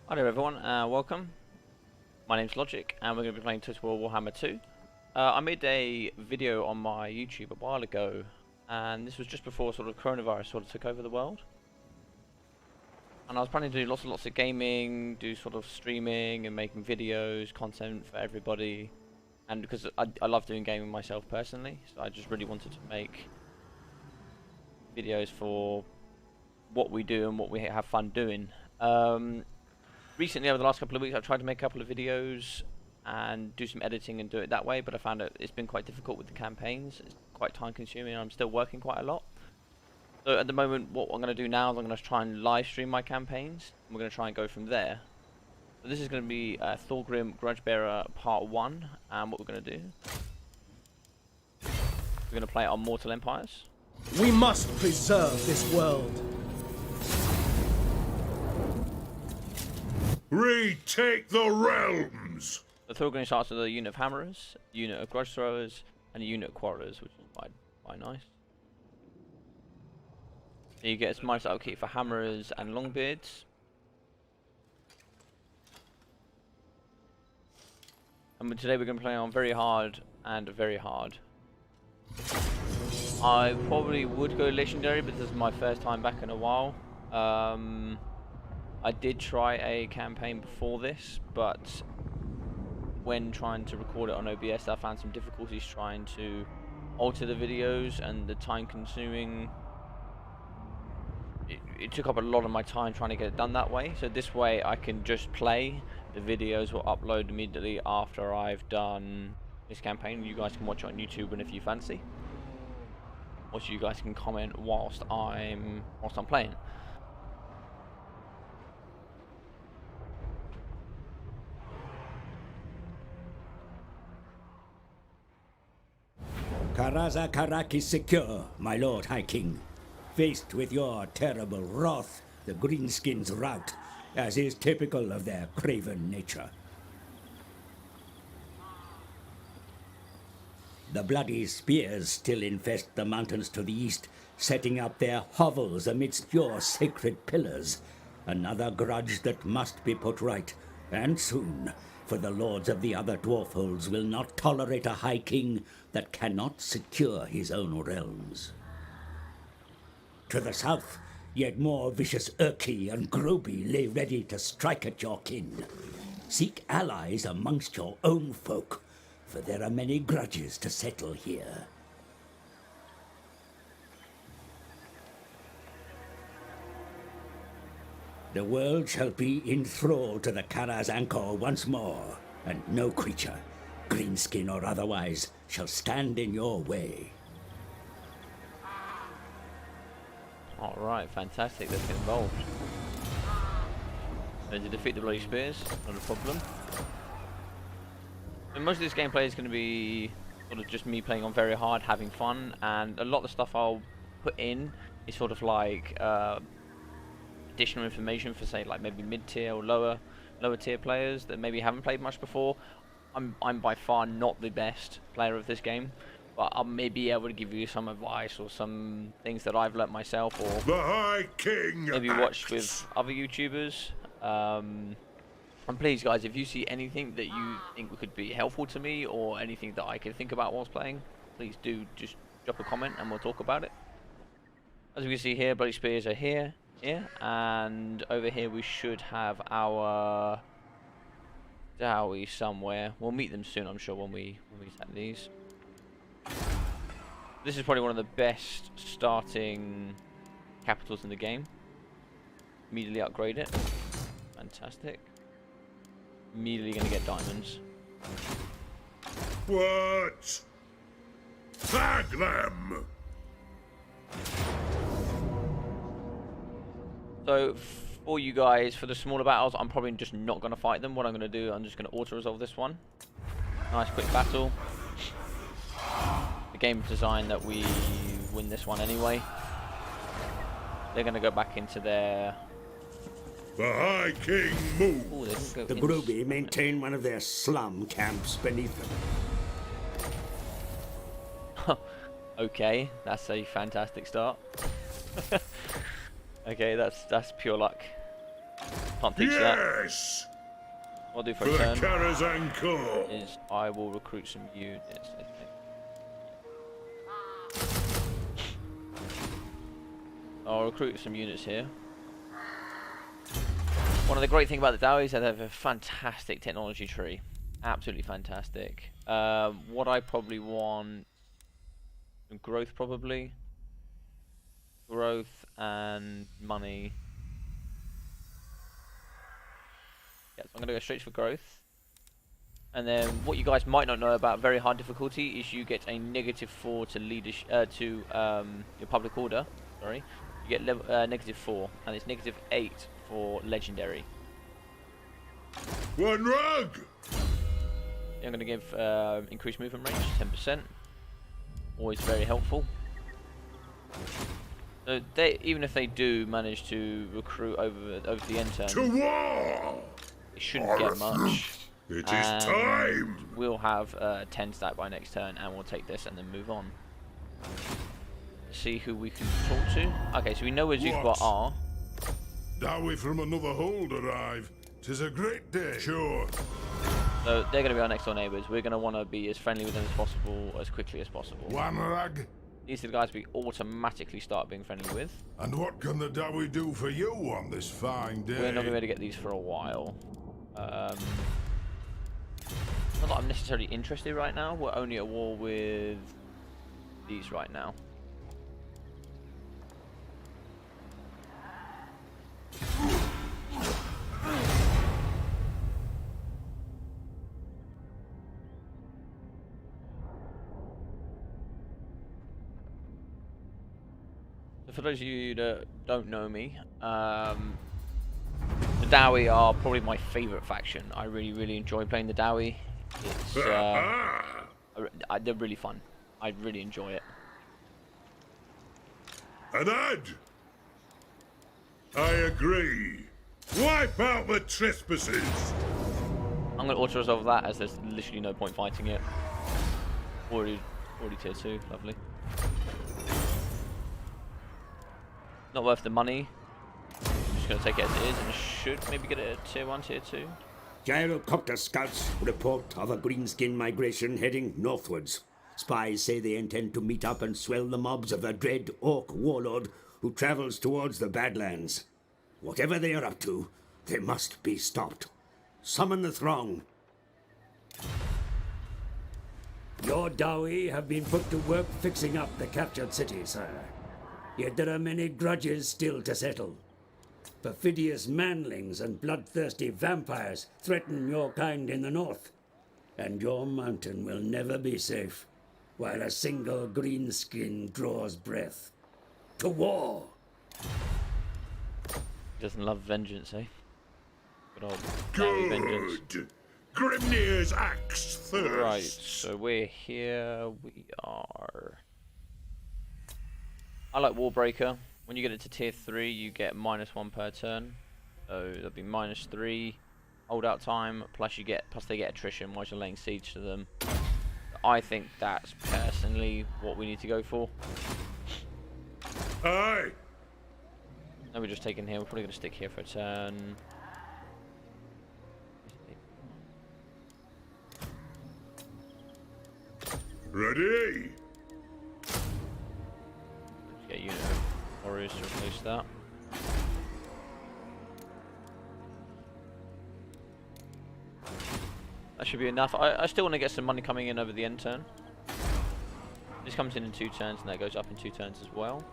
Hi there everyone, welcome. My name's Logic and we're going to be playing Total War Warhammer 2. I made a video on my YouTube a while ago and this was just before sort of coronavirus sort of took over the world. And I was planning to do lots of gaming, do sort of streaming and making videos, content for everybody. And because I love doing gaming myself personally, so I just really wanted to make videos for what we do and what we have fun doing. Recently, over the last couple of weeks, I've tried to make a couple of videos and do some editing and do it that way, but I found it's been quite difficult with the campaigns. It's quite time consuming and I'm still working quite a lot. So at the moment, what I'm going to do now is I'm going to try and live stream my campaigns. And we're going to try and go from there. So this is going to be Thorgrim, Grudgebearer Part 1. And what we're going to do, we're going to play on Mortal Empires. We must preserve this world. Retake the realms! The Thorgrim starts with a unit of hammerers, a unit of grudge throwers, and a unit of quarrelers, which is quite nice. You get a minus upkeep for hammerers and longbeards. And today we're going to play on very hard and very hard. I probably would go legendary, but this is my first time back in a while. I did try a campaign before this, but when trying to record it on OBS, I found some difficulties trying to alter the videos and the time consuming. It took up a lot of my time trying to get it done that way. So this way I can just play. The videos will upload immediately after I've done this campaign. You guys can watch it on YouTube whenever you fancy. Also, you guys can comment whilst I'm playing. Karaza Karaki secure, my lord High King. Faced with your terrible wrath, the Greenskins rout, as is typical of their craven nature. The bloody spears still infest the mountains to the east, setting up their hovels amidst your sacred pillars. Another grudge that must be put right, and soon, for the lords of the other dwarfholds will not tolerate a High King that cannot secure his own realms. To the south, yet more vicious Urki and Groby lay ready to strike at your kin. Seek allies amongst your own folk, for there are many grudges to settle here. The world shall be enthralled to the Kara's anchor once more, and no creature, greenskin or otherwise, shall stand in your way. Alright, fantastic, let's get involved. Ready to defeat the bloody spears, not a problem. And most of this gameplay is going to be sort of just me playing on very hard, having fun, and a lot of the stuff I'll put in is sort of like additional information for, say, like maybe mid-tier or lower tier players that maybe haven't played much before. I'm by far not the best player of this game, but I'll maybe be able to give you some advice or some things that I've learnt myself, or The High King maybe acts. watched with other YouTubers. And please, guys, if you see anything that you think could be helpful to me, or anything that I can think about whilst playing, please do just drop a comment and we'll talk about it. As we can see here, bloody spears are here, and over here we should have our Dowie somewhere. We'll meet them soon, I'm sure, when we attack these. This is probably one of the best starting capitals in the game. Immediately upgrade it. Fantastic. Immediately going to get diamonds. What? Tag them! So for you guys, for the smaller battles, I'm probably just not going to fight them. What I'm going to do, I'm just going to auto-resolve this one. Nice quick battle. The game is designed that we win this one anyway. They're going to go back into their... The High King moves! Ooh, they didn't go The in. Groby maintain one of their slum camps beneath them. Okay, that's a fantastic start. Okay, that's pure luck. Can't think of that. Yes! What I'll do for For a the turn Karazhan Corps. is I will recruit some units, I think. I'll recruit some units here. One of the great things about the Dowie is that they have a fantastic technology tree. Absolutely fantastic. What I probably want... growth, probably. Growth and money. Yeah, so I'm going to go straight for growth. And then what you guys might not know about very high difficulty is you get a -4 to leadership, your public order. Sorry. You get level, -4, and it's -8 for legendary. One rug! I'm going to give increased movement range, 10%. Always very helpful. So even if they do manage to recruit over the end turn, To war! it shouldn't get much. It is time! We'll have 10 stat by next turn, and we'll take this and then move on. See who we can talk to. Okay, so we know where Zuthbar are. Dowie from another hold arrive. 'Tis a great day. Sure. So they're going to be our next door neighbours. We're going to want to be as friendly with them as possible, as quickly as possible. One rug. These are the guys we automatically start being friendly with. And what can the Dowie do for you on this fine day? We're not going to be able to get these for a while. Not that I'm necessarily interested right now. We're only at war with these right now. So for those of you that don't know me, the Dowie are probably my favourite faction. I really enjoy playing the Dowie. It's they're really fun. I really enjoy it. An ad! I agree. Wipe out the trespasses! I'm going to auto-resolve that as there's literally no point fighting it. Already tier 2, lovely. Not worth the money. I'm just going to take it as it is and should maybe get it at tier 1, tier 2. Gyrocopter scouts report of a greenskin migration heading northwards. Spies say they intend to meet up and swell the mobs of a dread orc warlord who travels towards the Badlands. Whatever they are up to, they must be stopped. Summon the throng. Your Dowie have been put to work fixing up the captured city, sir. Yet there are many grudges still to settle. Perfidious manlings and bloodthirsty vampires threaten your kind in the north, and your mountain will never be safe while a single greenskin draws breath. To war! Doesn't love vengeance, eh? Good old Dowie vengeance. Good! Grimnir's axe thirst! Right, so we're here. We are... I like Warbreaker. When you get it to tier 3, you get -1 per turn. So that'll be -3 holdout time, plus they get attrition while you're laying siege to them. I think that's personally what we need to go for. Aye! No, we're just taking here. We're probably going to stick here for a turn. Ready? Get unit of warriors to replace that. That should be enough. I still want to get some money coming in over the end turn. This comes in 2 turns and that goes up in 2 turns as well.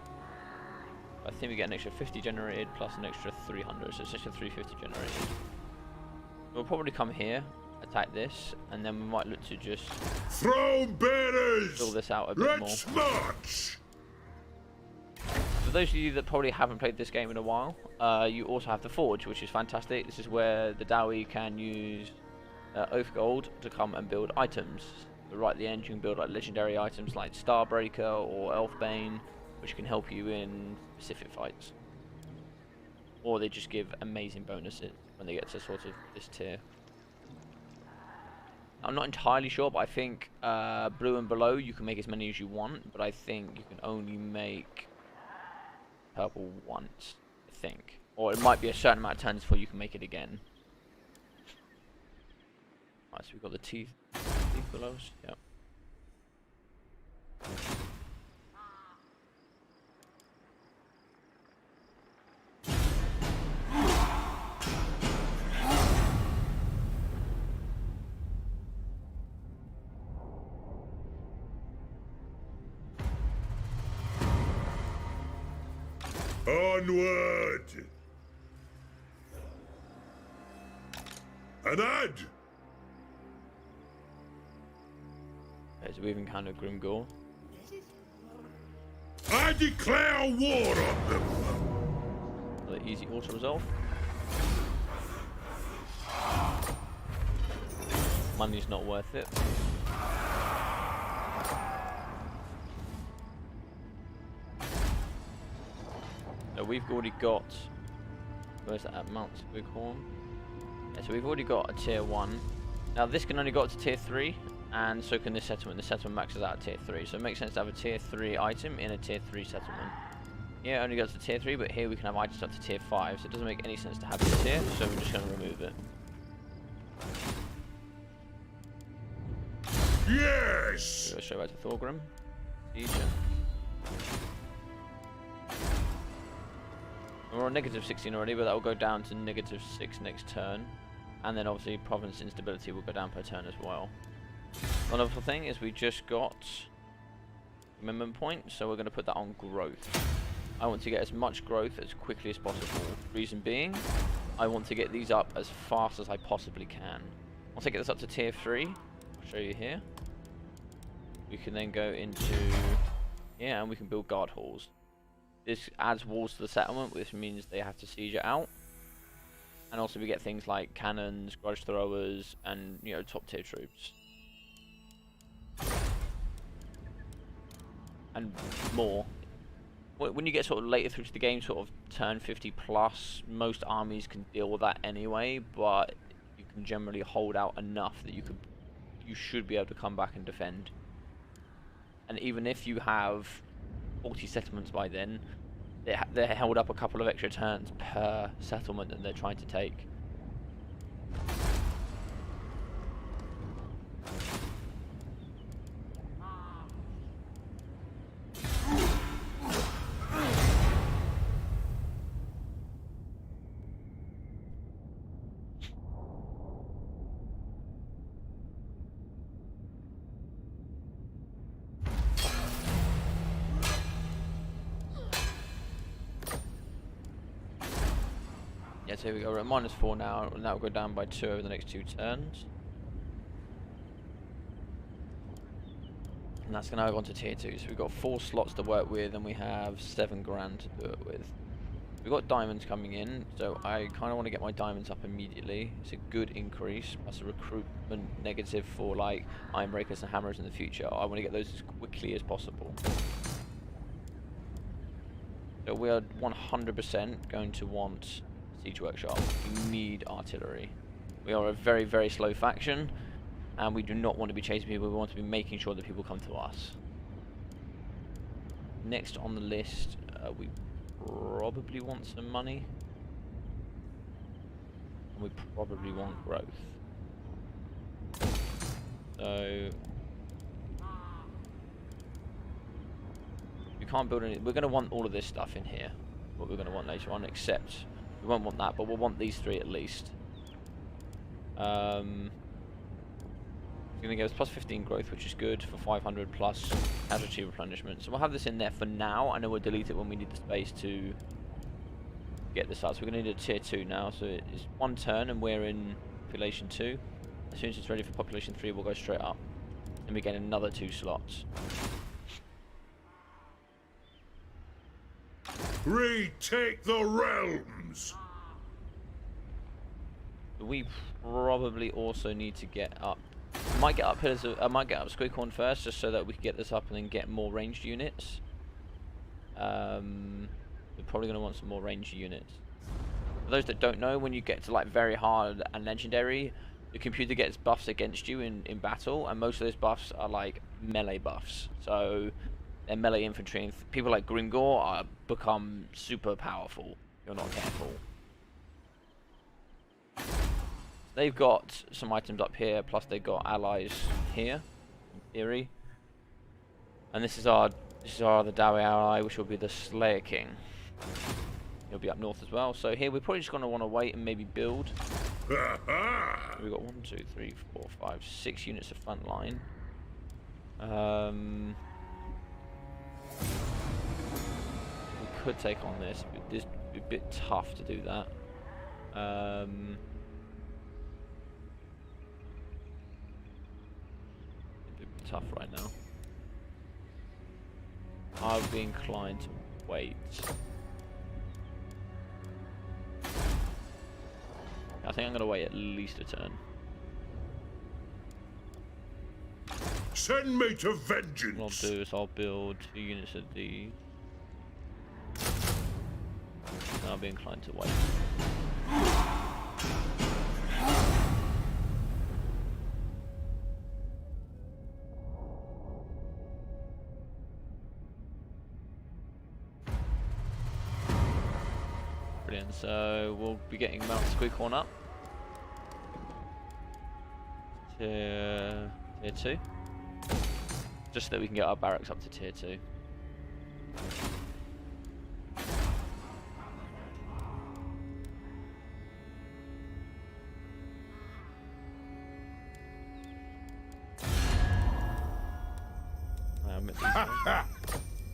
I think we get an extra 50 generated plus an extra 300, so it's just a 350 generated. We'll probably come here, attack this, and then we might look to just Throne bearers! fill this out a bit more. Let's march! For those of you that probably haven't played this game in a while, you also have the Forge, which is fantastic. This is where the Dowie can use Oath Gold to come and build items. So right at the end you can build like legendary items like Starbreaker or Elfbane, which can help you in specific fights. Or they just give amazing bonuses when they get to sort of this tier. I'm not entirely sure, but I think blue and below you can make as many as you want, but I think you can only make purple once, I think. Or it might be a certain amount of turns before you can make it again. Right, so we've got the teeth below us. Yep. Onward! An ad! Okay, so we've encountered Grimgor. I declare war on them! Another easy auto resolve. Money's not worth it. So we've already got, where's that at? Mount Bighorn. Yeah, so we've already got a tier 1. Now this can only go up to tier 3, and so can this settlement. The settlement maxes out at tier 3, so it makes sense to have a tier 3 item in a tier 3 settlement. Yeah, it only goes to tier 3, but here we can have items up to tier 5, so it doesn't make any sense to have this tier, so we're just going to remove it. Yes! We'll go straight back to Thorgrim. Siege. We're on negative 16 already, but that will go down to negative 6 next turn. And then obviously province instability will go down per turn as well. Another thing is we just got amendment point, so we're going to put that on growth. I want to get as much growth as quickly as possible. Reason being, I want to get these up as fast as I possibly can. Once I get this up to tier 3, I'll show you here. We can then go into, yeah, and we can build guard halls. This adds walls to the settlement, which means they have to siege it out. And also we get things like cannons, grudge throwers, and, you know, top tier troops. And more. When you get sort of later through to the game, sort of turn 50 plus, most armies can deal with that anyway, but you can generally hold out enough that you should be able to come back and defend. And even if you have 40 settlements by then, they're held up a couple of extra turns per settlement that they're trying to take. Yeah, so here we go, we're at -4 now, and that will go down by 2 over the next 2 turns. And that's going to go on to tier 2, so we've got 4 slots to work with, and we have 7 grand to do it with. We've got diamonds coming in, so I kind of want to get my diamonds up immediately. It's a good increase, plus a recruitment negative for like iron breakers and hammers in the future. I want to get those as quickly as possible. So we are 100% going to want siege workshop. We need artillery. We are a very, very slow faction, and we do not want to be chasing people. We want to be making sure that people come to us. Next on the list, we probably want some money, and we probably want growth. So we can't build any. We're going to want all of this stuff in here. What we're going to want later on, except we won't want that, but we'll want these 3 at least. It's going to give us plus 15 growth, which is good for 500 plus casualty replenishment. So we'll have this in there for now, and then we'll delete it when we need the space to get this up. So we're going to need a tier 2 now. So it's 1 turn, and we're in population 2. As soon as it's ready for population 3, we'll go straight up, and we get another 2 slots. Retake the realms! We probably also need to get up. I might get up Squidcorn first, just so that we can get this up and then get more ranged units. We're probably going to want some more ranged units. For those that don't know, when you get to like very hard and legendary, the computer gets buffs against you in battle, and most of those buffs are like melee buffs. So they're melee infantry, and people like Grimgor become super powerful. you're not careful. They've got some items up here, plus they've got allies here, in theory. And this is our the Dawi ally, which will be the Slayer King. He'll be up north as well. So here we're probably just going to want to wait and maybe build. We've got 1, 2, 3, 4, 5, 6 units of front line. We could take on this. It's a bit tough to do that. Tough right now. I would be inclined to wait. I think I'm going to wait at least a turn. Send me to vengeance. What I'll do is I'll build 2 units of these. And I'll be inclined to wait. Brilliant, so we'll be getting Mount Squeakhorn up to tier 2. Just so that we can get our barracks up to tier 2.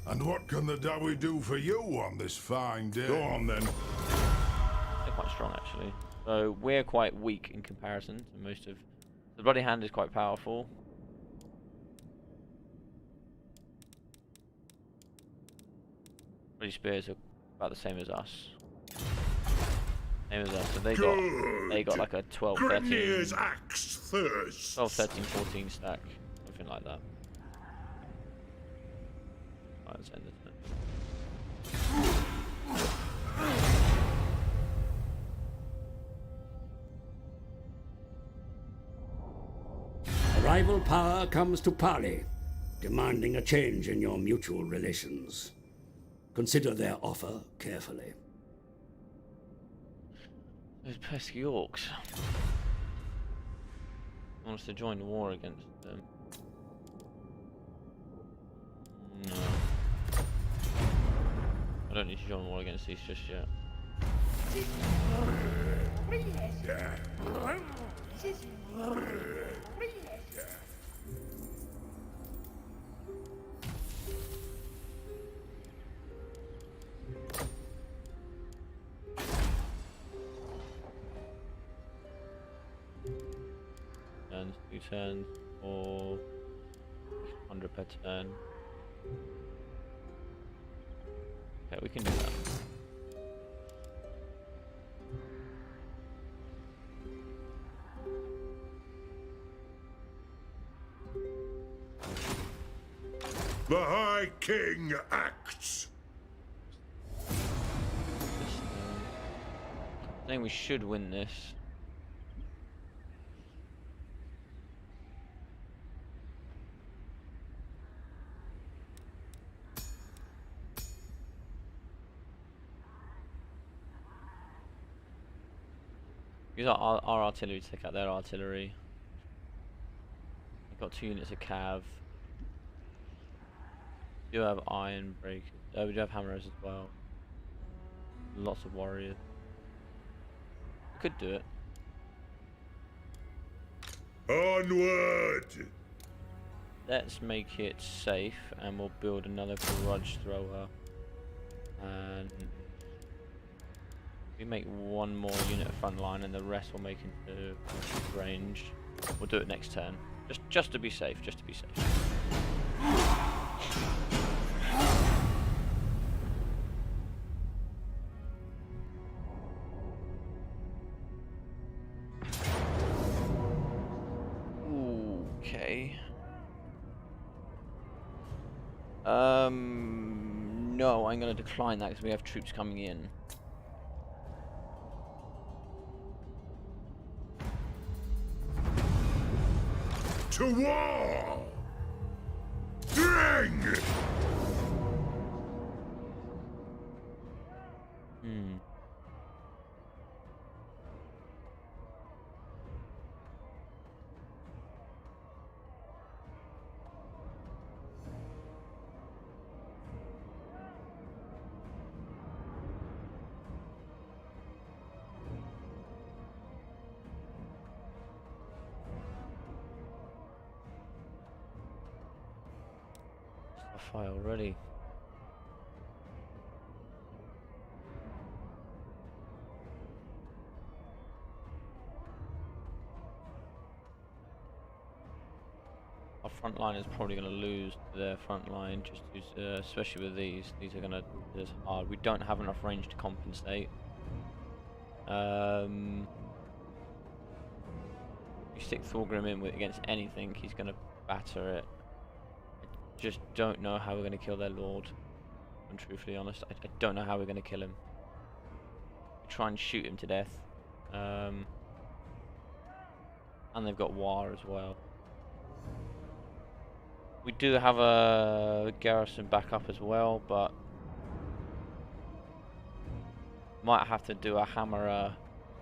And what can the Dawi do for you on this fine day? Go on then. They're quite strong actually. So we're quite weak in comparison to most of... The Bloody Hand is quite powerful. Bloody Spears are about the same as us. Same as us. So they got like a 12, 13... axe thirst. 12, 13, 14 stack. Something like that. Right, let's end it. A rival power comes to parley, demanding a change in your mutual relations. Consider their offer carefully. Those pesky orcs. Wants to join the war against them. No. I don't need to join the war against these just yet. Turns, 2 turns, or 100 per turn. Okay, we can do that. The High King acts. I think we should win this. Use our artillery to take out their artillery. We've got 2 units of cav. We do have iron breakers. We do have hammerers as well. Lots of warriors. We could do it. Onward! Let's make it safe and we'll build another grudge thrower. And we make 1 more unit of front line and the rest we'll make into range. We'll do it next turn. Just to be safe, just to be safe. Okay. No, I'm gonna decline that because we have troops coming in. To war! Drang! fight already. Our front line is probably going to lose their front line, just to, especially with these. These are going to be hard. We don't have enough range to compensate. If you stick Thorgrim in against anything, he's going to batter it. I just don't know how we're going to kill their lord. I'm truthfully honest. I don't know how we're going to kill him. Try and shoot him to death. And they've got war as well. We do have a garrison backup as well, but might have to do a hammer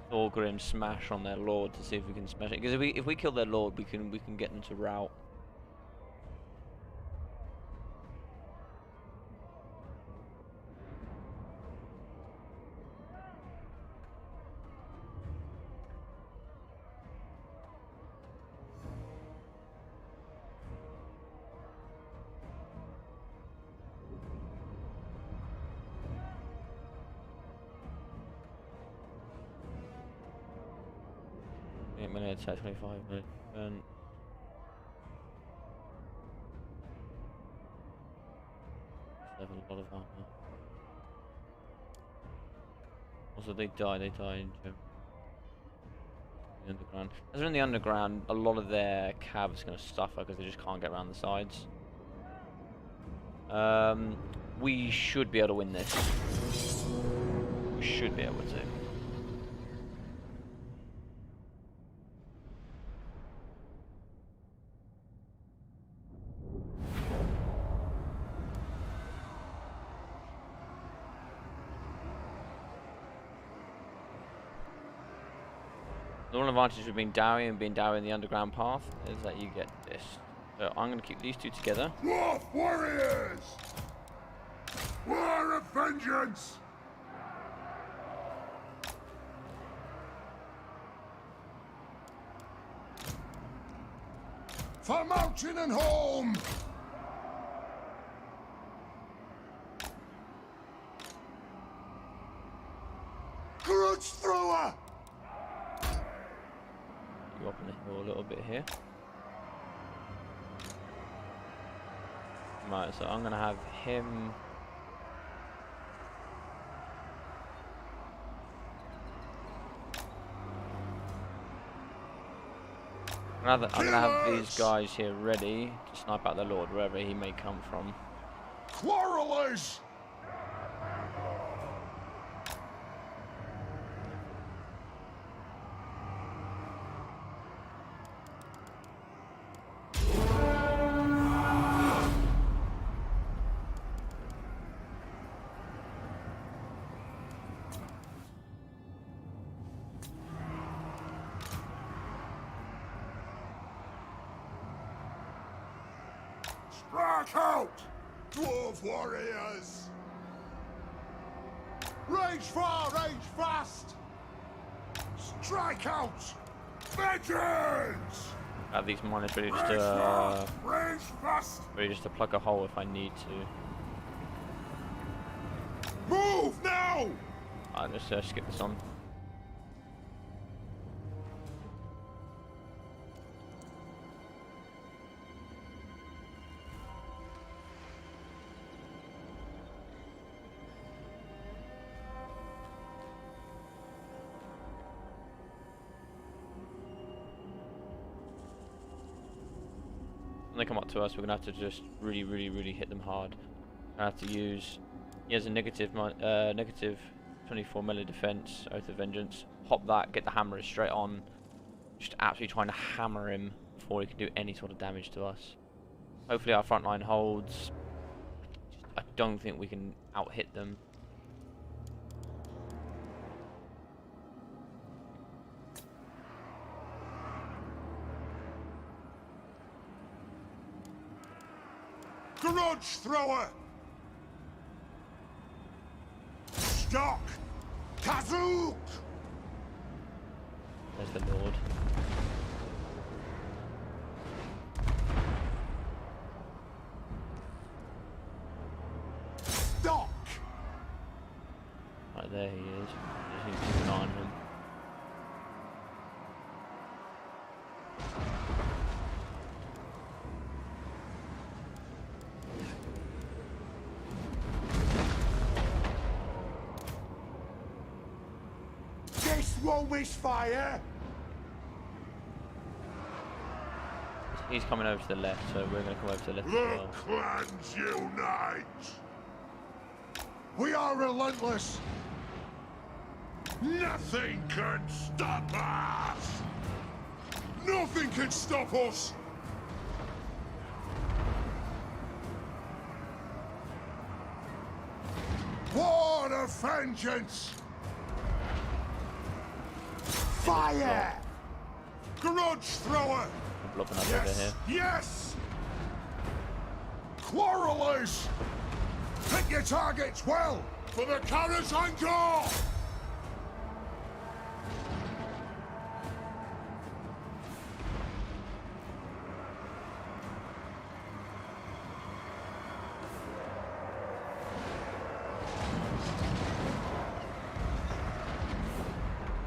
Thorgrim smash on their lord to see if we can smash it. Because if we kill their lord, we can get them to rout. Minutes at 25 minutes. And they have a lot of armor. Also, they die in the underground. As they're in the underground, a lot of their cabs going to suffer because they just can't get around the sides. We should be able to win this. We should be able to. The one advantage of being Dowie and being Dowie in the underground path is that you get this. So I'm going to keep these two together. Dwarf warriors! War of vengeance! For mountain and home! Grudge thrower! You up on the hill a little bit here. Right, so I'm gonna have him. I'm gonna have these guys here ready to snipe out the lord wherever he may come from. Quarrelers! Strike out! Dwarf warriors! Rage far, rage fast! Strike out! Vengeance! Have these miners ready just Rage to fast! Rage fast! ready just to plug a hole if I need to. Move now! I'll just skip this on. When they come up to us, we're gonna have to just really hit them hard. I have to use. He has a negative 24 melee defense, Oath of Vengeance. Pop that, get the hammers straight on. Just absolutely trying to hammer him before he can do any sort of damage to us. Hopefully our front line holds. I don't think we can out hit them. Grudge thrower! Stock! Kazook! There's the lord. there he is. Just need to keep an eye on him. This won't misfire! He's coming over to the left, so we're going to come over to the left as The well. clans unite! We are relentless! Nothing can stop us! Nothing can stop us! War of vengeance! Fire! Grudge thrower! I'm blocking up over here. Yes! Quarrelers! Pick your targets well! For the Carrot Anchor!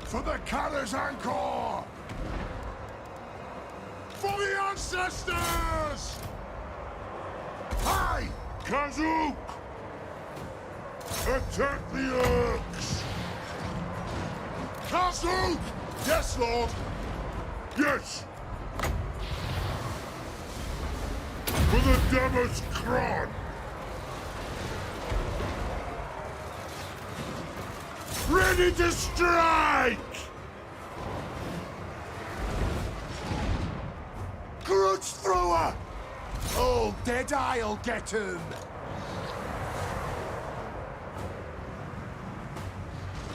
For the Carrot Anchor! For the ancestors! Hi! Kazook! Attack the Orcs! Kazook! Yes, Lord! Yes! For the Damask Kron! Ready to strike! Grudge thrower! Oh, Deadeye'll get him!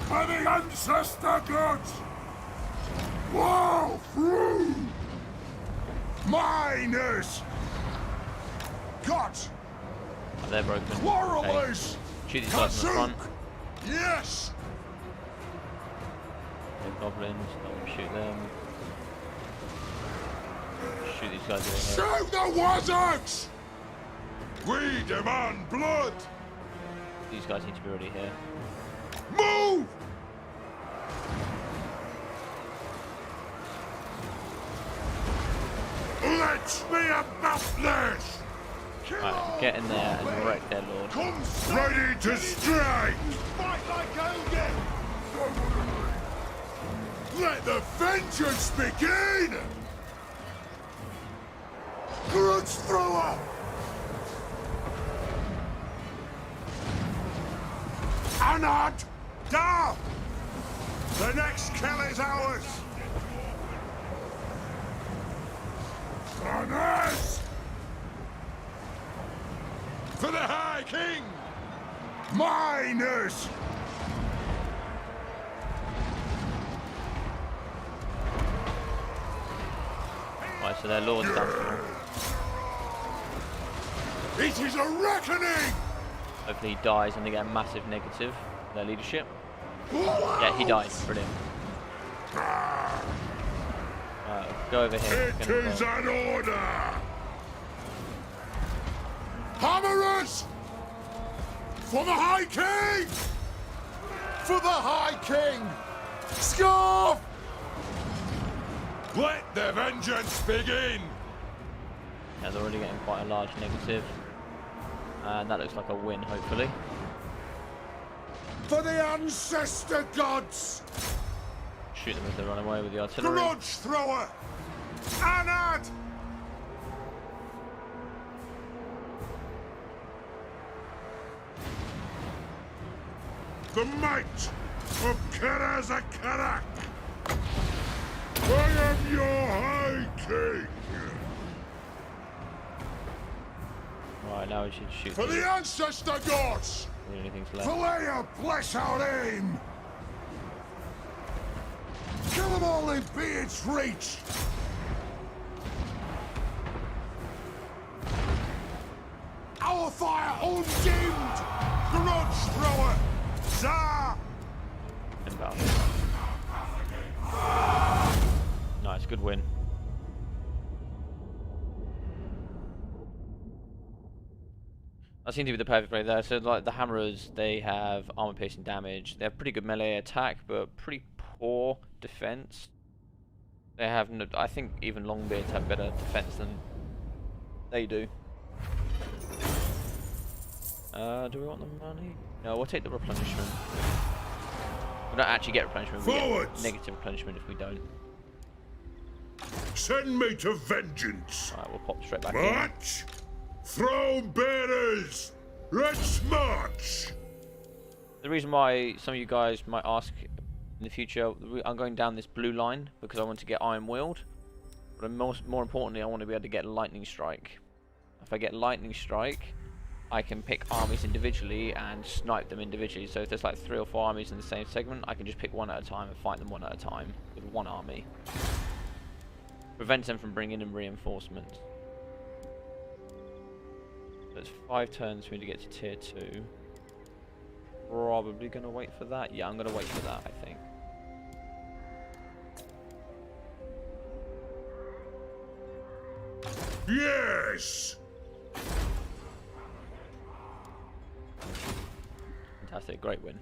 For the ancestor gods! Wow, through! Miners! Got! Oh, they're broken. Quarrelers! Okay. Shoot these guys in the front. Yes! They're goblins. Don't shoot them. Shoot these guys over here. Shoot the wizards! We demand blood! These guys need to be ready here. Move! Let's be about this! Right, get in there and wreck their lord. Ready to strike! Fight like Elgin! Let the vengeance begin! Grudge thrower! Anad! Da! The next kill is ours! Honors! For the High King! Miners! Right, so their lord's done. It is a reckoning! Hopefully he dies and they get a massive negative. Their leadership. Yeah, he died. Brilliant. Go over here. It is an order! Hammerers! For the High King! For the High King! Scarf! Let the vengeance begin! Yeah, they're already getting quite a large negative. And that looks like a win, hopefully. For the ancestor gods! Shoot them as they run away with the artillery. Grudge thrower! Anad! The might of Karazakarak! I am your High King! Right, now we should shoot For them. the ancestor gods! The only thing's left. Valea, bless our aim! Kill them all in Beard's reach! Our fire undimmed! Grudge thrower! Zah! Inbound. Nice, good win. That seems to be the perfect play there. So like the hammerers, they have armor piercing damage. They have pretty good melee attack, but pretty poor defense. They have, no, I think even longbeards have better defense than they do. Do we want the money? No, we'll take the replenishment. We don't actually get replenishment. We get negative replenishment if we don't. Send me to vengeance. Alright, we'll pop straight back in. March! Throne bearers! Let's march! The reason why some of you guys might ask in the future, I'm going down this blue line because I want to get Iron Willed. But more importantly, I want to be able to get Lightning Strike. If I get Lightning Strike, I can pick armies individually and snipe them individually. So if there's like 3 or 4 armies in the same segment, I can just pick one at a time and fight them one at a time with one army. Prevents them from bringing in reinforcements. So it's 5 turns for me to get to tier 2. Probably going to wait for that. Yeah, I'm going to wait for that, I think. Yes! Fantastic, great win.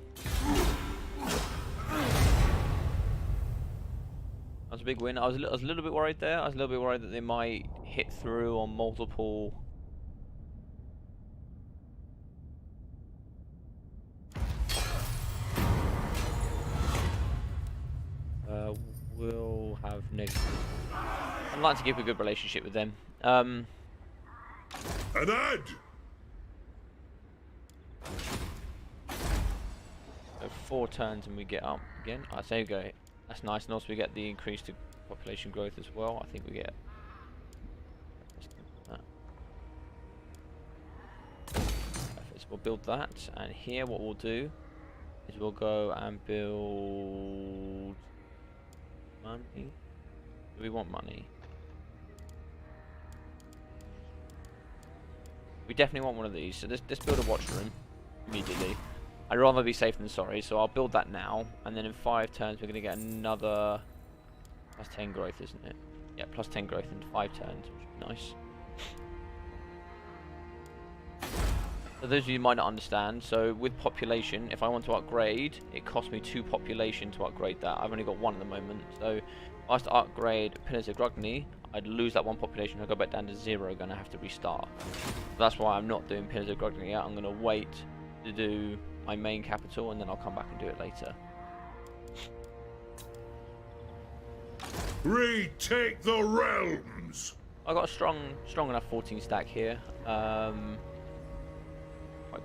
That was a big win. I was a little bit worried there. I was a little bit worried that they might hit through on multiple. We'll have negative. I'd like to keep a good relationship with them. An ad! So 4 turns and we get up again. I say go. That's nice, and also we get the increased population growth as well. I think we get. Perfect. So we'll build that, and here what we'll do is we'll go and build money. Do we want money? We definitely want one of these. So let's build a watch room immediately. I'd rather be safe than sorry, so I'll build that now, and then in 5 turns we're going to get another plus 10 growth, isn't it? Yeah, plus 10 growth in 5 turns, which would be nice. For those of you who might not understand, so with population, if I want to upgrade, it costs me 2 population to upgrade that. I've only got 1 at the moment, so if I was to upgrade Pillars of Grudgebearer, I'd lose that 1 population, I'd go back down to 0, gonna have to restart. That's why I'm not doing Pillars of Grudgebearer yet. I'm gonna wait to do my main capital, and then I'll come back and do it later. Retake the realms! I got a strong enough 14 stack here. Quite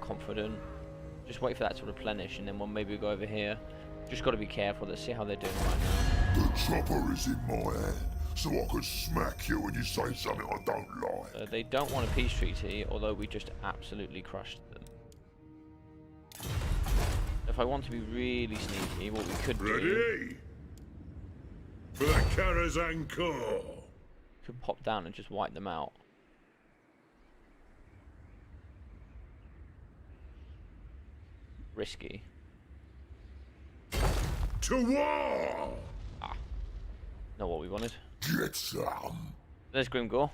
confident. Just wait for that to replenish, and then we'll maybe go over here. Just got to be careful. Let's see how they're doing right now. The chopper is in my hand, so I can smack you when you say something I don't like. They don't want a peace treaty, although we just absolutely crushed them. If I want to be really sneaky, what we could do... Ready? For the Karazhan Corps! Could pop down and just wipe them out. Risky. To war! Ah. Not what we wanted. Get some! There's Grimgor.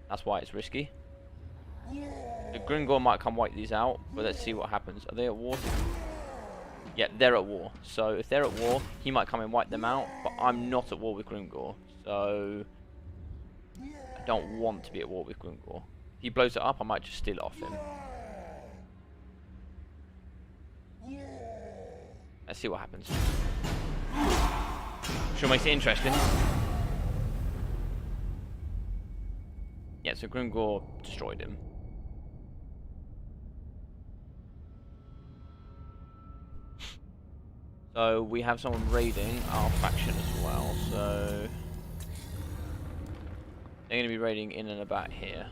That's why it's risky. The Grimgor might come wipe these out, but let's see what happens. Are they at war? Yeah, they're at war. So if they're at war, he might come and wipe them out, but I'm not at war with Grimgor. So I don't want to be at war with Grimgor. If he blows it up, I might just steal it off him. Let's see what happens. Sure makes it interesting. Yeah, so Grimgor destroyed him. So we have someone raiding our faction as well, so they're going to be raiding in and about here.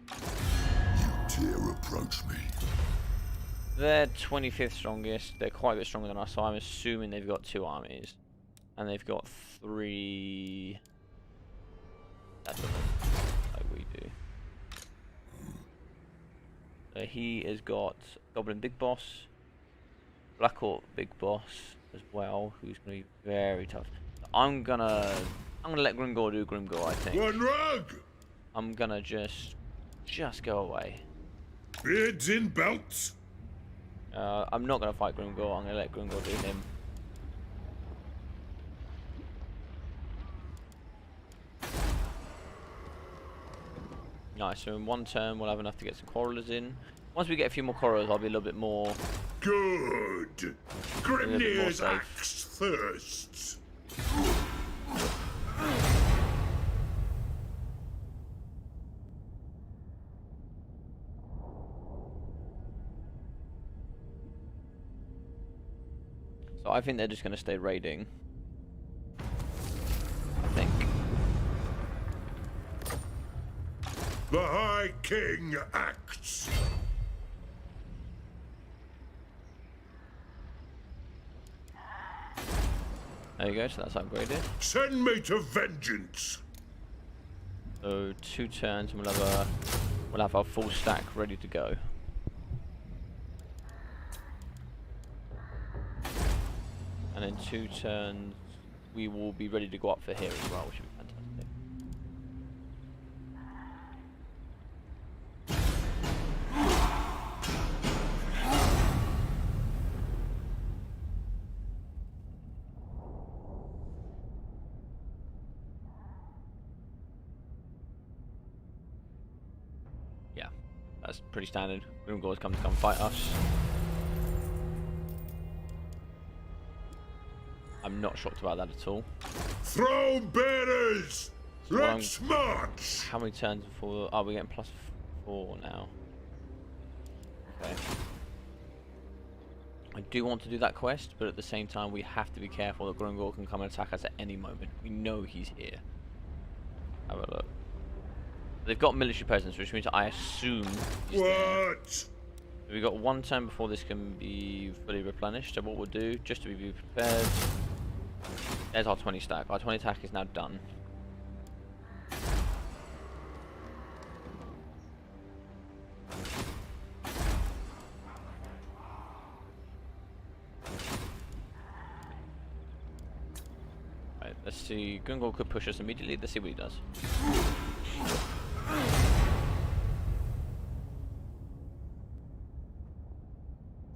You dare approach me? They're 25th strongest, they're quite a bit stronger than us, so I'm assuming they've got 2 armies. And they've got 3 settlements, like we do. So he has got Goblin Big Boss, Black Orc Big Boss as well, who's going to be very tough. I'm gonna let Grimgor do Grimgor, I think. One rug! I'm gonna just go away. Beards in belts. I'm not gonna fight Grimgor. I'm gonna let Grimgor do him. Nice. So in one turn, we'll have enough to get some quarrelers in. Once we get a few more quarrelers, I'll be a little bit more. Good. Grimnir's axe thirsts. So I think they're just going to stay raiding. I think. The High King acts. There you go, so that's upgraded. Send me to vengeance. So 2 turns and we'll have our full stack ready to go. And in 2 turns we will be ready to go up for here as well, which would be fantastic. Yeah, that's pretty standard. Grimgor's come to fight us. I'm not shocked about that at all. Throne bearers, let's march. How many turns before? Oh, we're getting +4 now. Okay. I do want to do that quest, but at the same time, we have to be careful that Grimgor can come and attack us at any moment. We know he's here. Have a look. They've got military presence, which means I assume he's there. What? We've got 1 turn before this can be fully replenished. So what we'll do, just to be prepared, there's our 20 stack. Our 20 stack is now done. Right, let's see. Grimgor could push us immediately. Let's see what he does.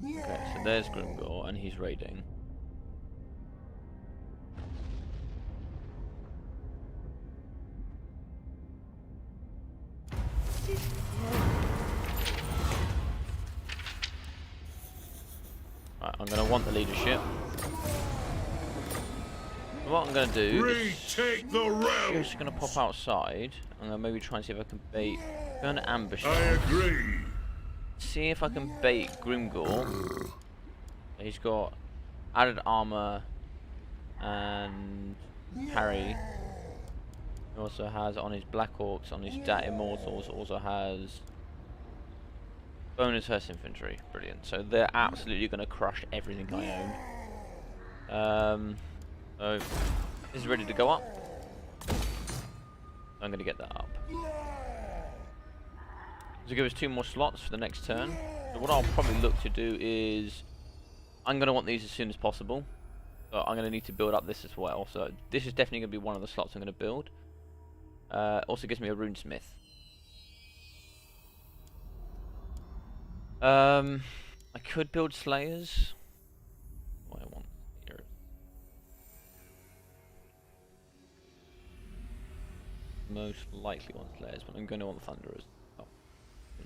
Okay, so there's Grimgor, and he's raiding. Right, I'm going to want the leadership. So what I'm going to do Retake the realm. is just going to pop outside. I'm going to maybe try and see if I can bait. Going to ambush I him. agree. See if I can bait Grimgor. He's got added armor and parry. He also has on his Black Orcs, on his Dat Immortals, also has bonus first infantry. Brilliant. So they're absolutely going to crush everything I own. So this is ready to go up. I'm going to get that up. To give us 2 more slots for the next turn. So what I'll probably look to do is I'm going to want these as soon as possible. So I'm going to need to build up this as well. So this is definitely going to be one of the slots I'm going to build. Also gives me a runesmith. I could build slayers. What I want here. Most likely want slayers, but I'm going to want thunderers.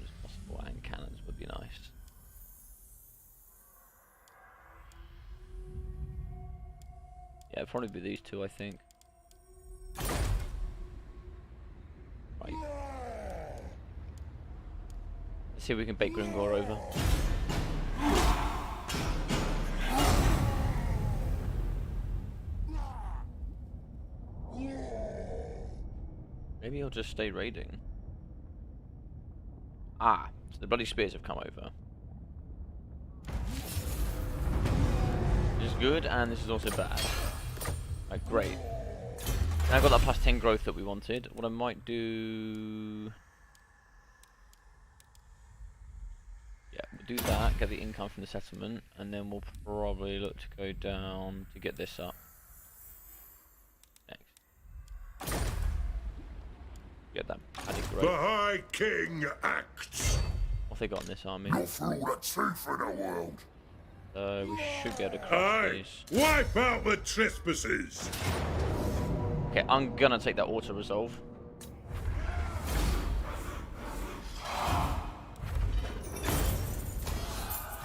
As possible, and cannons would be nice. Yeah, it'd probably be these 2, I think. Right. Let's see if we can bait Grimgor over. Maybe he'll just stay raiding. Ah, so the bloody spears have come over. This is good, and this is also bad. Right, great. And I've got that +10 growth that we wanted. What I might do... Yeah, we'll do that, get the income from the settlement, and then we'll probably look to go down to get this up. Next. Get that added The growth. High King acts. What have they got in this army? For all that's safe in the world. So we should be able to crush Aye. these. Wipe out the trespasses. Okay, I'm gonna take that auto resolve.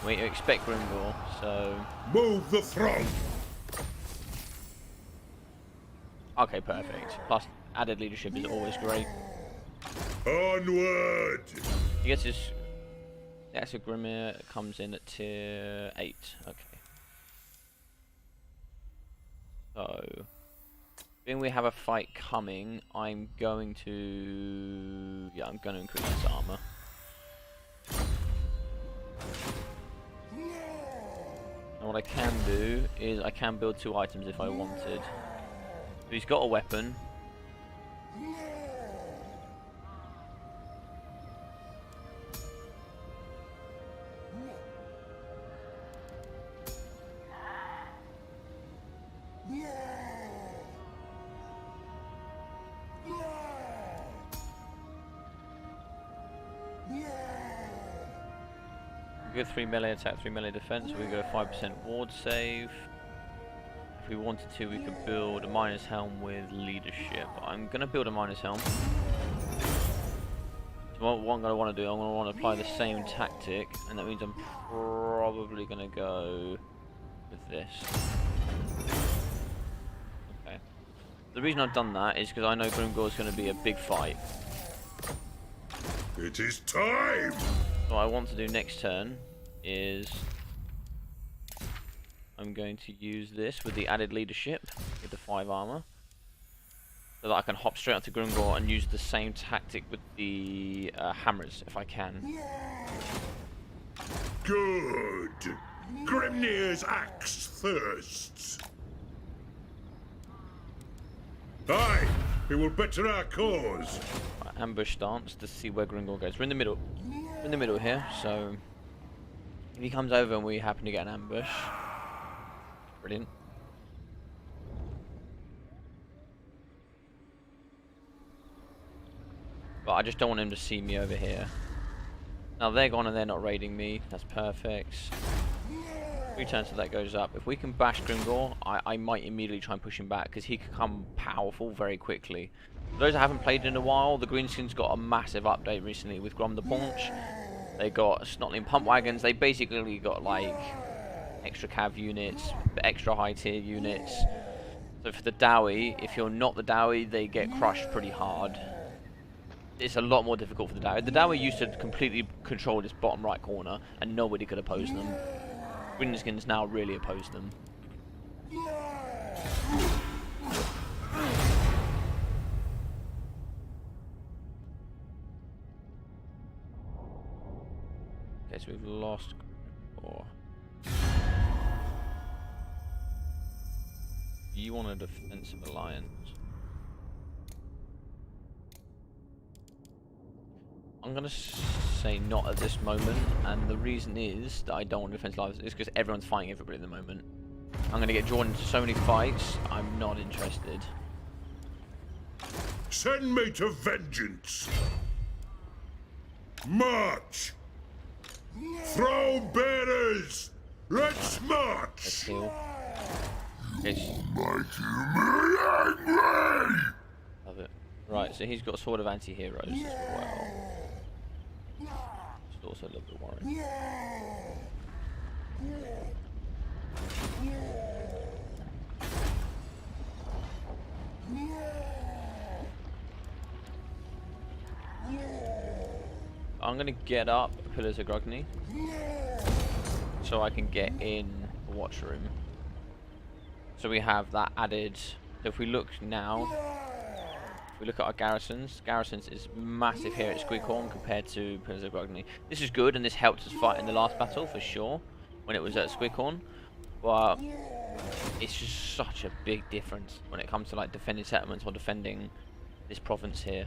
We expect Grimgor, so Move the throne. okay, perfect. Plus added leadership is always great. Onward. He gets his. The Axe of Grimir comes in at tier 8. Okay. So, being we have a fight coming, I'm going to. Yeah, I'm going to increase his armor. And what I can do is I can build 2 items if I wanted. So he's got a weapon. We go 3 melee attack, 3 melee defense, so we go 5% ward save. If we wanted to, we could build a miner's helm with leadership. I'm going to build a miner's helm. So what I'm going to want to do, I'm going to want to apply the same tactic, and that means I'm probably going to go with this. Okay. The reason I've done that is because I know Grimgor is going to be a big fight. It is time. So what I want to do next turn is I'm going to use this with the added leadership with the 5 armor, so that I can hop straight onto Grimgor and use the same tactic with the hammers if I can. Good. Grimnir's axe thirsts. Aye, it will better our cause. Right, ambush stance to see where Grimgor goes. We're in the middle. We're in the middle here, so if he comes over and we happen to get an ambush, brilliant. But I just don't want him to see me over here. Now they're gone and they're not raiding me. That's perfect. 3 turns so that goes up. If we can bash Grimgor, I might immediately try and push him back because he can become powerful very quickly. For those that haven't played in a while, the Greenskins got a massive update recently with Grom the Paunch. They got Snotling Pump Wagons. They basically got like extra cav units, extra high tier units. So for the Dowie, if you're not the Dowie, they get crushed pretty hard. It's a lot more difficult for the Dowie. The Dowie used to completely control this bottom right corner and nobody could oppose them. Greenskins now really oppose them. Okay, so we've lost. You want a defensive alliance? I'm gonna say not at this moment, and the reason is that I don't want defensive alliance is because everyone's fighting everybody at the moment. I'm gonna get drawn into so many fights. I'm not interested. Send me to vengeance. March. Throne bearers. Let's Let's march. heal. Okay, Make me angry. love it. Right, so he's got Sword of Anti-Heroes as well. It's also a little bit worrying. I'm gonna get up Pillars of Grugny so I can get in the watch room. So we have that added. So if we look now, if we look at our garrisons, garrisons is massive here at Squighorn compared to Pillars of Grugny. This is good, and this helped us fight in the last battle for sure when it was at Squighorn. But it's just such a big difference when it comes to like defending settlements or defending this province here.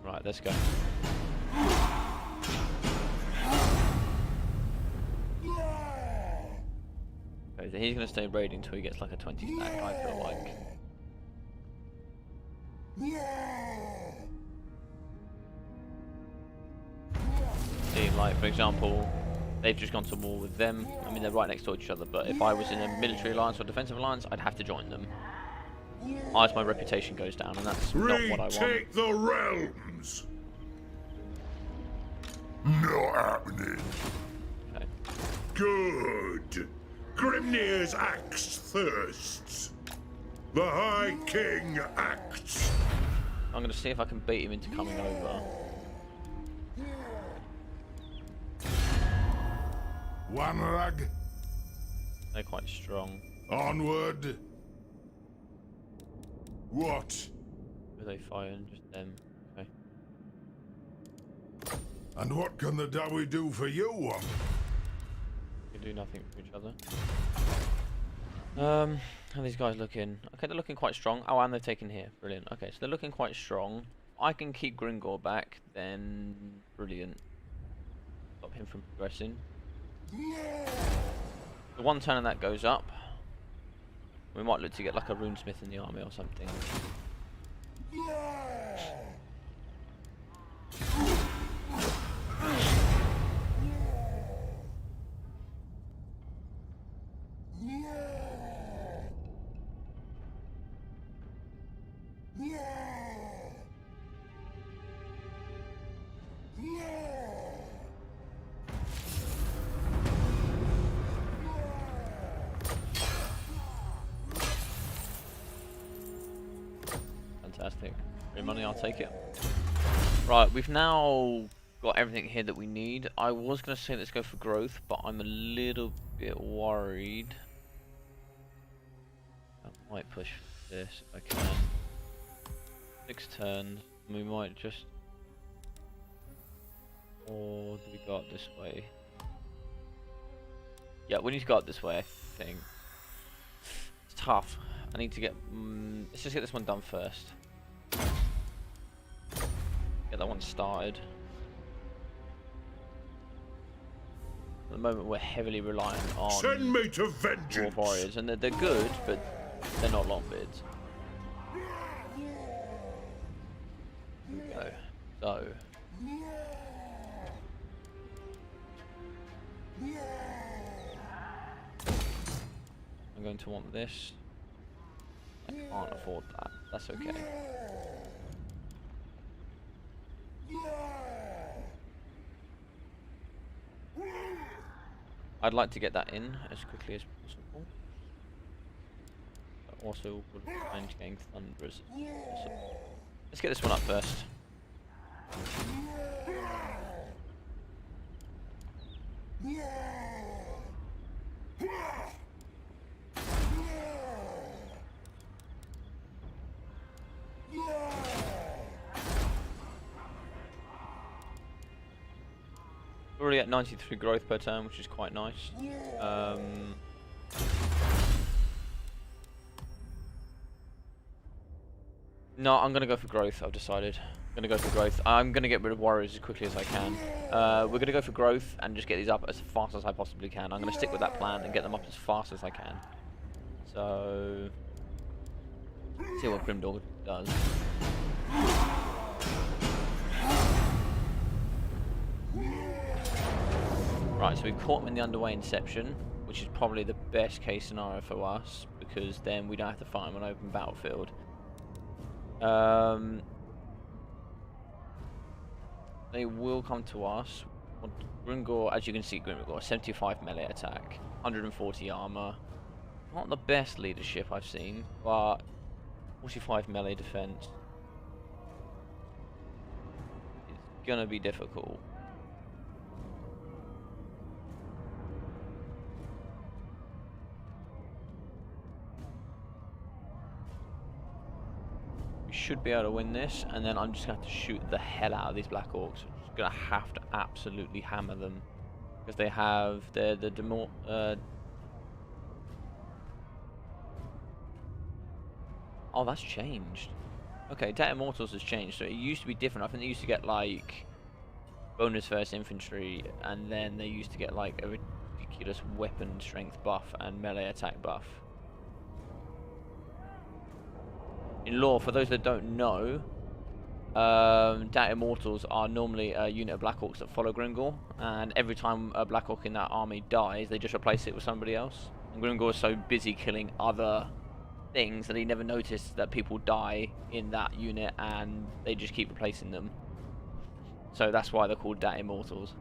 Right, let's go. Okay, so he's going to stay raiding until he gets like a 20 stack, I feel like. See, like, for example, they've just gone to war with them. I mean, they're right next to each other, but if I was in a military alliance or defensive alliance, I'd have to join them. Otherwise, my reputation goes down, and that's not what I want. Retake the realms. Not happening. Okay. Good. Grimnir's axe thirsts. The High King acts. I'm going to see if I can bait him into coming over. One rag. They're quite strong. Onward. What? Who are they firing? Just them. Okay. And what can the Dawi do for you? We can do nothing for each other. How are these guys looking? Okay, they're looking quite strong. Oh, and they're taken here. Brilliant. Okay, so they're looking quite strong. I can keep Gringor back, then brilliant. Stop him from progressing. The one turn of that goes up. We might look to get like a runesmith in the army or something. Fantastic. Free money, I'll take it. Right, we've now got everything here that we need. I was going to say let's go for growth, but I'm a little bit worried. I might push for this if I can. 6 turns. We might just... Or do we go up this way? Yeah, we need to go up this way, I think. It's tough. I need to get... let's just get this one done first. Get that one started. At the moment we're heavily reliant on Send me to vengeance. dwarf warriors, and they're good, but they're not long bids. Here we go. So... I'm going to want this. I can't afford that. That's okay. I'd like to get that in as quickly as possible. But also would mind getting thunderers as possible. Let's get this one up first. Already at 93 growth per turn, which is quite nice. No, I'm gonna go for growth. I've decided. I'm gonna go for growth. I'm gonna get rid of warriors as quickly as I can. We're gonna go for growth and just get these up as fast as I possibly can. I'm gonna stick with that plan and get them up as fast as I can. So, see what Grimdor does. Right, so we've caught them in the underway inception, which is probably the best case scenario for us, because then we don't have to fight them on an open battlefield. They will come to us. Gringor, as you can see, Gringor, 75 melee attack, 140 armor. Not the best leadership I've seen, but 45 melee defense. It's gonna be difficult. Should be able to win this, and then I'm just going to have to shoot the hell out of these Black Orcs. I'm just going to have to absolutely hammer them, because they have the demo oh, that's changed. Okay, Debt Immortals has changed. So it used to be different. I think they used to get like bonus first infantry, and then they used to get like a ridiculous weapon strength buff and melee attack buff. In lore, for those that don't know, Debt Immortals are normally a unit of Black Orcs that follow Gringor, and every time a Black Orc in that army dies, they just replace it with somebody else. And Gringor is so busy killing other things that he never noticed that people die in that unit, and they just keep replacing them. So that's why they're called Debt Immortals,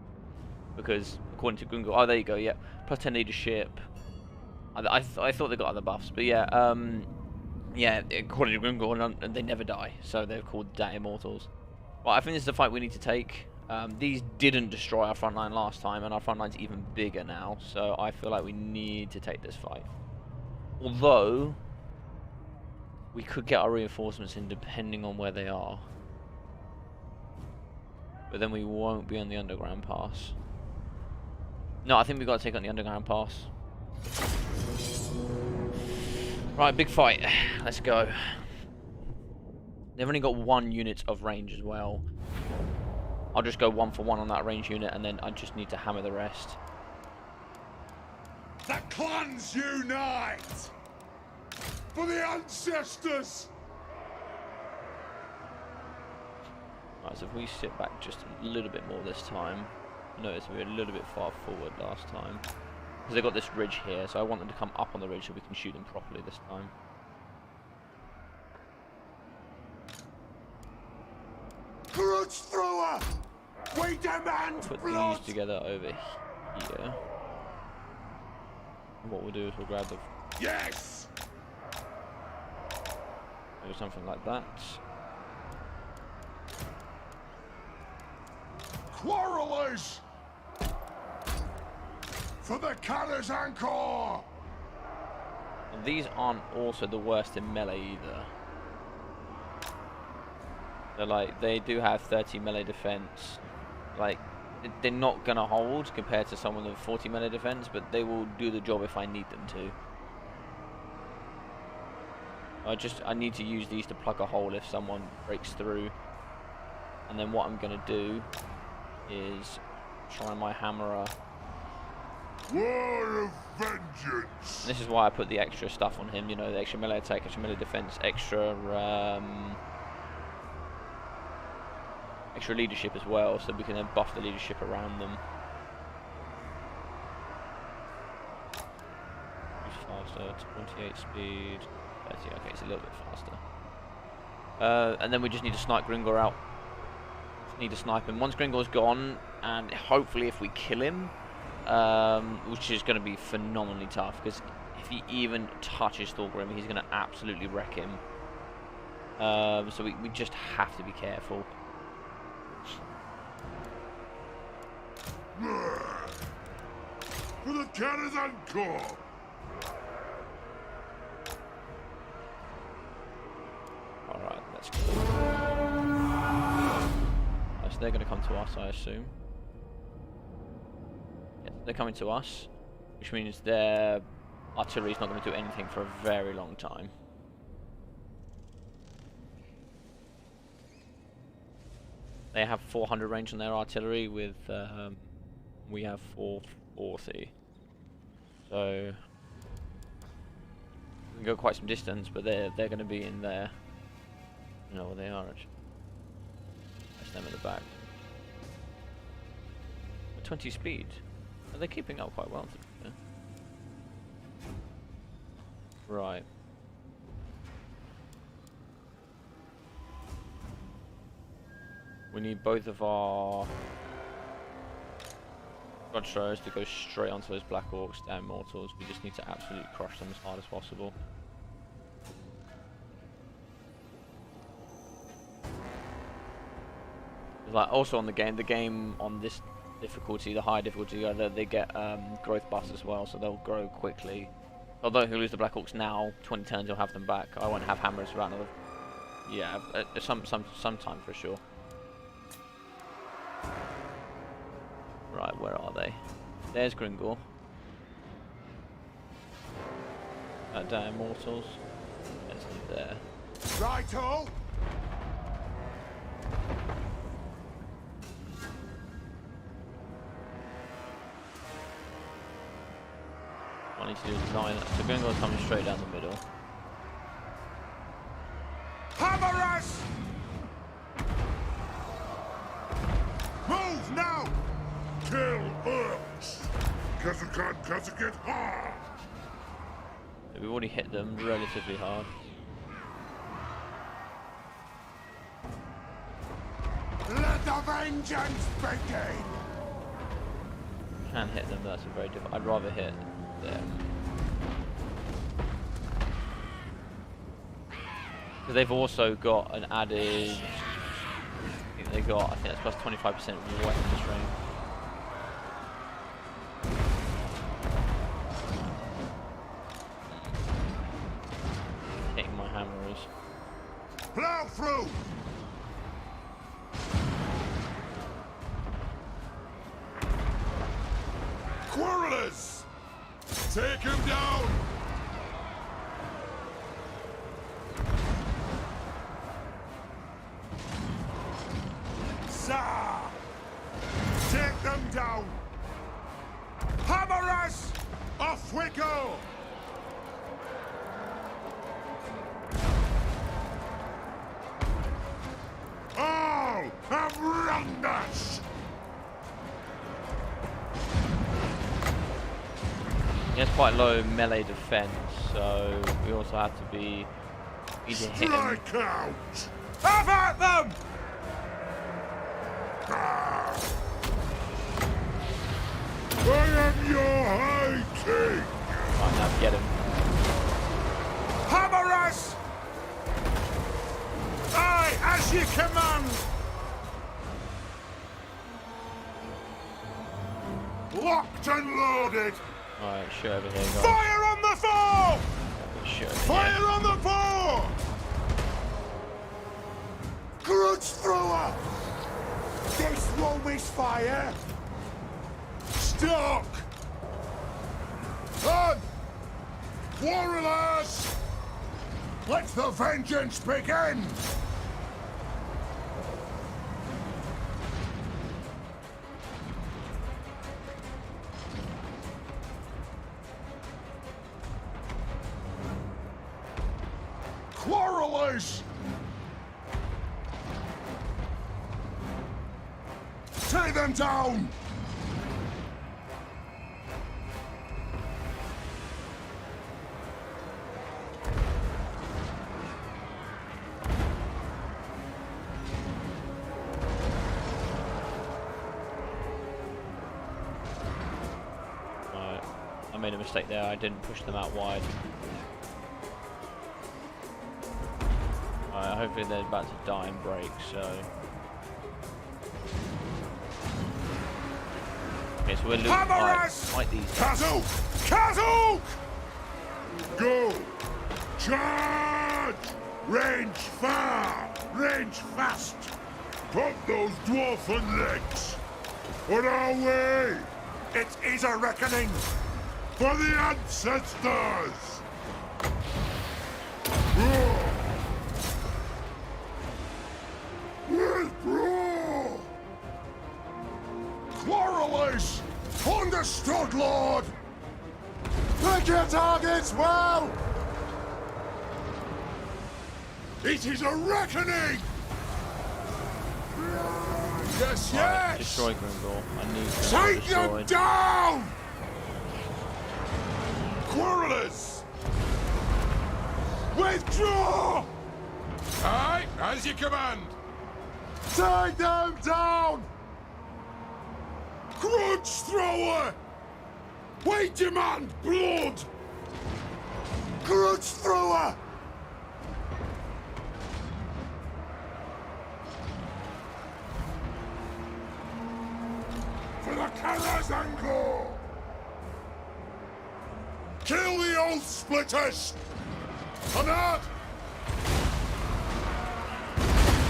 because according to Gringor, oh there you go, yeah, plus 10 leadership. I thought they got other buffs, but yeah, yeah, according to Gringor, they never die, so they're called Debt Immortals. Well, I think this is the fight we need to take. These didn't destroy our front line last time, and our front line's even bigger now, so I feel like we need to take this fight. Although, we could get our reinforcements in depending on where they are. But then we won't be on the underground pass. No, I think we've got to take on the underground pass. Right, big fight. Let's go. They've only got 1 unit of range as well. I'll just go 1 for 1 on that range unit, and then I just need to hammer the rest. The clans unite! For the ancestors! Right, so if we sit back just a little bit more this time. Notice we were a little bit far forward last time. Because they've got this ridge here, so I want them to come up on the ridge so we can shoot them properly this time. Grudge thrower! We demand Put blood! these together over here. And what we'll do is we'll grab the... Yes! Maybe something like that. Quarrelers! For the Canner's Anchor! And these aren't also the worst in melee either. They're like, they do have 30 melee defense. Like, they're not gonna hold compared to someone with 40 melee defense, but they will do the job if I need them to. I need to use these to plug a hole if someone breaks through. And then what I'm gonna do is try my hammerer. War of vengeance! This is why I put the extra stuff on him, you know, the extra melee attack, extra melee defense, extra leadership as well, so we can then buff the leadership around them. Who's faster? 28 speed. 30, okay, it's a little bit faster. And then we just need to snipe Gringor out. Need to snipe him. Once Gringor's gone, and hopefully if we kill him, which is going to be phenomenally tough, because if he even touches Thorgrim, he's going to absolutely wreck him. So we just have to be careful. For the Canner's Anchor! Alright, let's go. So they're going to come to us, I assume. Yeah, they're coming to us, which means their artillery's not going to do anything for a very long time. They have 400 range on their artillery, with we have 440. So we can go quite some distance, but they're going to be in there. You know where they are actually. That's them at the back. 20 speed. Are they keeping up quite well? Yeah. Right. We need both of our Grudgebearers to go straight onto those Black Orcs and Mortals. We just need to absolutely crush them as hard as possible. Like also on the game on this difficulty, the high difficulty, they get growth buffs as well, so they'll grow quickly. Although he'll lose the Black Orcs now, 20 turns he'll have them back. I won't have hammers for another, yeah, some time for sure. Right, where are they? There's Gringor. Damn Immortals. There's them there. Right-o! need to do is line up. So Gringotts coming straight down the middle. Hammer us! Move now! Kill orcs! Cause get hard! We've already hit them relatively hard. Let the vengeance begin! Can hit them, but that's a very difficult. I'd rather hit them. Because they've also got an added. I think that's plus 25% weapon strength. Hitting my hammers. Plow through! Quarrelers! Take him down! Zah! Take them down! Hammer us! Off we go! All have wronged us! He has quite low melee defense, so we also have to be easy to hit him. Strike out! Have at them! I am your high king! Right, now get him. Hammer us! Aye, as you command! Locked and loaded! Alright, shoot over here, guys. Fire on the foe! Shoot over Fire here. on the foe! Grudge thrower! This won't misfire! Stock! On! Warriors! Let the vengeance begin! Quarrelers! Take them down! Right, I made a mistake there. I didn't push them out wide. Alright, hopefully they're about to die and break, so. Okay, so we're losing. Alright, fight these guys. Kazook! Kazook! Go! Charge! Range far! Range fast! Pump those dwarfen legs! On our way! It is a reckoning! For the ancestors! Withdraw! Quarrelers! Understood, Lord! Pick your targets well! It is a reckoning! Yes, Alright, yes! destroy Grimgor. I need them Take them destroyed. down! Quarrelers! Withdraw! Aye, as you command! Take them down! Grudge thrower! We demand blood! Grudge thrower! For the Karazangor! Kill the oath splitters! On out!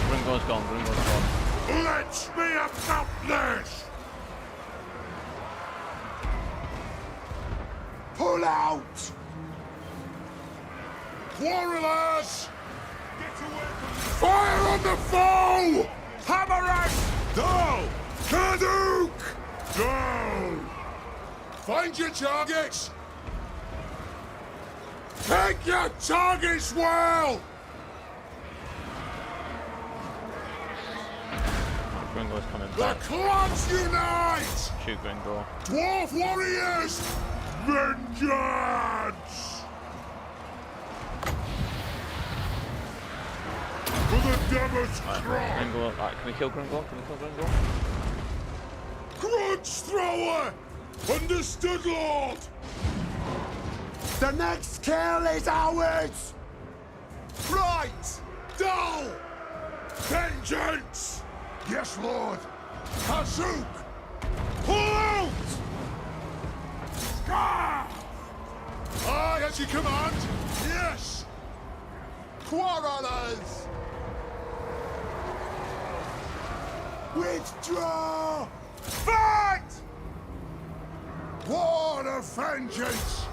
Grimgor's gone, Grimgor's gone. Let me about this! Pull out! Quarrelers! Get away from me! Fire on the foe! Hammer us! Go! Kazook! Go! Find your targets! Pick your targets well! Gringor's coming The back. clans unite! Shoot Gringor. Dwarf warriors! Vengeance! For the Demon's cry! Gringor. Alright, can we kill Gringor? Can we kill Gringor? Grudge thrower! Understood, Lord! The next kill is ours! Right! Dull! Vengeance! Yes, Lord! Hazuk! Pull out! Scarf! Aye, as you command! Yes! Quarrelers! Withdraw! Fight! War of vengeance!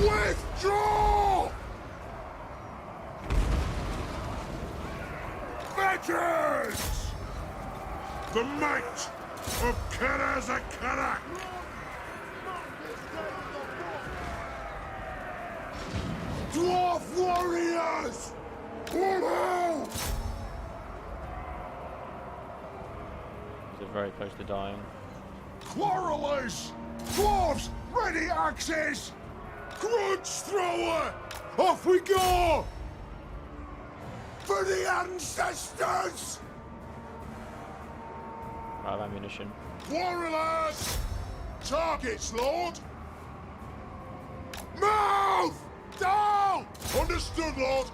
Withdraw! Vengeance! The might of Karazakarak! Dwarf warriors! Pull out! They're very close to dying. Quarrelers! Dwarves, ready axes! Grudge thrower! Off we go! For the ancestors! Out of ammunition. Quarrelers! Targets, Lord! Move! Down! Understood, Lord!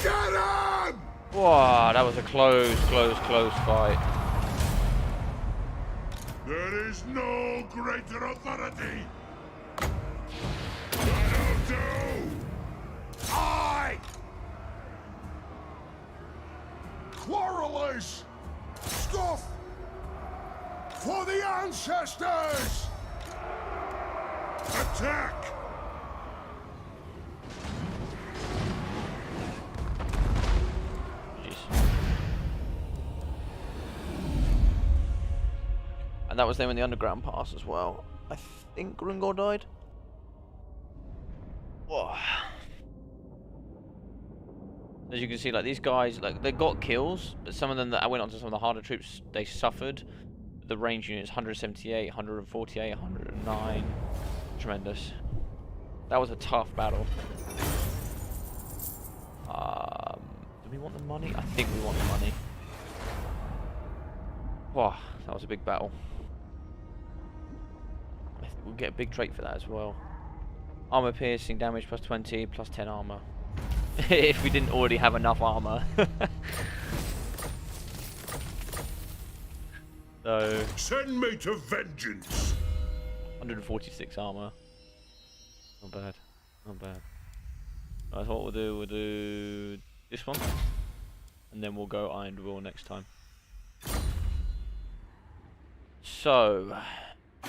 Get him! Wow, that was a close fight. There is no greater authority! That'll do! Aye! Quarrelers! Scoff! For the ancestors! Attack! Jeez. And that was them in the underground pass as well. I think Gringor died. Whoa. As you can see, like these guys, like they got kills, but some of them that I went on to some of the harder troops, they suffered. The range units 178, 148, 109. Tremendous. That was a tough battle. Do we want the money? I think we want the money. Wow, that was a big battle. We'll get a big trait for that as well. Armor piercing damage plus 20, plus 10 armor. If we didn't already have enough armor. So Send me to vengeance! 146 armor. Not bad. Not bad. That's what we'll do. We'll do this one. And then we'll go Iron Will next time. So I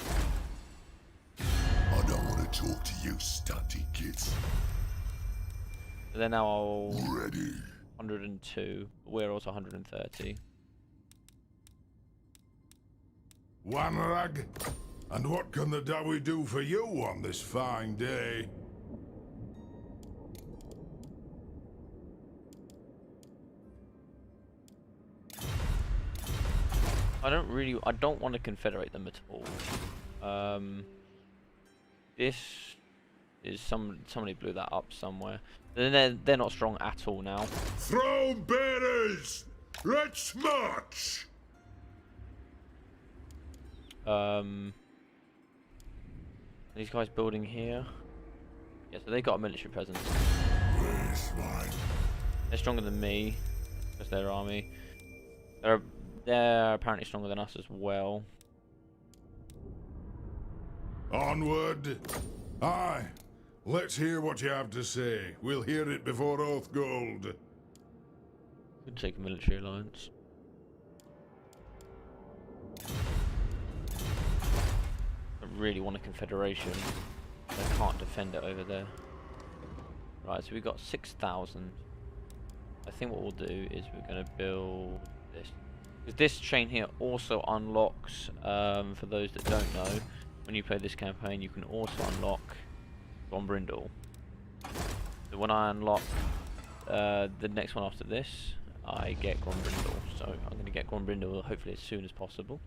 don't want to talk to you, stunty kids. they're now all Ready. 102. We're also 130. Wanrag, and what can the Dawi do for you on this fine day? I don't want to confederate them at all. This is somebody blew that up somewhere. They're not strong at all now. Throne bearers, let's march! These guys building here. Yeah, so they got a military presence. Where's mine? They're stronger than me, because their army. They're apparently stronger than us as well. Onward! Aye, let's hear what you have to say. We'll hear it before Oathgold. Could take a military alliance. I really want a confederation. They can't defend it over there. Right, so we've got 6,000. I think what we'll do is we're going to build this Because this chain here also unlocks, for those that don't know, when you play this campaign, you can also unlock Grombrindal. So when I unlock the next one after this, I get Grombrindal. So I'm going to get Grombrindal hopefully as soon as possible.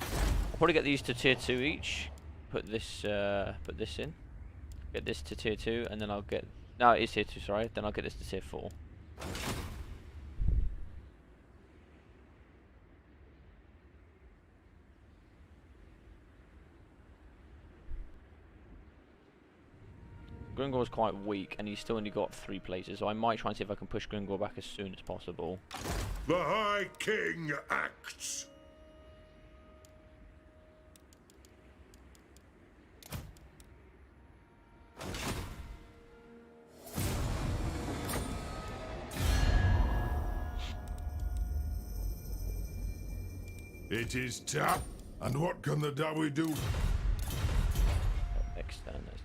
I'll probably get these to tier 2 each. Put this in. Get this to tier 2, and then I'll get... No, it is tier 2, sorry. Then I'll get this to tier 4. Gringor's quite weak, and he's still only got 3 places, so I might try and see if I can push Gringor back as soon as possible. The High King acts. It is tap, and what can the Dawi do? Next turn, nice.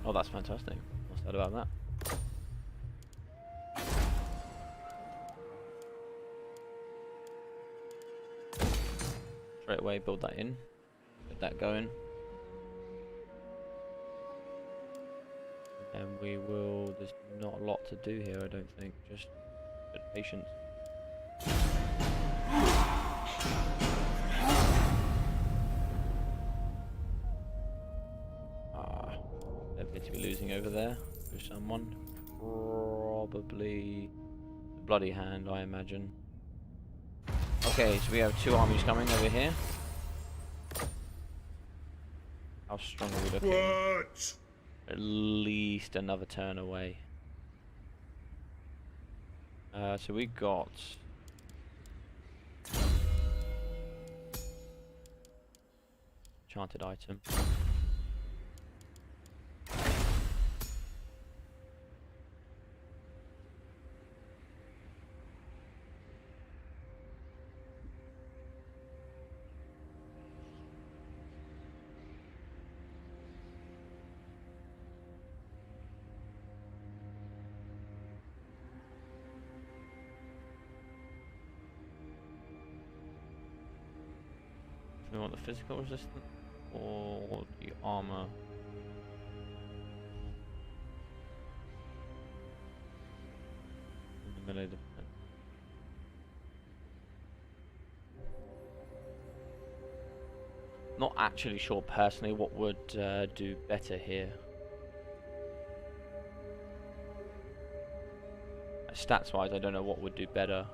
Oh, that's fantastic. What's that about that? Straight away, build that in. Get that going. And we will... There's not a lot to do here, I don't think. Just good patience. To be losing over there with someone. Probably the Bloody Hand, I imagine. Okay, so we have 2 armies coming over here. How strong are we looking? What? At least another turn away. So we got... enchanted item. Do we want the physical resistance or the armor? In the melee defense. Not actually sure personally what would do better here. Stats wise, I don't know what would do better.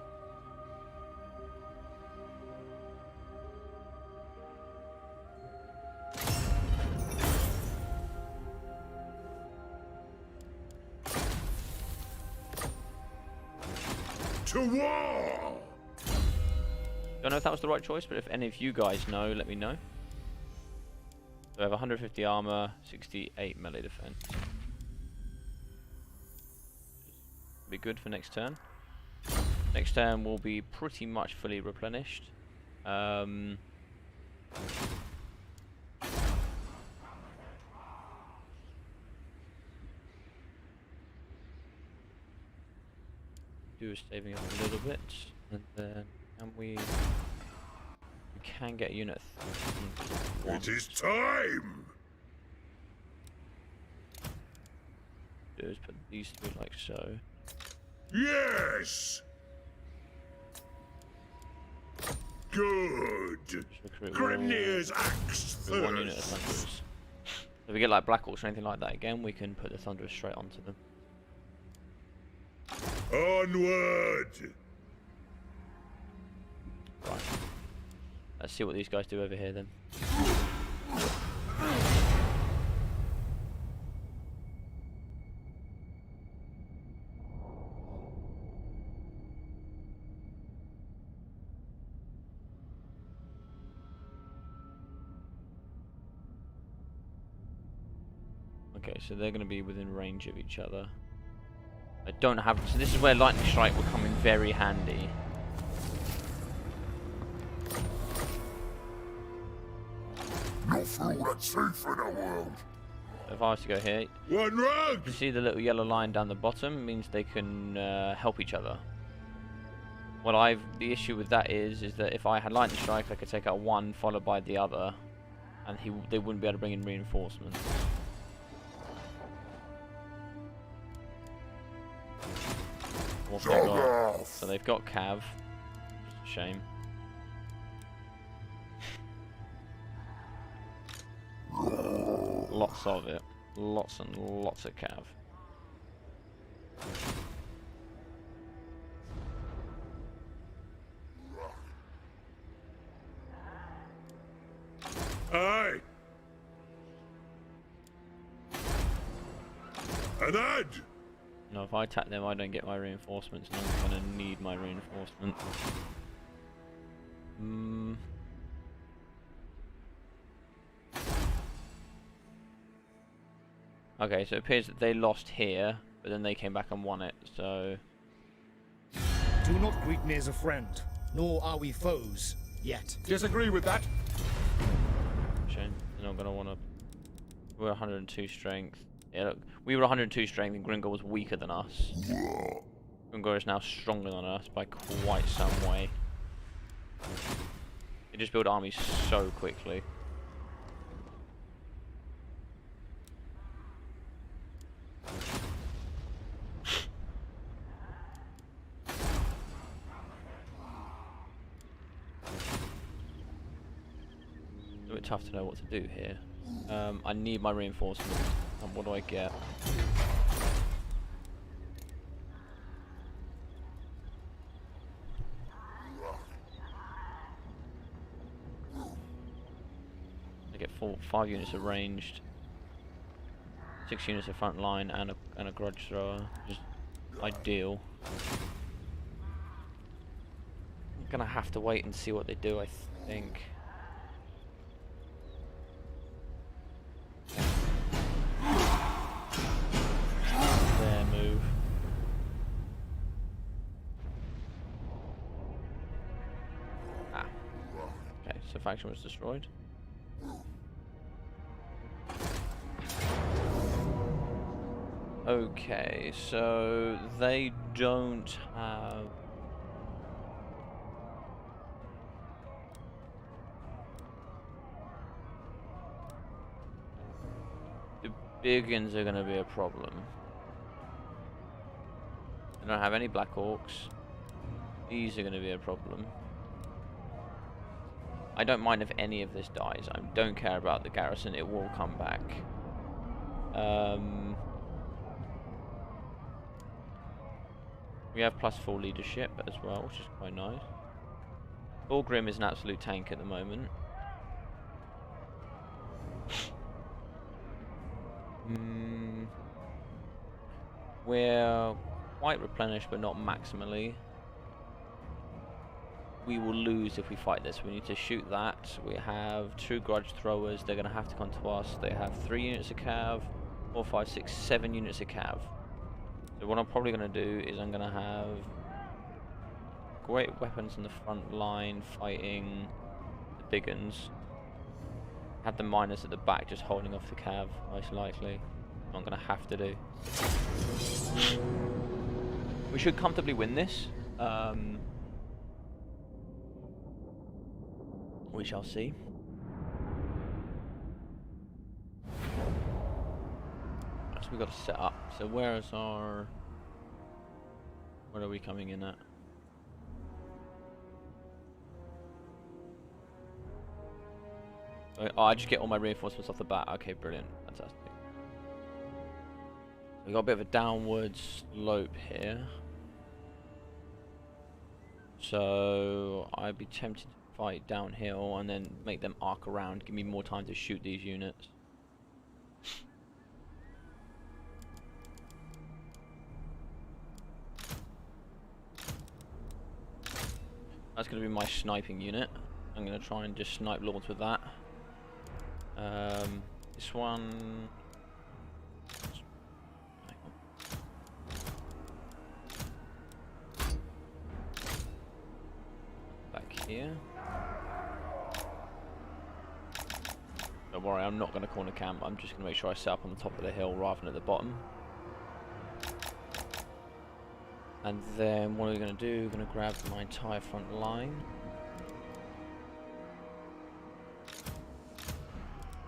To war! Don't know if that was the right choice, but if any of you guys know, let me know. So I have 150 armor, 68 melee defense. Be good for next turn. Next turn will be pretty much fully replenished. Do is saving up a little bit, and then we can get a unit. It is time! Do is put these 3 like so. Yes! Good! Grimnir's axe with 1 unit of thirsts. Thunderers. If we get like Black Orcs or anything like that again, we can put the Thunderers straight onto them. Onward! Right. Let's see what these guys do over here then. Okay, so they're going to be within range of each other. I don't have... So this is where lightning strike will come in very handy. No fool that's safe in the world. So if I was to go here, One rug! you see the little yellow line down the bottom means they can help each other. Well, the issue with that is that if I had lightning strike, I could take out one followed by the other, and they wouldn't be able to bring in reinforcements. What they got? So they've got Cav. Just a shame. Lots of it. Lots and lots of Cav. Aye! And then! No, if I attack them, I don't get my reinforcements, and I'm gonna need my reinforcements. Okay, so it appears that they lost here, but then they came back and won it, so... Do not greet me as a friend, nor are we foes, yet. Disagree with that. Shame. They're not gonna wanna... We're 102 strength. Yeah, look, we were 102 strength and Gringor was weaker than us. Gringor is now stronger than us by quite some way. They just build armies so quickly. It's a bit tough to know what to do here. I need my reinforcements. And what do I get? I get 5 units of ranged, 6 units of front line, and a grudge thrower. Just ideal. I'm gonna have to wait and see what they do, I think. Their move. Ah. Okay, so faction was destroyed. Okay, so they don't have... The big ones are going to be a problem. They don't have any Black Orcs. These are going to be a problem. I don't mind if any of this dies. I don't care about the garrison. It will come back. We have +4 leadership as well, which is quite nice. Thorgrim is an absolute tank at the moment. We're quite replenished, but not maximally. We will lose if we fight this. We need to shoot that. We have 2 grudge throwers. They're going to have to come to us. They have 3 units of cav, 4, 5, 6, 7 units of cav. So what I'm probably going to do is I'm going to have great weapons in the front line fighting the big uns. Have the miners at the back just holding off the cav, most likely. I'm going to have to do. We should comfortably win this. We shall see. So we've got to set up. So where are we coming in at? Oh, I just get all my reinforcements off the bat. Okay, brilliant. Fantastic. We've got a bit of a downward slope here. So I'd be tempted to fight downhill and then make them arc around. Give me more time to shoot these units. That's going to be my sniping unit. I'm going to try and just snipe lords with that. This one... here. Don't worry, I'm not going to corner camp. I'm just going to make sure I set up on the top of the hill rather than at the bottom. And then what are we going to do? We're going to grab my entire front line.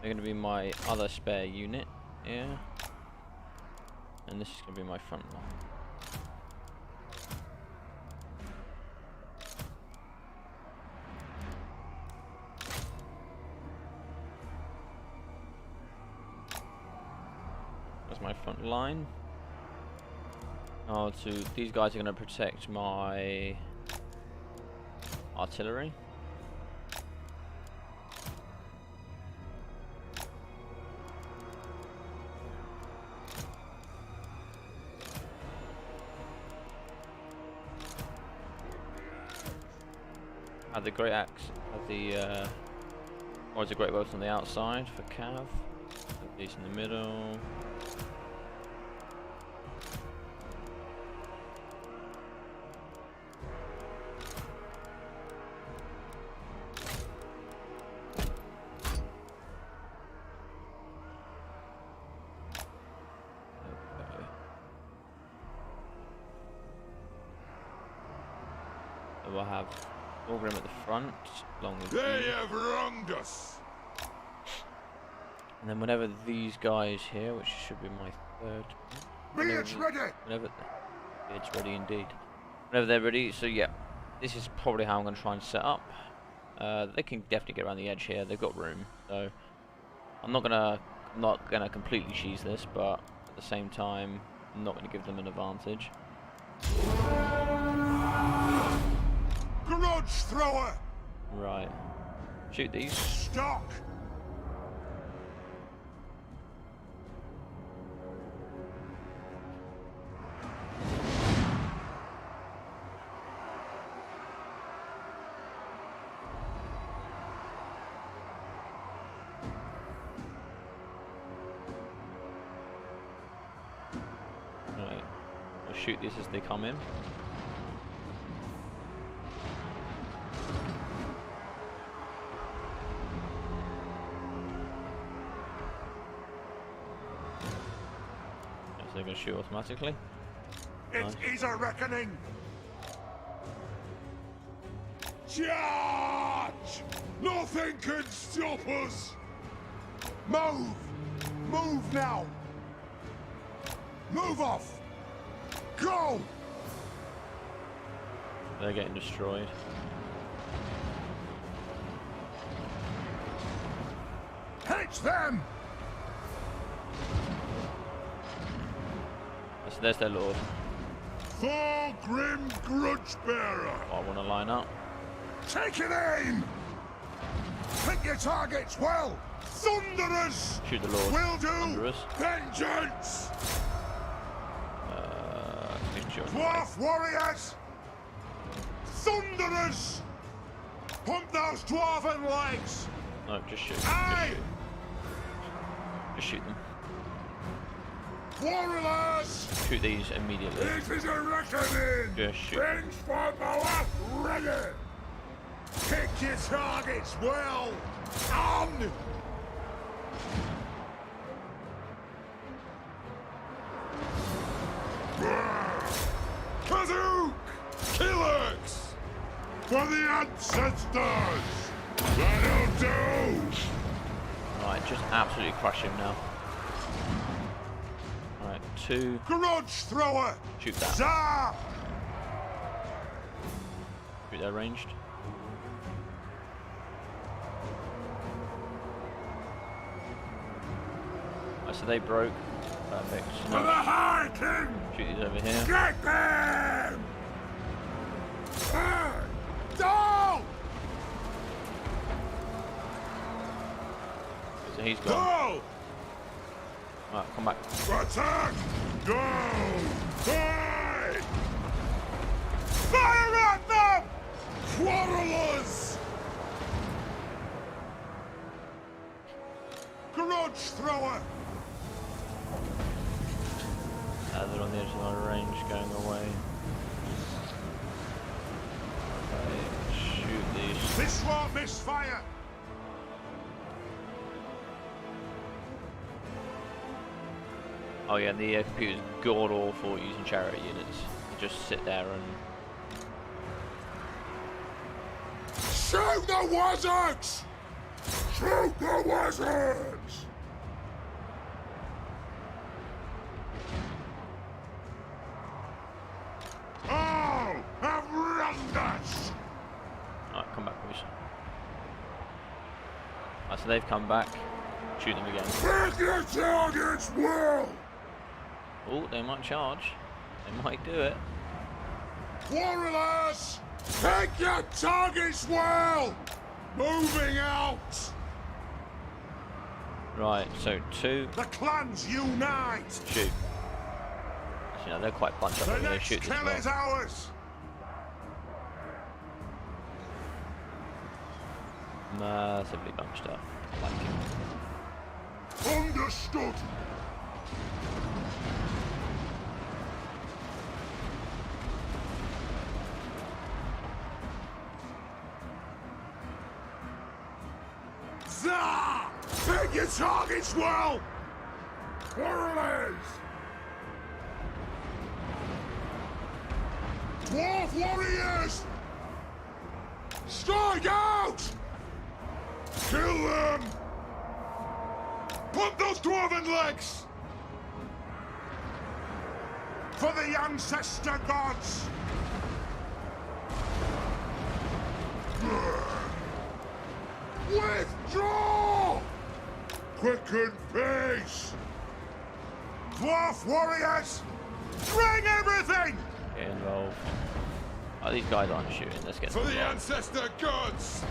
They're going to be my other spare unit here. And this is going to be my front line. That's my front line. Oh, so these guys are going to protect my artillery. Have the great axe, have the or is the great bows on the outside for Cav. Put these in the middle. So we'll have Thorgrim at the front, along with They you. have wronged us. And then whenever these guys here, which should be my third, Beard's ready. whenever it's ready indeed. Whenever they're ready, so yeah, this is probably how I'm going to try and set up. They can definitely get around the edge here. They've got room, so I'm not gonna completely cheese this, but at the same time, I'm not going to give them an advantage. Grudge thrower. Right, shoot these. Stock. Right, we'll shoot these as they come in. They're going to shoot automatically. It Nice. is a reckoning. Charge! Nothing can stop us. Move! Move now! Move off! Go! They're getting destroyed. Hit them! So there's their lord. Thorgrim Grudgebearer! I want to line up. Take it aim! Pick your targets well! Thunderers! Shoot the lord. Will do! Under us. Vengeance! Make sure. Dwarf warriors! Thunderers! Pump those dwarven legs! No, just shoot. Aye! Just shoot them. Warriors! Shoot these immediately. This is a reckoning! Just shoot. Bench for power ready! Pick your targets well! On! Kazook! Killers! For the ancestors! That'll do! Right, just absolutely crush him now. Alright, 2. Grudge thrower! Shoot that. Zap! Shoot that ranged. Right, so they broke. Perfect. For the High King! Shoot these over here. Get them! Down! So he's gone. Go! Alright, come back. Attack! Go! Fight! Fire at them! Quarrelers! Grudge thrower! They're on the edge of my range, going away. Okay, shoot these This won't miss fire! Oh yeah, and the computer's god awful using chariot units. You just sit there and... Shoot the wizards! Shoot the wizards! Oh, have wronged us! Alright, come back, boys. Alright, so they've come back. Shoot them again. Pick your targets well! Oh, they might charge. They might do it. Warriors! Pick your targets well! Moving out! Right, so 2. The clans unite! Shoot. You know, they're quite bunched up. The They're going to next shoot this kill as is well. ours! Massively bunched up. I like it. Understood! Zah! Pick your targets well! Warriors! Dwarf warriors! Strike out! Kill them! Put those dwarven legs! For the ancestor gods! Withdraw! Quicken pace! Dwarf warriors! Bring everything! Get involved. Oh, these guys aren't shooting. Let's get For them the involved. ancestor gods!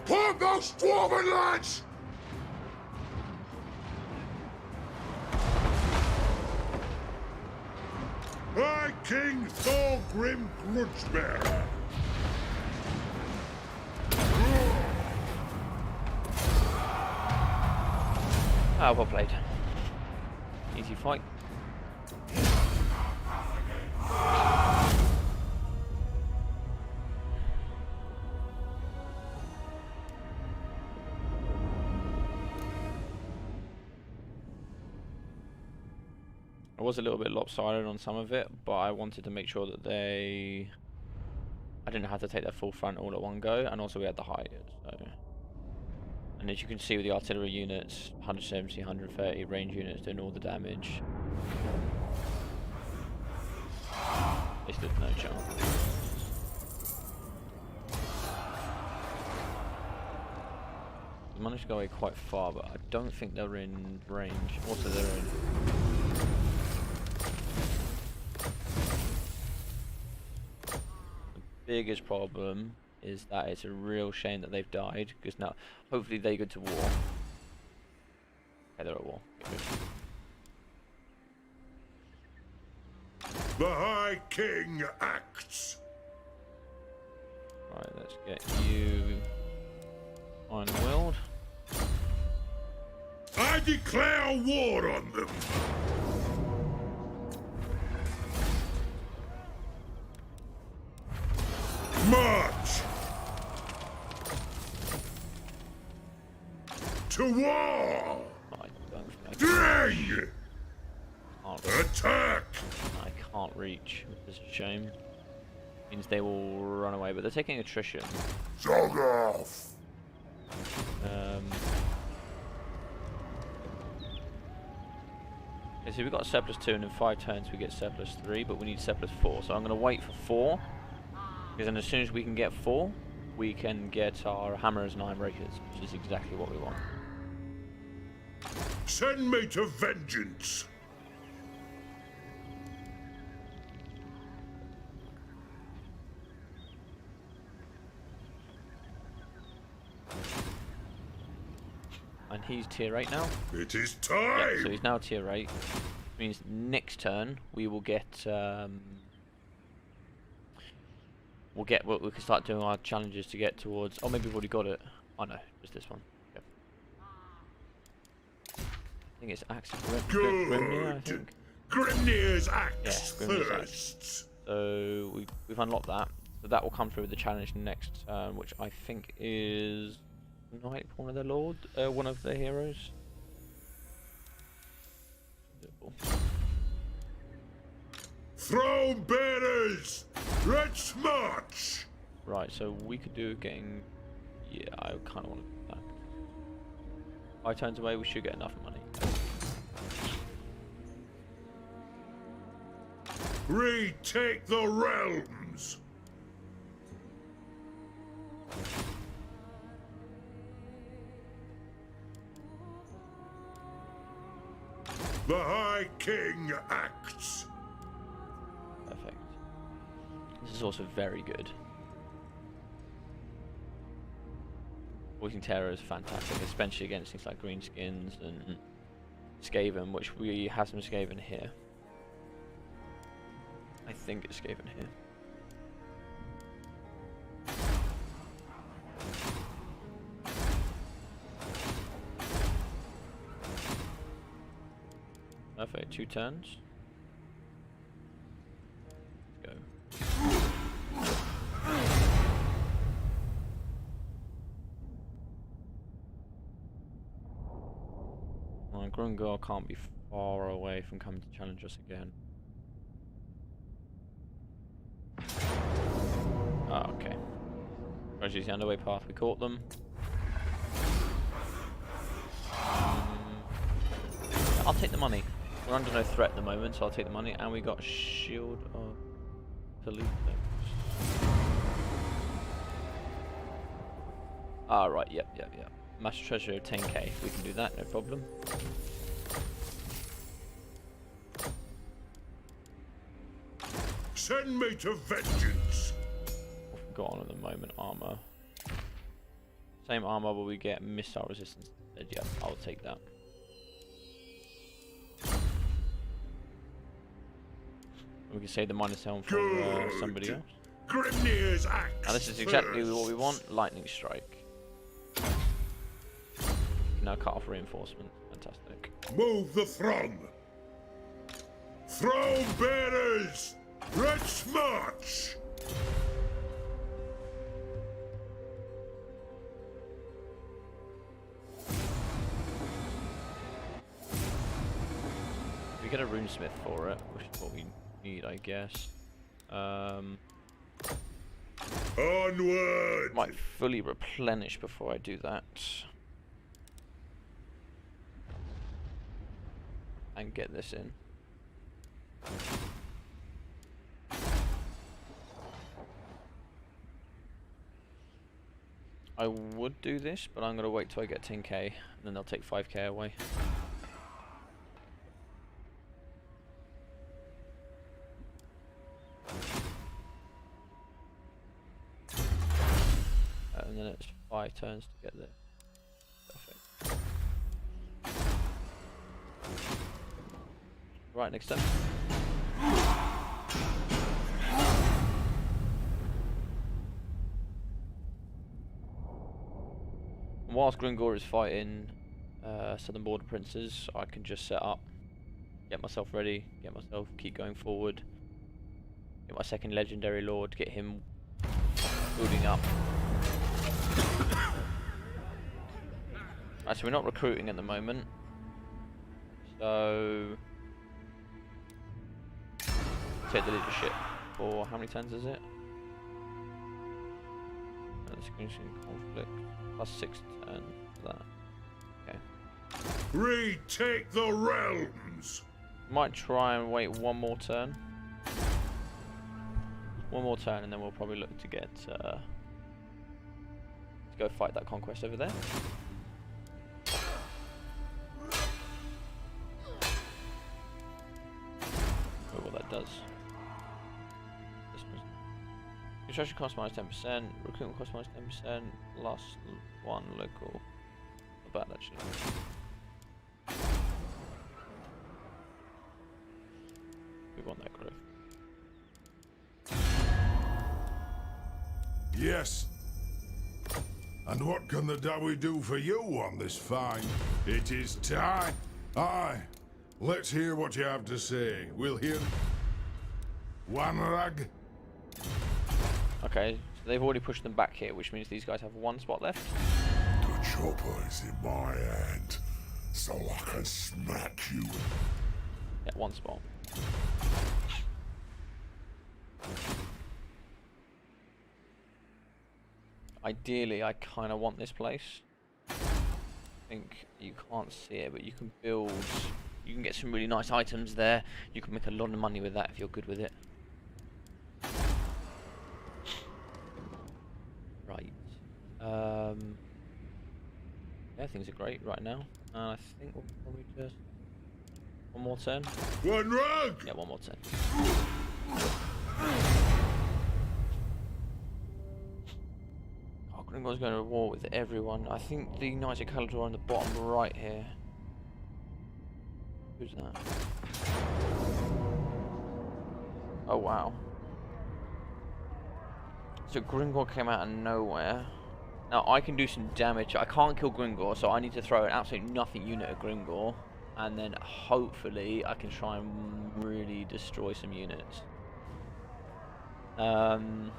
Put those dwarven lads! I, King Thorgrim Grudgebearer. Ah, well played. Easy fight. I was a little bit lopsided on some of it, but I wanted to make sure that I didn't have to take their full front all at one go, and also we had the height, so... And as you can see with the artillery units, 170, 130 range units doing all the damage. They stood no chance. They managed to go away quite far, but I don't think they're in range. Also, they're in... The biggest problem is that it's a real shame that they've died, because now hopefully they go to war. Okay, they're at war. The High King acts. Right, let's get you iron-willed. I declare war on them. March! To war! I don't think Drang! I can't, Attack! I can't reach, which is a shame. Means they will run away, but they're taking attrition. Jog off! Okay, so we've got surplus 2, and in 5 turns we get surplus 3, but we need surplus 4. So I'm going to wait for 4, because then as soon as we can get 4, we can get our hammers and iron breakers, which is exactly what we want. Send me to vengeance! And he's tier 8 now. It is Yeah, time! so he's now tier 8. Which means next turn we will get we can start doing our challenges to get towards. Oh, maybe we've already got it. Oh no, just this one. Yep. think it's Axe of Good. Grimnir, I think. Grimnir's axe Yeah, Grimnir's axe. thirsts. So we've unlocked that. So that will come through with the challenge next turn, which I think is Knight, one of the Lord, one of the heroes. Throne bearers, let's march. Right, so we could do getting. Yeah, I kind of want to do that. 5 turns away, we should get enough money. Retake the realms. The High King acts. Perfect. This is also very good. Voicing Terror is fantastic, especially against things like Greenskins and Skaven, which we have some Skaven here. I think it's Skaven here. Perfect, 2 turns. Let's go. Grungar can't be far away from coming to challenge us again. Ah, okay. Let's use the underway path, we caught them. I'll take the money. We're under no threat at the moment, so I'll take the money. And we got a shield of Toledo. Ah, right, yep. Master treasure of 10k. We can do that, no problem. Send me to vengeance. What we've got on at the moment, armor. Same armor, but we get missile resistance instead. Yeah, I'll take that. We can save the minus helm for somebody else. Grimnir's axe. Now this is exactly what we want. Lightning strike. Now cut off reinforcement. Fantastic. Move the throng. Throne bearers, let's march. We get a runesmith for it, which is what we need, I guess. Onward. Might fully replenish before I do that. And get this in. I would do this, but I'm gonna wait till I get 10k, and then they'll take 5k away. And then it's 5 turns to get there. Perfect. Right, next up. Whilst Gringor is fighting Southern Border Princes, I can just set up, get myself ready, keep going forward, get my second Legendary Lord, get him building up. Right, so we're not recruiting at the moment, so take the leadership for how many turns is it? Experiencing conflict plus 6 turns for that. Okay. Retake the realms. Might try and wait one more turn. One more turn, and then we'll probably look to get to go fight that conquest over there. Oh, what that does. Construction cost minus 10%, recruitment cost minus 10%, last one local. Not bad actually. We want that growth. Yes. And what can the Dawi do for you on this fine? It is time. Aye. Let's hear what you have to say. We'll hear... Wanrag? Okay, so they've already pushed them back here, which means these guys have one spot left. The chopper is in my hand, so I can smack you. Yeah, one spot. Ideally, I kind of want this place. I think you can't see it, but you can build... You can get some really nice items there. You can make a lot of money with that if you're good with it. Right. Yeah, things are great right now. And I think we'll probably just... One more turn? Wanrag! Yeah, one more turn. Oh, Gringor's going to war with everyone. I think the Knights of Caledor are on the bottom right here. Who's that? Oh, wow. So Gringor came out of nowhere. Now I can do some damage. I can't kill Gringor, so I need to throw an absolute nothing unit at Gringor. And then hopefully I can try and really destroy some units. Okay.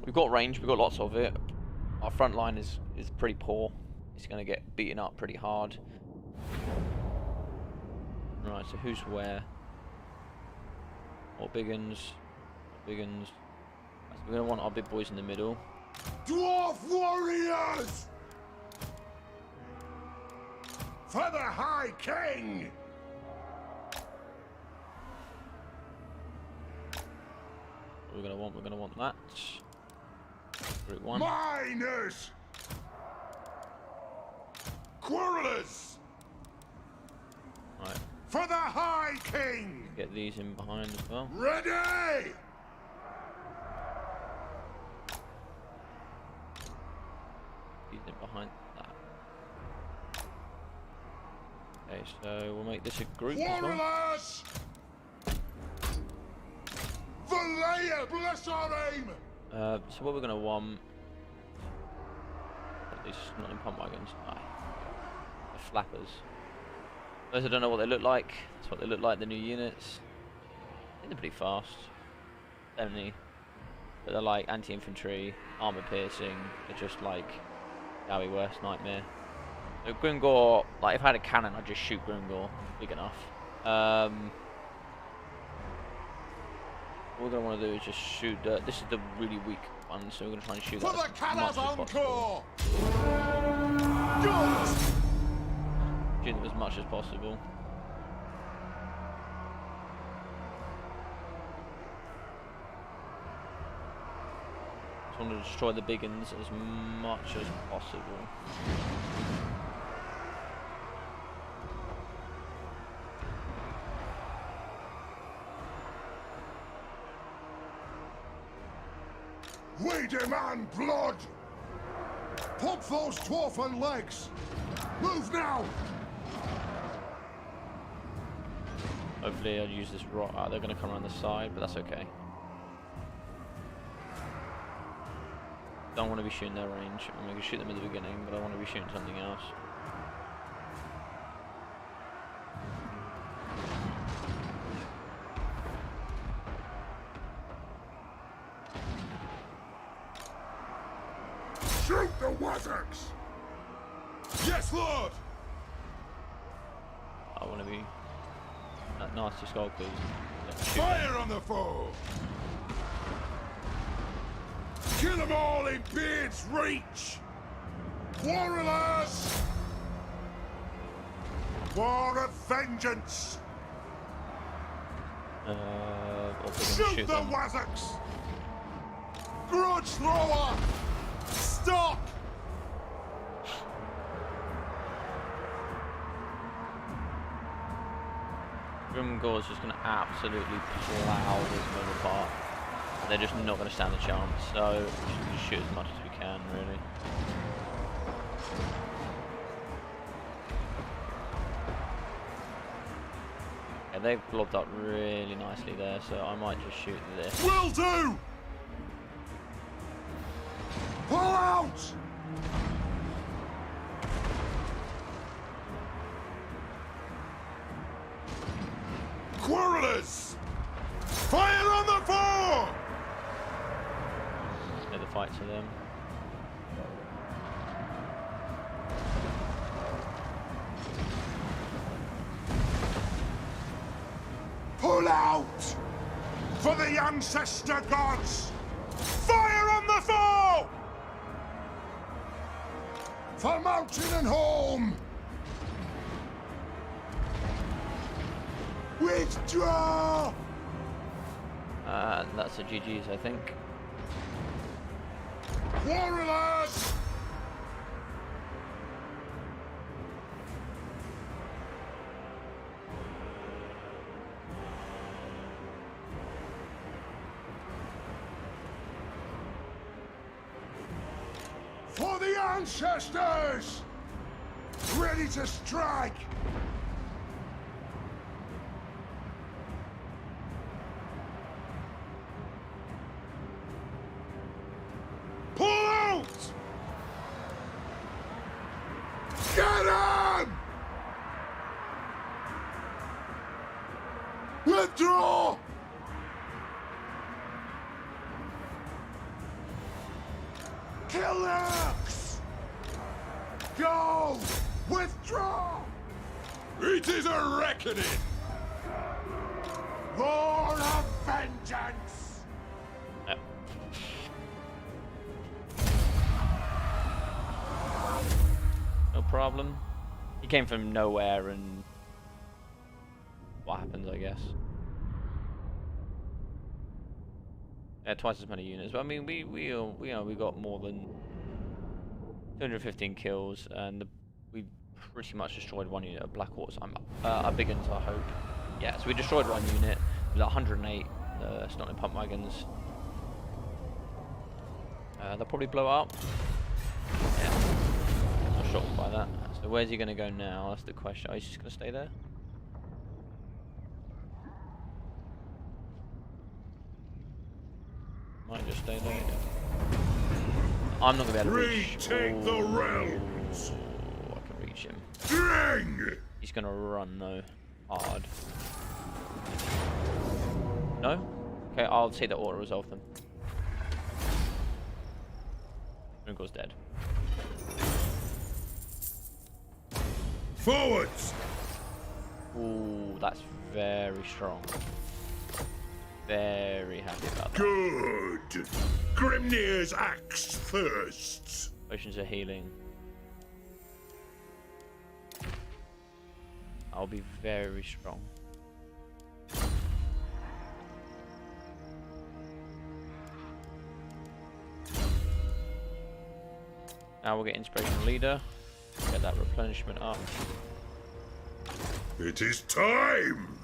We've got range, we've got lots of it. Our front line is pretty poor. It's going to get beaten up pretty hard. Right, so who's where? More biggins. Biggins. So we're going to want our big boys in the middle. Dwarf warriors! For the High King! We're going to want that. Group 1. Miners! Quarrelers! Right, For the High King! get these in behind as well. Ready! These in behind that. Okay, so we'll make this a group as well. Quarrelers! Valaya, bless our aim! So what we're going to want... These not in pump wagons. Aye. The flappers. Those that don't know what they look like, that's what they look like, the new units. I think they're pretty fast. Definitely. But they're like anti-infantry, armor piercing, they're just like Yowie worst nightmare. So Gringor, like if I had a cannon I'd just shoot Gringor, big enough. What we're going to want to do is just shoot, this is the really weak one, so we're going to try and shoot that as much as possible. Shoot them as much as possible. Just want to destroy the big uns as much as possible. We demand blood! Pump those dwarfen legs! Move now! Hopefully I'll use this rock. They're going to come around the side, but that's okay. Don't want to be shooting their range. I'm going to shoot them at the beginning, but I want to be shooting something else. Shoot the Wazzocks! Yes, Lord! I want to be that nasty skulkers. Fire on the foe! Kill them all in Beard's reach! Quarrelers! War of vengeance! Shoot the them. Wazzocks! Grudge thrower! Stop! Grimgor's just going to absolutely plough this middle apart. They're just not going to stand a chance, so just going to shoot as much as we can, really. Yeah, Yeah, they've blobbed up really nicely there, so I might just shoot this. Will do! Pull out! Quarrelers! Fire on the four! Let the fight to them. Pull out! For the ancestor gods! Fire on the foe! For mountain and home! Withdraw! That's a GG's, I think. Warriors! For the ancestors! Ready to strike! Pull out! Get him! Withdraw! Kill X! Go! Withdraw! It is a reckoning! Roar of vengeance! Yep. No problem. He came from nowhere, and what happens, I guess. Yeah, twice as many units. But I mean, we got more than 215 kills, and we pretty much destroyed one unit of Black Horse. A big ones, I hope. Yeah, so we destroyed one unit with 108 Snotting Pump Wagons. They'll probably blow up. Yeah, not shocked by that. So where's he going to go now? That's the question. Oh, he's just going to stay there? Might just stay there. I'm not going to be able to reach. Retake the realms! I can reach him. Dang! He's going to run though. Hard. No? Okay, I'll say that auto-resolve them. Gringor's dead. Forwards! Ooh, that's very strong. Very happy about that. Good! Grimnir's axe thirsts! Potions of healing. I'll be very strong. Now we'll get Inspirational Leader. Get that replenishment up. It is time!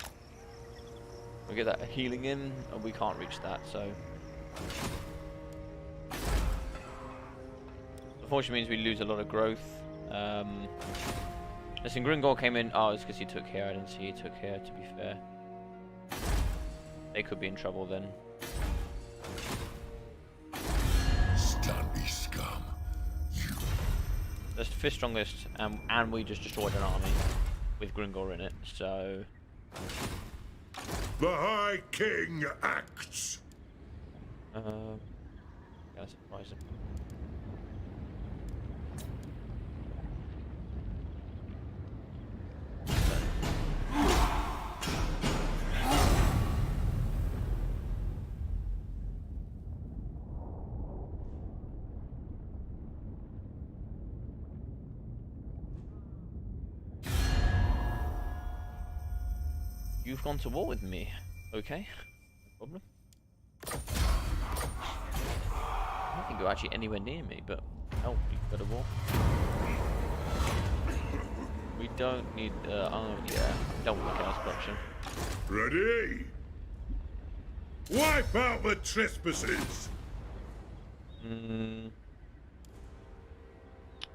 We'll get that healing in, and we can't reach that, so... Unfortunately means we lose a lot of growth. Listen, Gringor came in... Oh, it's because he took care. I didn't see he took care, to be fair. They could be in trouble then. Stand me, scum. You. That's the fifth strongest, and we just destroyed an army with Gringor in it, so... The High King acts! Gotta surprise him. You've gone to war with me. Okay, no problem. I don't think you're actually anywhere near me, but oh, you go to war. We don't need. Oh yeah, don't want chaos production. Ready? Wipe out the trespassers!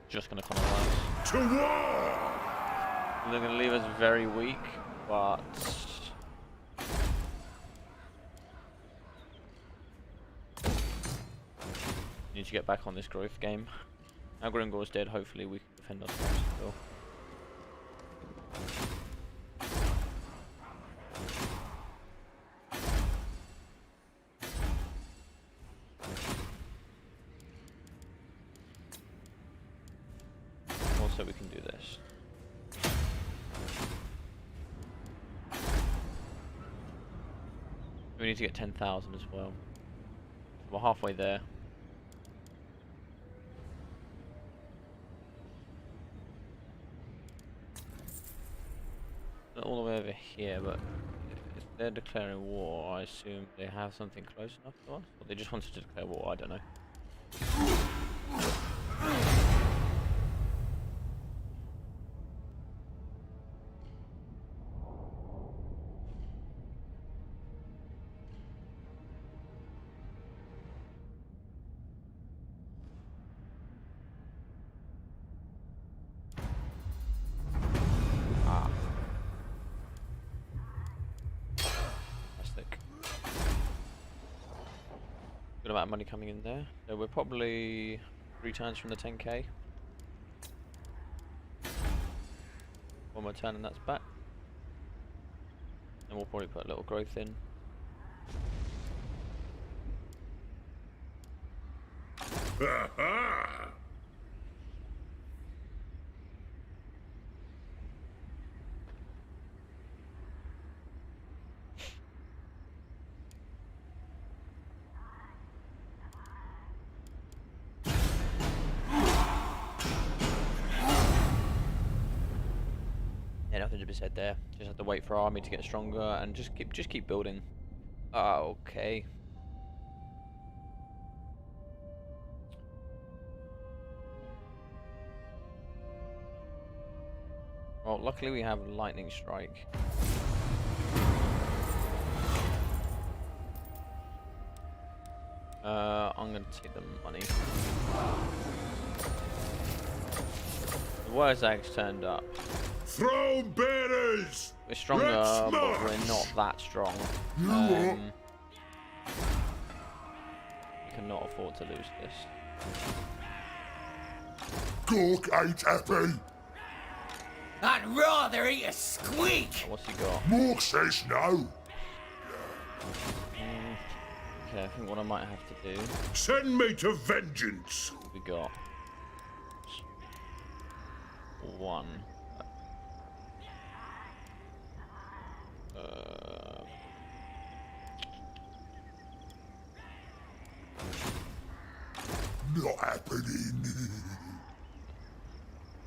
Just gonna colonize. To war! They're gonna leave us very weak, but Need to get back on this growth game. Now Grimgor's dead, hopefully we can defend ourselves still. Also we can do this. We need to get 10,000 as well. We're halfway there. Not all the way over here, but if they're declaring war, I assume they have something close enough to us? Or they just wanted to declare war, I don't know. Good amount of money coming in there. So we're probably 3 turns from the 10k. One more turn and that's back. And we'll probably put a little growth in. Yeah, nothing to be said there. Just have to wait for our army to get stronger and just keep building. Okay. Well, luckily we have lightning strike. I'm gonna take the money. The Wurzag's turned up. Throne bearers! We're stronger, but we're not that strong. We cannot afford to lose this. Gork ain't happy. I'd rather eat a squeak! What's he got? Mork says no. Okay, I think what I might have to do. Send me to vengeance. We got 1. Not happening.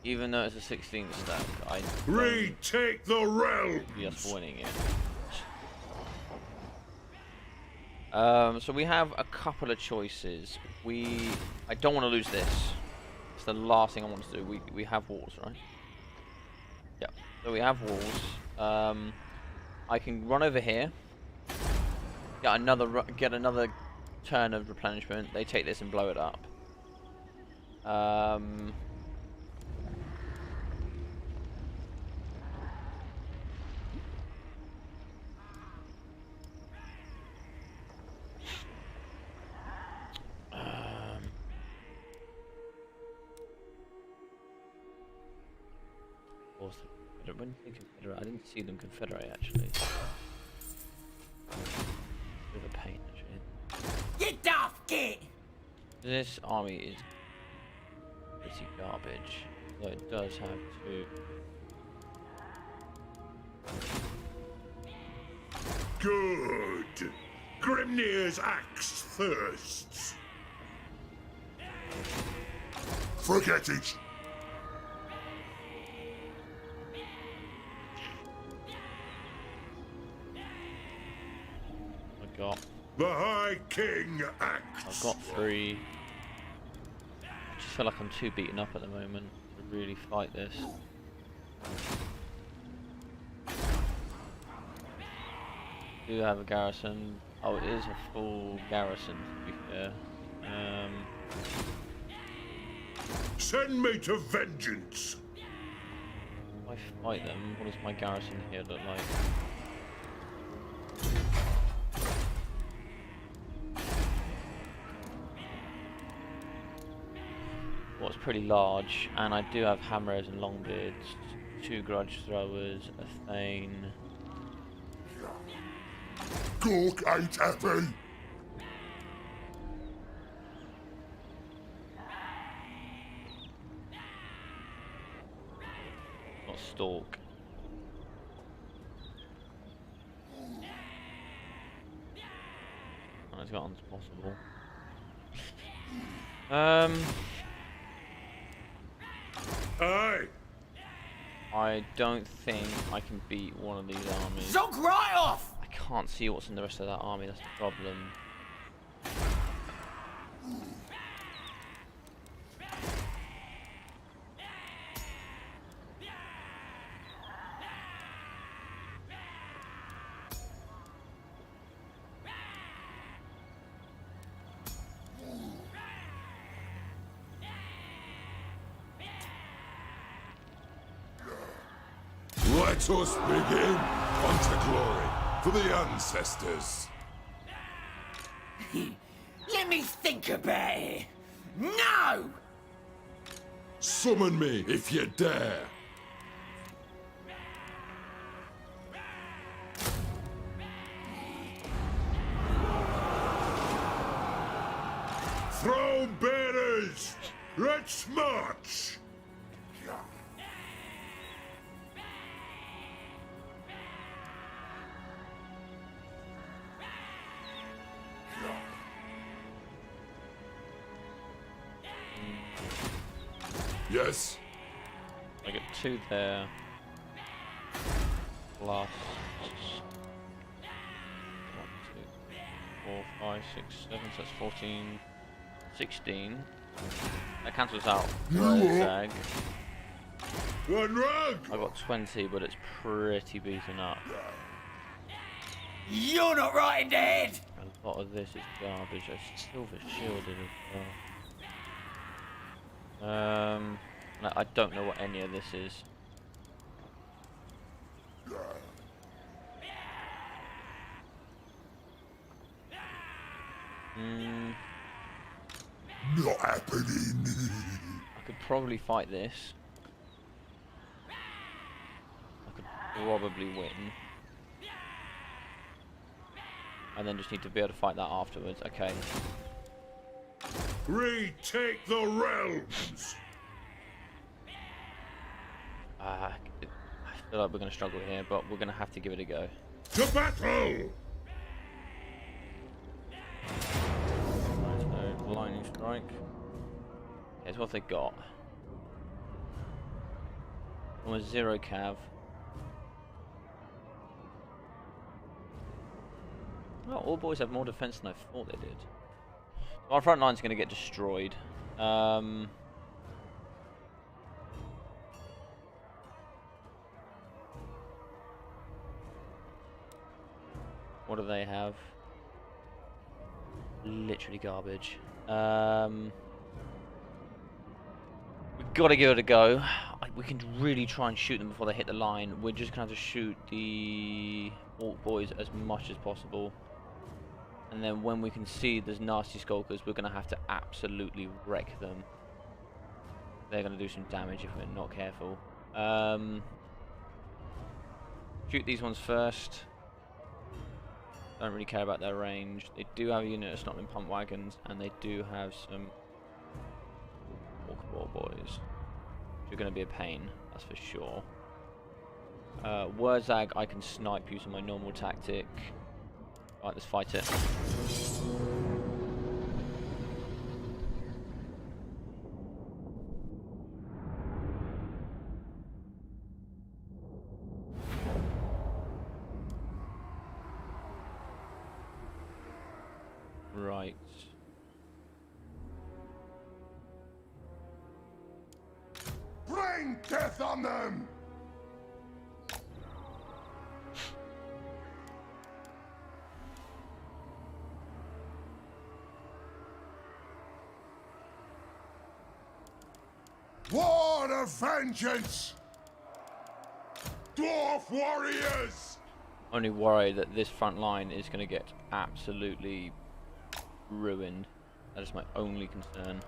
Even though it's a 16th stack, I Retake the realm. see us winning it. So we have a couple of choices. I don't want to lose this. It's the last thing I want to do. We have walls, right? Yeah. So we have walls. I can run over here. Get another turn of replenishment. They take this and blow it up. When did they confederate? I didn't see them confederate actually. Bit of a pain actually. Get off, get! This army is pretty garbage, though it does have 2. Good. Grimnir's axe thirsts. Forget it. The High King acts. I've got 3. I just feel like I'm too beaten up at the moment to really fight this. Do have a garrison. Oh, it is a full garrison to be fair. Send me to vengeance. If I fight them, what does my garrison here look like? was pretty large, and I do have hammerers and longbeards, 2 grudge throwers, a thane. Gork ain't happy. Not stalk. As got on as possible. Aye. I don't think I can beat one of these armies. Zog right off! I can't see what's in the rest of that army, that's the problem. Let us begin. Unto glory for the ancestors. Let me think about it. No! Summon me if you dare. Throne bearers, let's march. Yes. I get 2 there. Plus 1, 2, 4, 5, 6, 7, so that's 14, 16. That cancels out. Zag. One rug. I got 20, but it's pretty beaten up. You're not right in the head! A lot of this is garbage. I silver shielded as well. I don't know what any of this is. Not happening. I could probably fight this. I could probably win. And then just need to be able to fight that afterwards. Okay. Retake the realms. I feel like we're going to struggle here, but we're going to have to give it a go. To battle. So, lightning strike. Here's what they got. Almost 0 cav. Oh, all boys have more defense than I thought they did. Our front line's going to get destroyed. What do they have? Literally garbage. We've got to give it a go. We can really try and shoot them before they hit the line. We're just going to have to shoot the Orc boys as much as possible. And then when we can see there's nasty skulkers, we're going to have to absolutely wreck them. They're going to do some damage if we're not careful. Shoot these ones first. Don't really care about their range. They do have a unit of Snotling pump wagons, and they do have some Orc boys, which are going to be a pain, that's for sure. Wurzag, I can snipe using my normal tactic. Right, let's fight it. Right. Bring death on them. War of vengeance! Dwarf warriors! Only worry that this front line is going to get absolutely ruined. That is my only concern.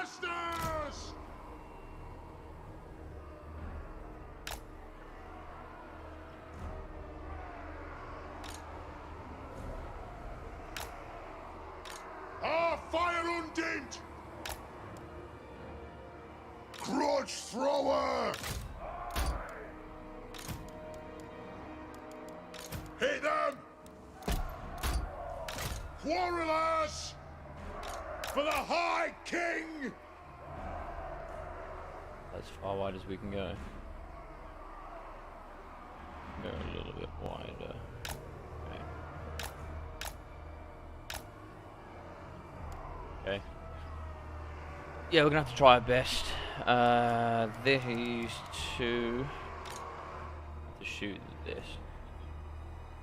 Sisters! Our fire undint! Grudge thrower! Hit them! Quarrelers! For the High King! As far wide as we can go. Go a little bit wider. Okay. Yeah, we're gonna have to try our best. These two have to shoot this.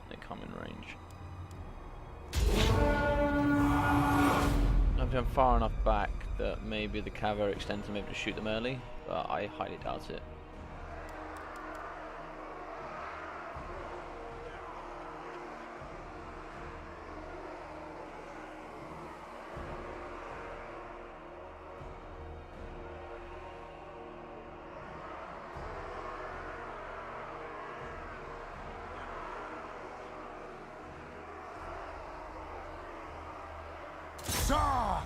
They come in range. I'm far enough back that maybe the cavalry extends and maybe to shoot them early, but I highly doubt it. Sir! Oh,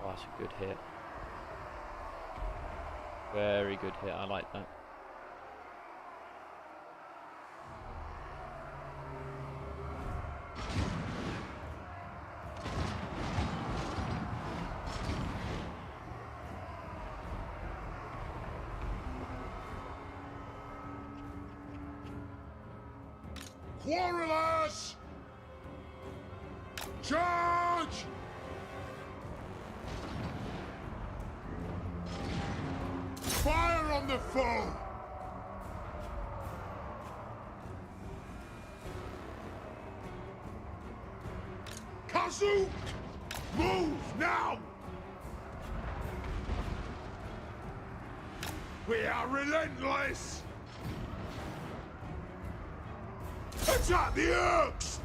that's a good hit. Very good hit, I like that. Quarrelers! Charge! Fire on the foe! Kazook! Move now! We are relentless! Attack the Urks!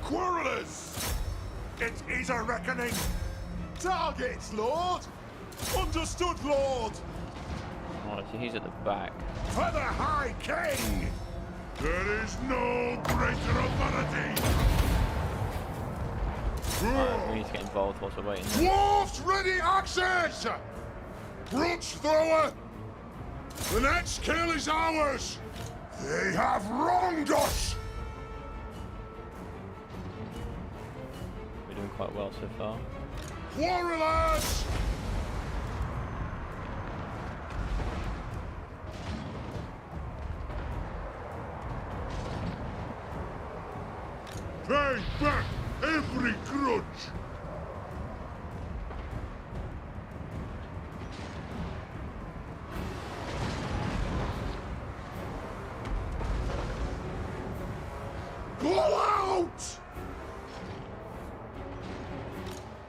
Quarrelers! It is a reckoning! Targets, Lord! Understood, Lord! Oh, so he's at the back. For the High King! There is no greater authority! Alright, we need to get involved whilst we're waiting. Dwarfs ready access! Grudge thrower! The next kill is ours! They have wronged us! We're doing quite well so far. Quarrelers! Pay back every grudge! Go out!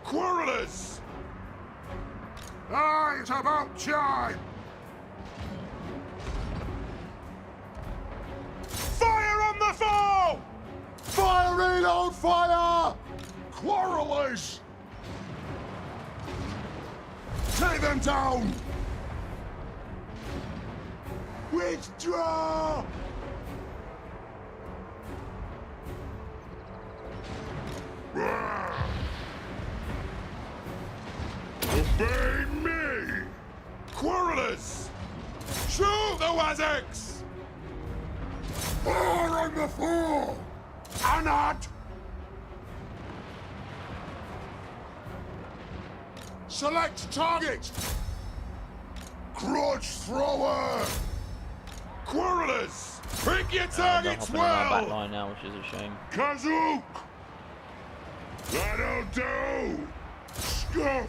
Quarrelers! Ah, it's about time! Fire on the foe! Fire, reload, fire! Quarrelers! Take them down! Withdraw! Obey me! Quarrelers! Shoot the Wazzaks! Fire on the foe! Anat! Select target! Grudge thrower! Quarrelers! Pick your targets They're hopping on our back well! line now, which is a shame. Kazook! That'll do! Scuff!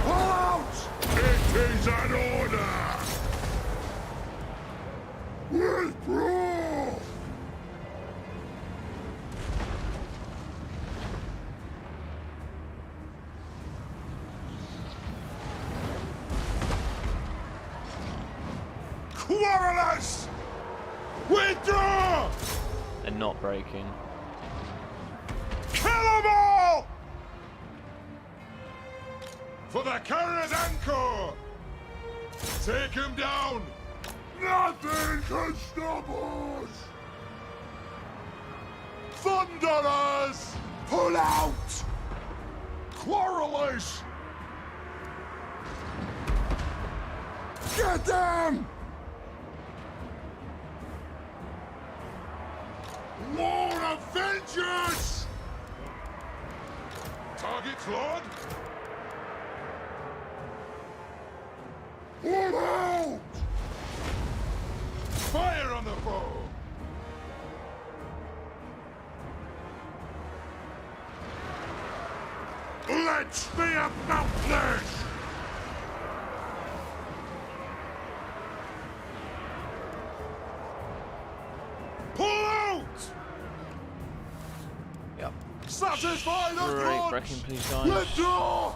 Pull out! It is an order! Withdraw! warriors! Withdraw! They're not breaking. Kill them all! For the carrier's anchor! Take him down! Nothing can stop us! Thunderers! Pull out! Quarrelers! Get them! War of vengeance! Targets, Lord? Pull out! Fire on the foe! Let's be about this! Pull out! Yep. Satisfy the Great gods! breaking, please, guys. Withdraw!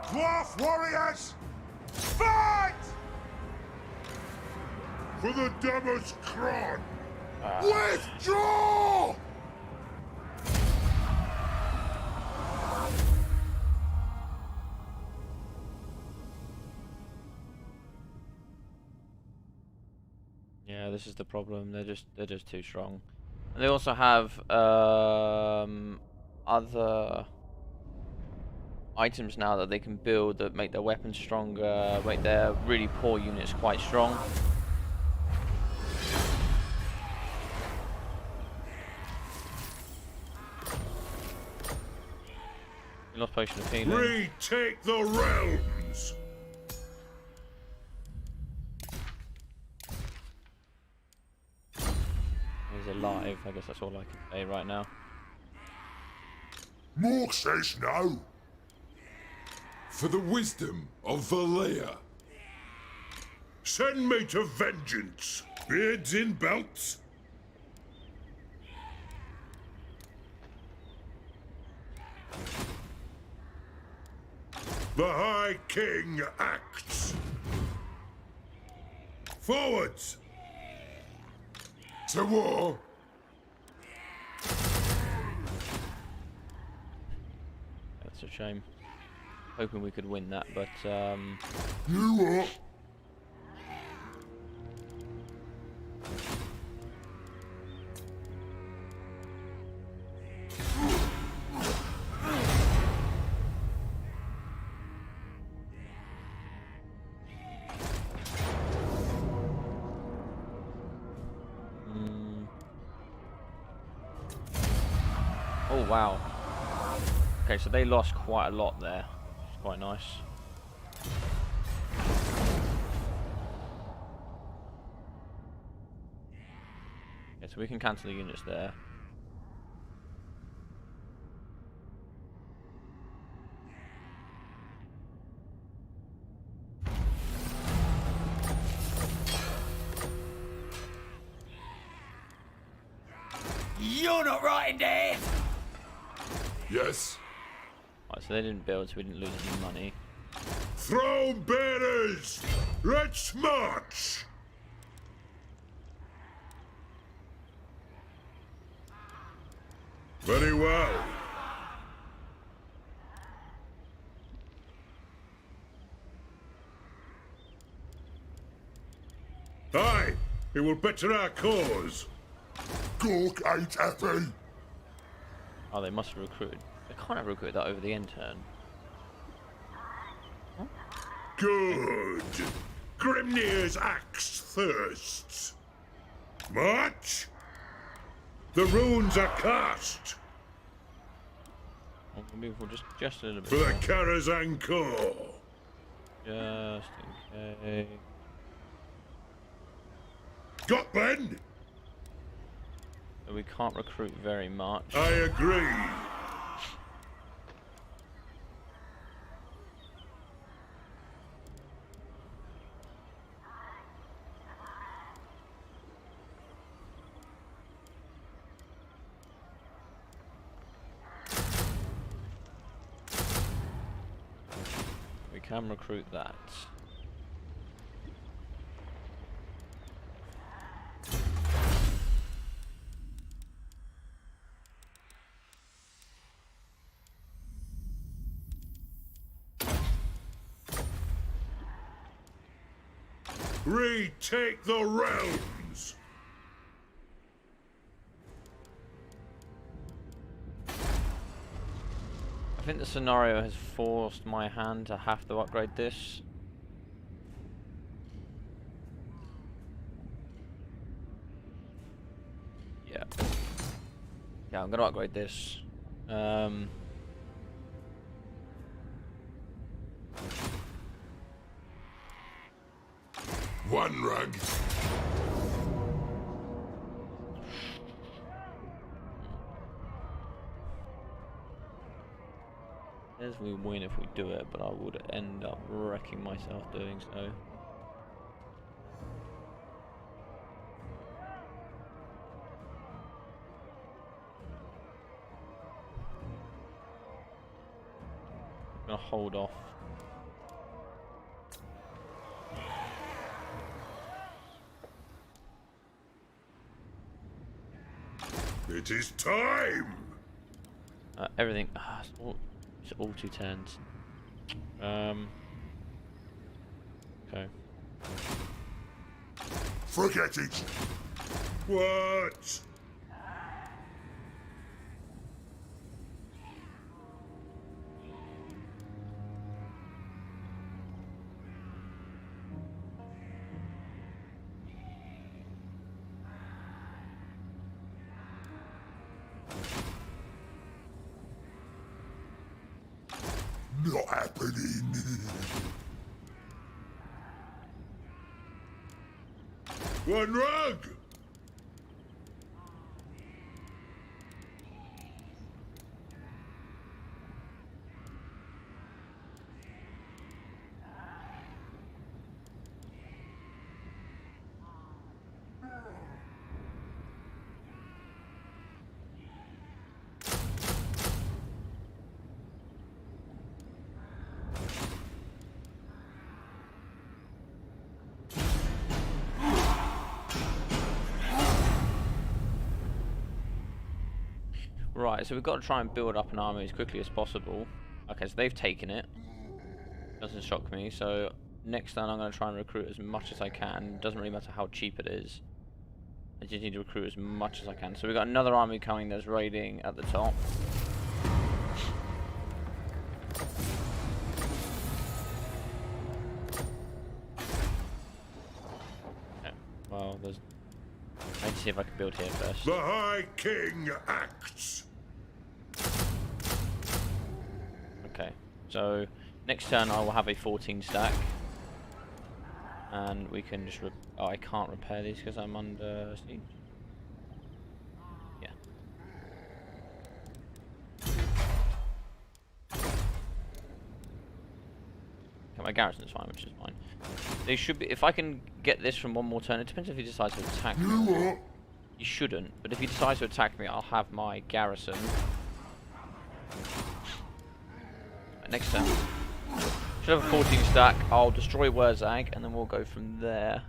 Dwarf warriors! Fight! For the Demon's Crown! Withdraw! Yeah, this is the problem. They're just too strong. And they also have other items now that they can build that make their weapons stronger, make their really poor units quite strong. You lost potion of healing. Retake the realms! He's alive. I guess that's all I can say right now. Mork says no. For the wisdom of Valea. Send me to vengeance. Beards in belts. The High King acts. Forwards! To war! That's a shame. Hoping we could win that, but You what? oh wow. Okay, so they lost quite a lot there. It's quite nice. Okay, so we can cancel the units there. You're not right in there! Yes. Right, so they didn't build, so we didn't lose any money. Throne bearers! Let's march! Very well. Aye, it will better our cause. Gork ain't happy. Oh, they must have recruited. They can't have recruited that over the end turn. Good. Grimnir's axe thirsts. March. The runes are cast. I'll move forward just a little bit For the more. Karazhan Corps. Just in case. Got Ben? We can't recruit very much. I agree. We can recruit that. Retake the realms! I think the scenario has forced my hand to have to upgrade this. Yeah. Yeah, I'm gonna upgrade this. One rug. As we win if we do it, but I would end up wrecking myself doing so. I'm gonna hold off. It is time! Everything. It's all 210s. Okay. Forget it! What? Not happening. One rug! Right, so we've got to try and build up an army as quickly as possible. Okay, so they've taken it. Doesn't shock me. So next turn I'm going to try and recruit as much as I can. Doesn't really matter how cheap it is. I just need to recruit as much as I can. So we've got another army coming that's raiding at the top. Okay, well, there's... I need to see if I can build here first. The High King acts. Okay, so next turn I will have a 14 stack. And we can just... oh, I can't repair these because I'm under siege. Yeah. Okay, my garrison's fine, which is fine. They should be... if I can get this from one more turn, it depends if he decides to attack me. You what? He shouldn't, but if he decides to attack me, I'll have my garrison. Next turn. Should have a 14 stack. I'll destroy Wurzag, and then we'll go from there.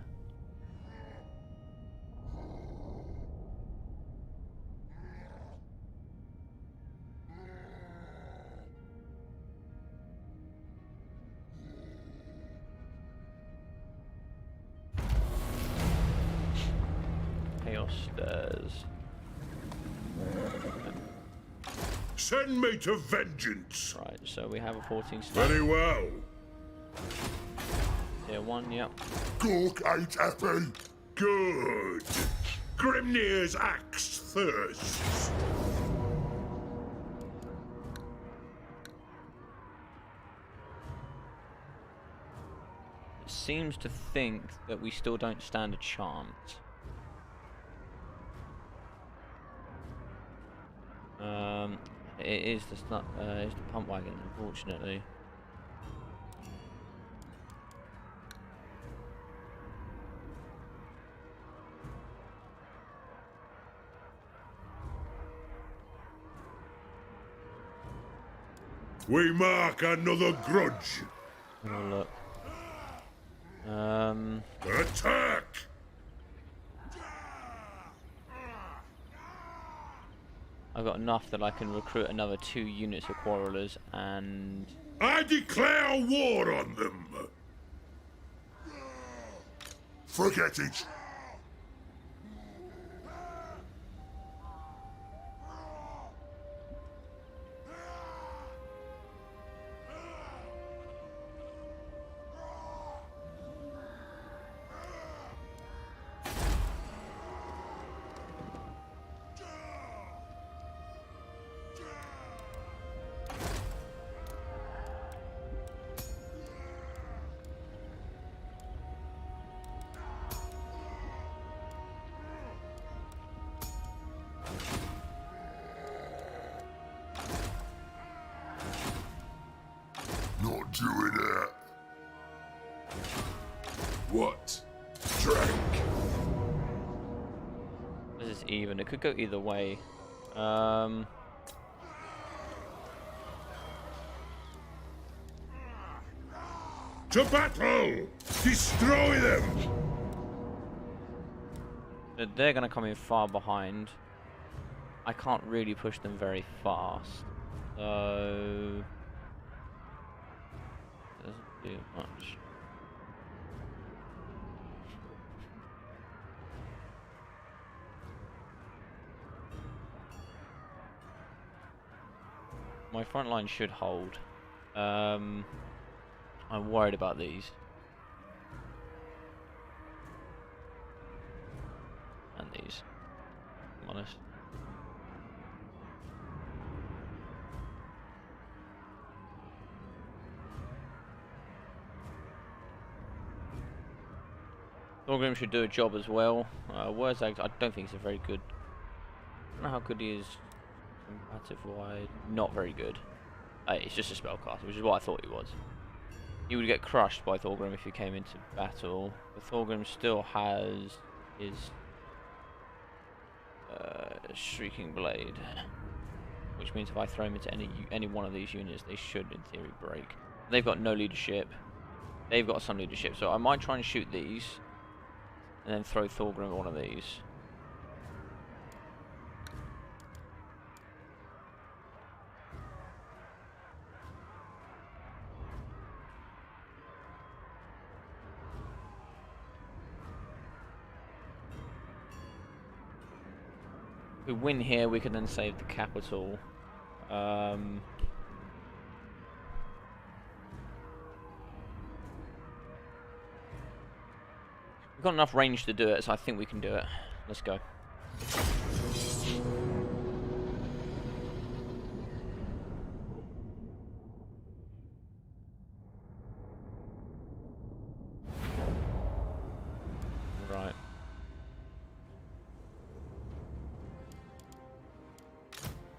Chaos stairs. Send me to vengeance. Right, so we have a 14 stack. Very well. Tier 1, yep. Gork ain't happy. Good. Grimnir's axe thirsts. It seems to think that we still don't stand a chance. It is the it's the pump wagon, unfortunately. We mark another grudge. Have a look. Attack! I've got enough that I can recruit another 2 units of quarrelers, and I declare war on them. Forget it. Not doing it. What? Drink. This is even. It could go either way. To battle! Destroy them! They're going to come in far behind. I can't really push them very fast. So... doesn't do much. My front line should hold. I'm worried about these. And these. If I'm honest. Thorgrim should do a job as well. Wurzag, I don't think he's a very good. I don't know how good he is combative wise. Not very good. He's just a spellcaster, which is what I thought he was. He would get crushed by Thorgrim if he came into battle. But Thorgrim still has his Shrieking Blade, which means if I throw him into any one of these units, they should, in theory, break. They've got no leadership. They've got some leadership, so I might try and shoot these, and then throw Thorgrim at one of these. If we win here, we can then save the capital. We've got enough range to do it, so I think we can do it. Let's go. Right.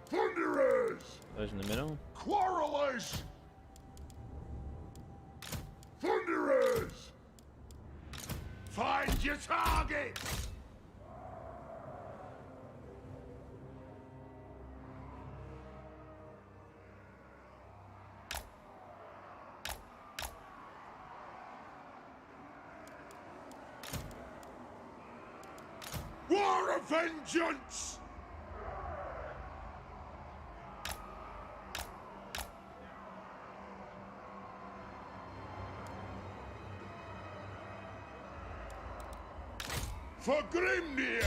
Thunderers! Those in the middle. Quarrelers! Thunderers! Find your target! War of vengeance! For Grimnir!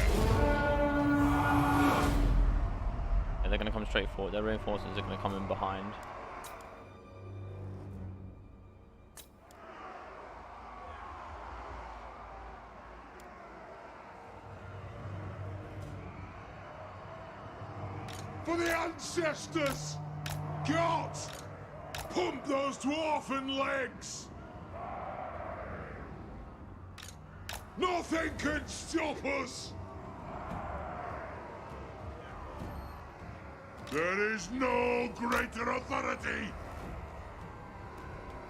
Yeah, they're going to come straight forward. Their reinforcements are going to come in behind. For the ancestors! Gods! Pump those dwarfen legs! Nothing can stop us! There is no greater authority!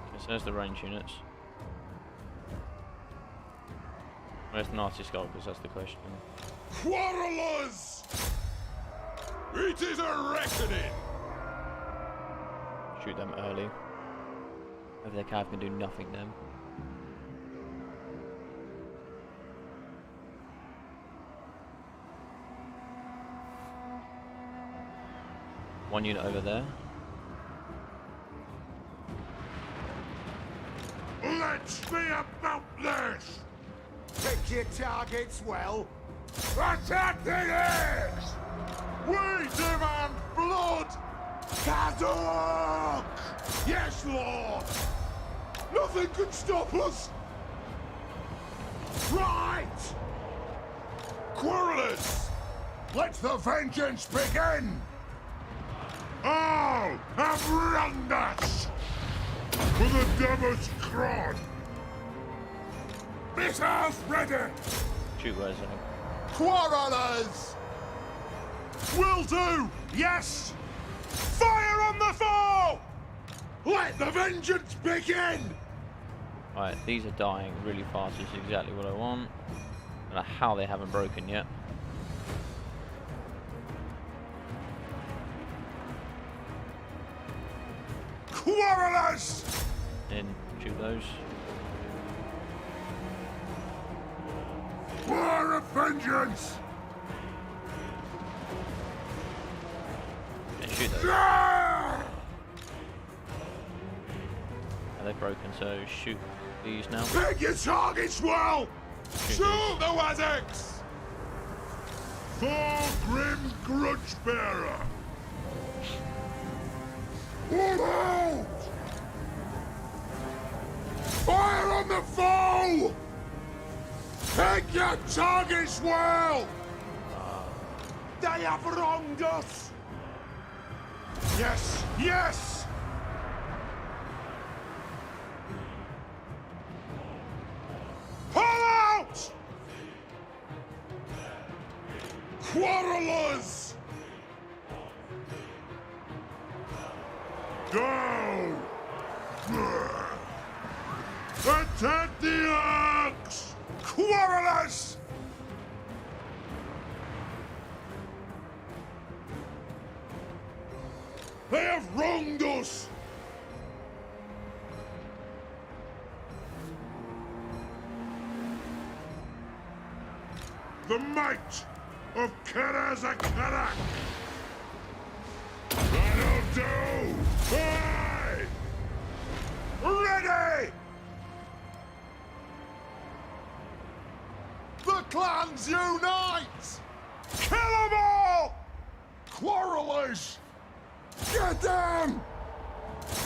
Okay, so there's the range units. Where's the Nazi skulkers? That's the question. Quarrelers! It is a reckoning! Shoot them early. If their cav can do nothing then. One unit over there. Let's be about this! Pick your targets well. Attack the eggs! We demand blood! Kazuk! Yes, Lord! Nothing can stop us! Right! Quarrelers! Let the vengeance begin! All have wronged us! For the devil's crod! Missiles ready! Shoot guys, I think. Quarrelers! Will do! Yes! Fire on the foe! Let the vengeance begin! Right, these are dying really fast, which is exactly what I want. I don't know how they haven't broken yet. Quarrelers! In, shoot those. War of vengeance! And shoot those. Ah! Are they broken? So shoot these now. Pick your targets well! Shoot the Wazaks! Thorgrim Grudgebearer! All out! Fire on the foe! Pick your targets well! They have wronged us! Yes, yes! Pull out! Quarrelers! Go! Attack the ox! Quarrelers! They have wronged us! The might of Karazakarak! That'll do! Aye! Ready! The clans unite! Kill them all! Quarrelers! Get them!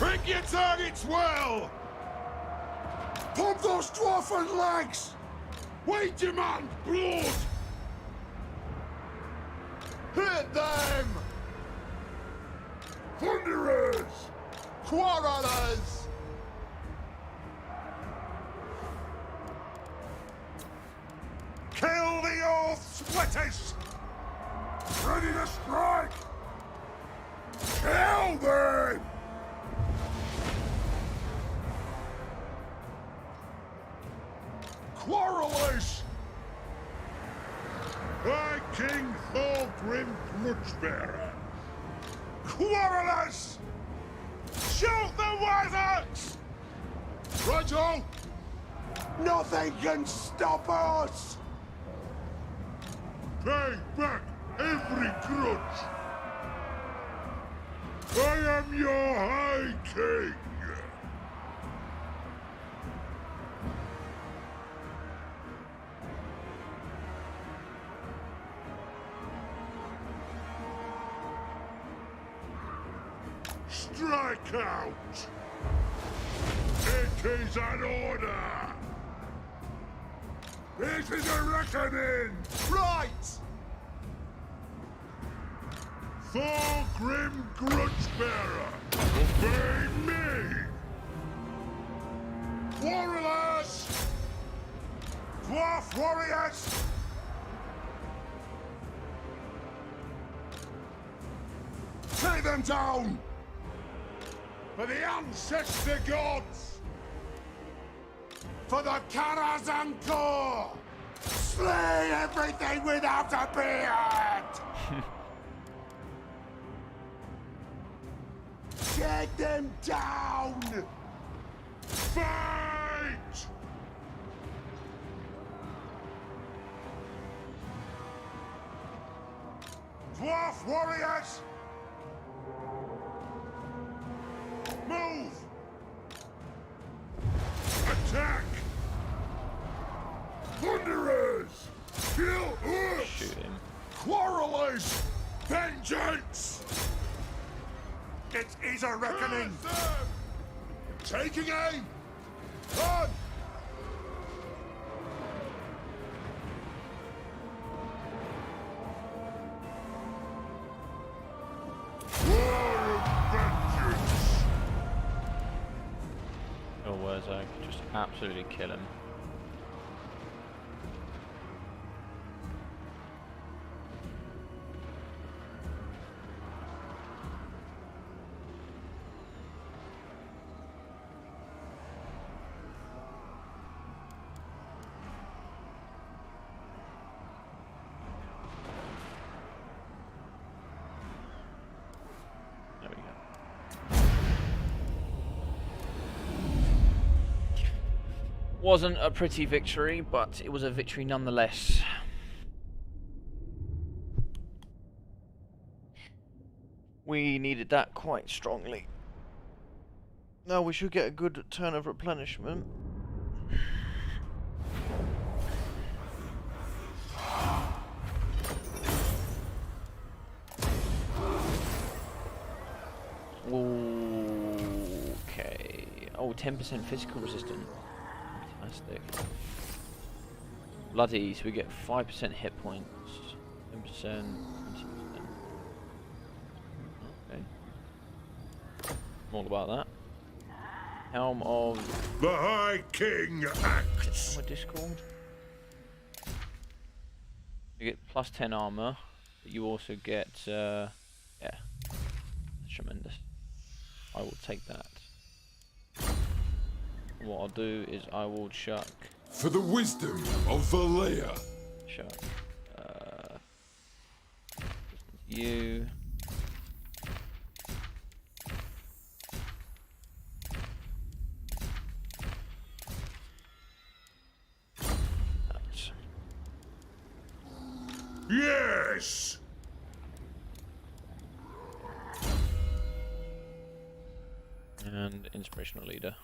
Pick your targets well! Pump those dwarfen legs! We demand blood! Hit them! Thunderers! Quarrelers! Kill the oath splitters! Ready to strike! Kill them! Quarrelers! I, King Thorgrim Grudgebearer. Quarrelers! Shoot the wizards! Righto! Nothing can stop us! Pay back every grudge! I am your High King! Strike out! It is an order! It is a reckoning! Right! Thorgrim Grudgebearer, obey me! Warriors! Dwarf warriors! Take them down! For the ancestor gods! For the Karazanko! Slay everything without a beard! Take them down! Fight! Dwarf warriors! Move! Attack! Thunder! vengeance! It is a reckoning! Taking aim! Run! War of vengeance! Your words, I could just absolutely kill him. There we go. Wasn't a pretty victory, but it was a victory nonetheless. We needed that quite strongly. Now we should get a good turn of replenishment. Okay. Oh, 10% physical resistance. Fantastic. Bloody, so we get 5% hit points. 10%, 20%. Okay. I'm all about that. Helm of... The High King acts! Helm of Discord. You get plus 10 armor, but you also get, yeah. That's tremendous. I will take that. What I'll do is I will chuck... For the wisdom of Valea! Chuck, you... That. Yes! And inspirational leader.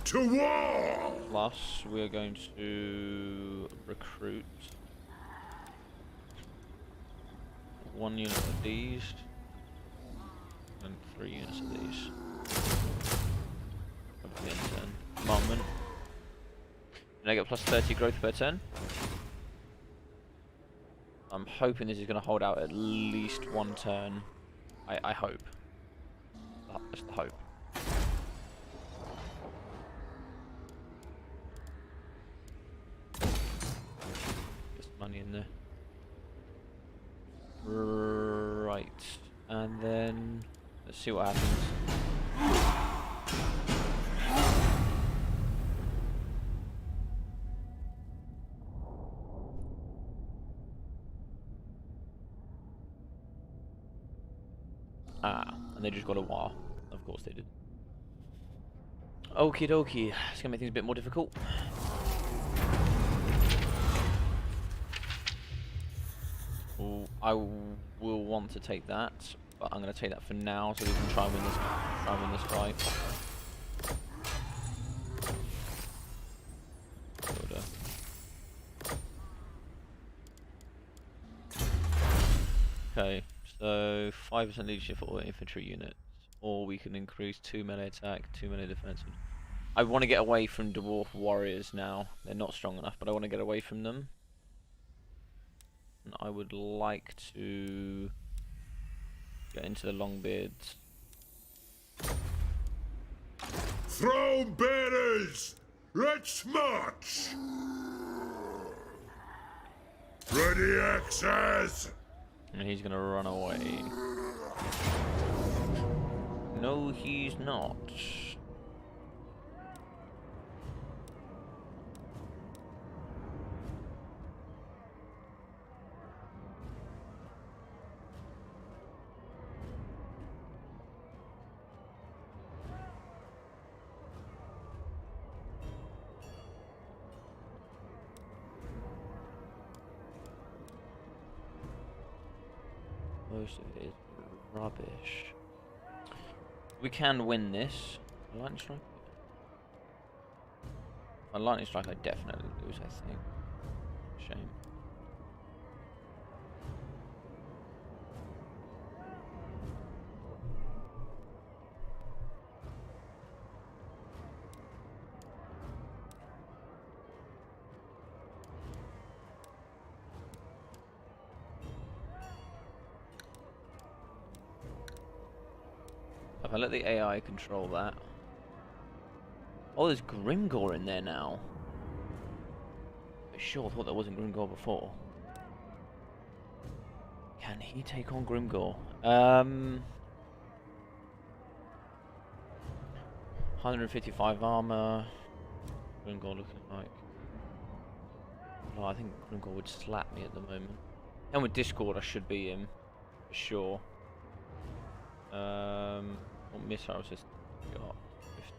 To war! Plus, we're going to recruit 1 unit of these and 3 units of these. Okay, turn. Moment. And I get plus 30 growth per turn. I'm hoping this is going to hold out at least 1 turn. I hope. That's the hope. Get some money in there. Right. And then let's see what happens. Ah, and they just got a war. Of course they did. Okie dokie. It's gonna make things a bit more difficult. Ooh, I will want to take that, but I'm gonna take that for now so we can try and win this fight. Order. Okay, so 5% leadership for all infantry units, or we can increase 2 melee attack, 2 melee defense. I want to get away from dwarf warriors now. They're not strong enough, but I want to get away from them. And I would like to get into the Longbeards. Throne bearers! Let's march! Ready axes! And he's gonna run away. No, he's not. Most of it is rubbish. We can win this. Lightning strike? A lightning strike I definitely lose, I think. Shame. If I let the AI control that. Oh, there's Grimgor in there now. I sure thought there wasn't Grimgor before. Can he take on Grimgor? 155 armor. Grimgor looking like. Oh, I think Grimgor would slap me at the moment. And with Discord, I should beat him for sure. What missile assist got?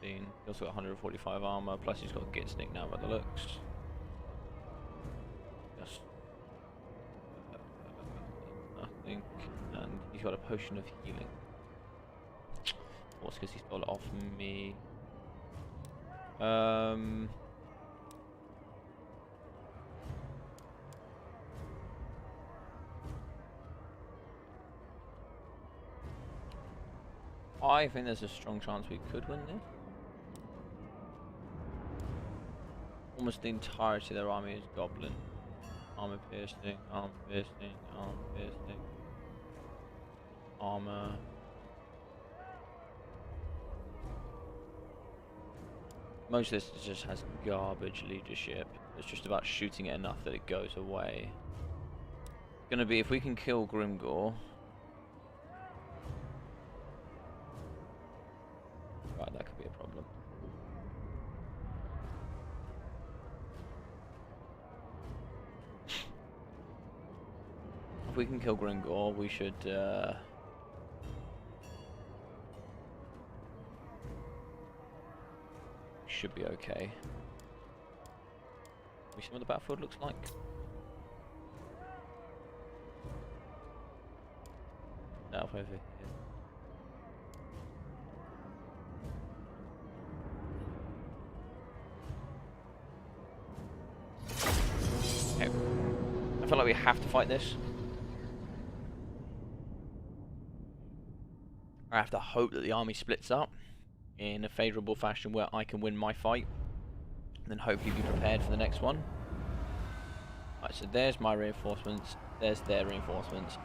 15. He also got 145 armor. Plus, he's got a Git Sneak now by the looks. Just nothing, and he's got a potion of healing. What's because he stole it off me? I think there's a strong chance we could win this. Almost the entirety of their army is goblin. Armor piercing, armor piercing, armor piercing. Armor. Most of this just has garbage leadership. It's just about shooting it enough that it goes away. It's gonna be if we can kill Grimgor. Right, that could be a problem. If we can kill Grimgor, we should be okay. We see what the battlefield looks like. Now over here. Okay. I feel like we have to fight this. I have to hope that the army splits up in a favourable fashion where I can win my fight, and then hopefully be prepared for the next one. Right, so there's my reinforcements, there's their reinforcements.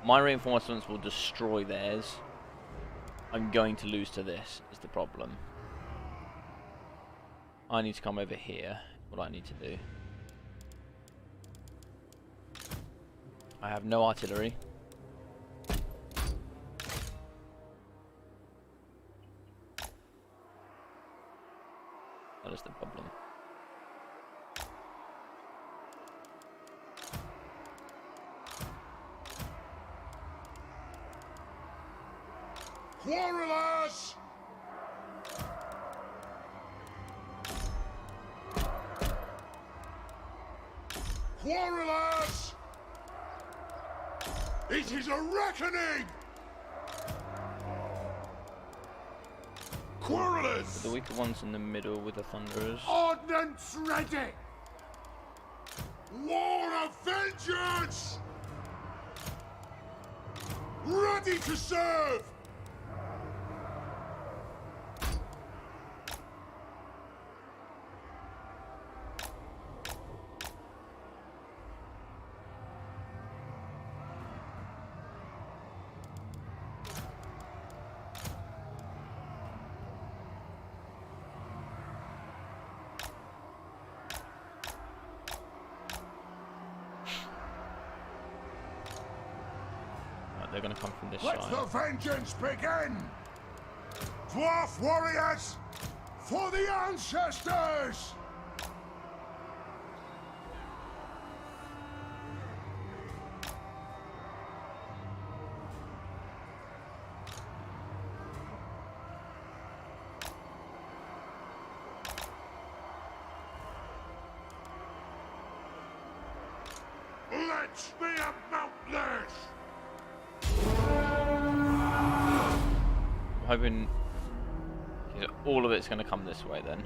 My reinforcements will destroy theirs. I'm going to lose to this, is the problem. I need to come over here, what I need to do. I have no artillery. That is the problem. Quarrelers! Quarrelers! It is a reckoning! Quarrelers! The weaker ones in the middle with the Thunderers. Ordnance ready! War of vengeance! Ready to serve! They're going to come from this Let side. the vengeance begin! Dwarf warriors, for the ancestors! Let me about this! I'm hoping all of it's going to come this way then.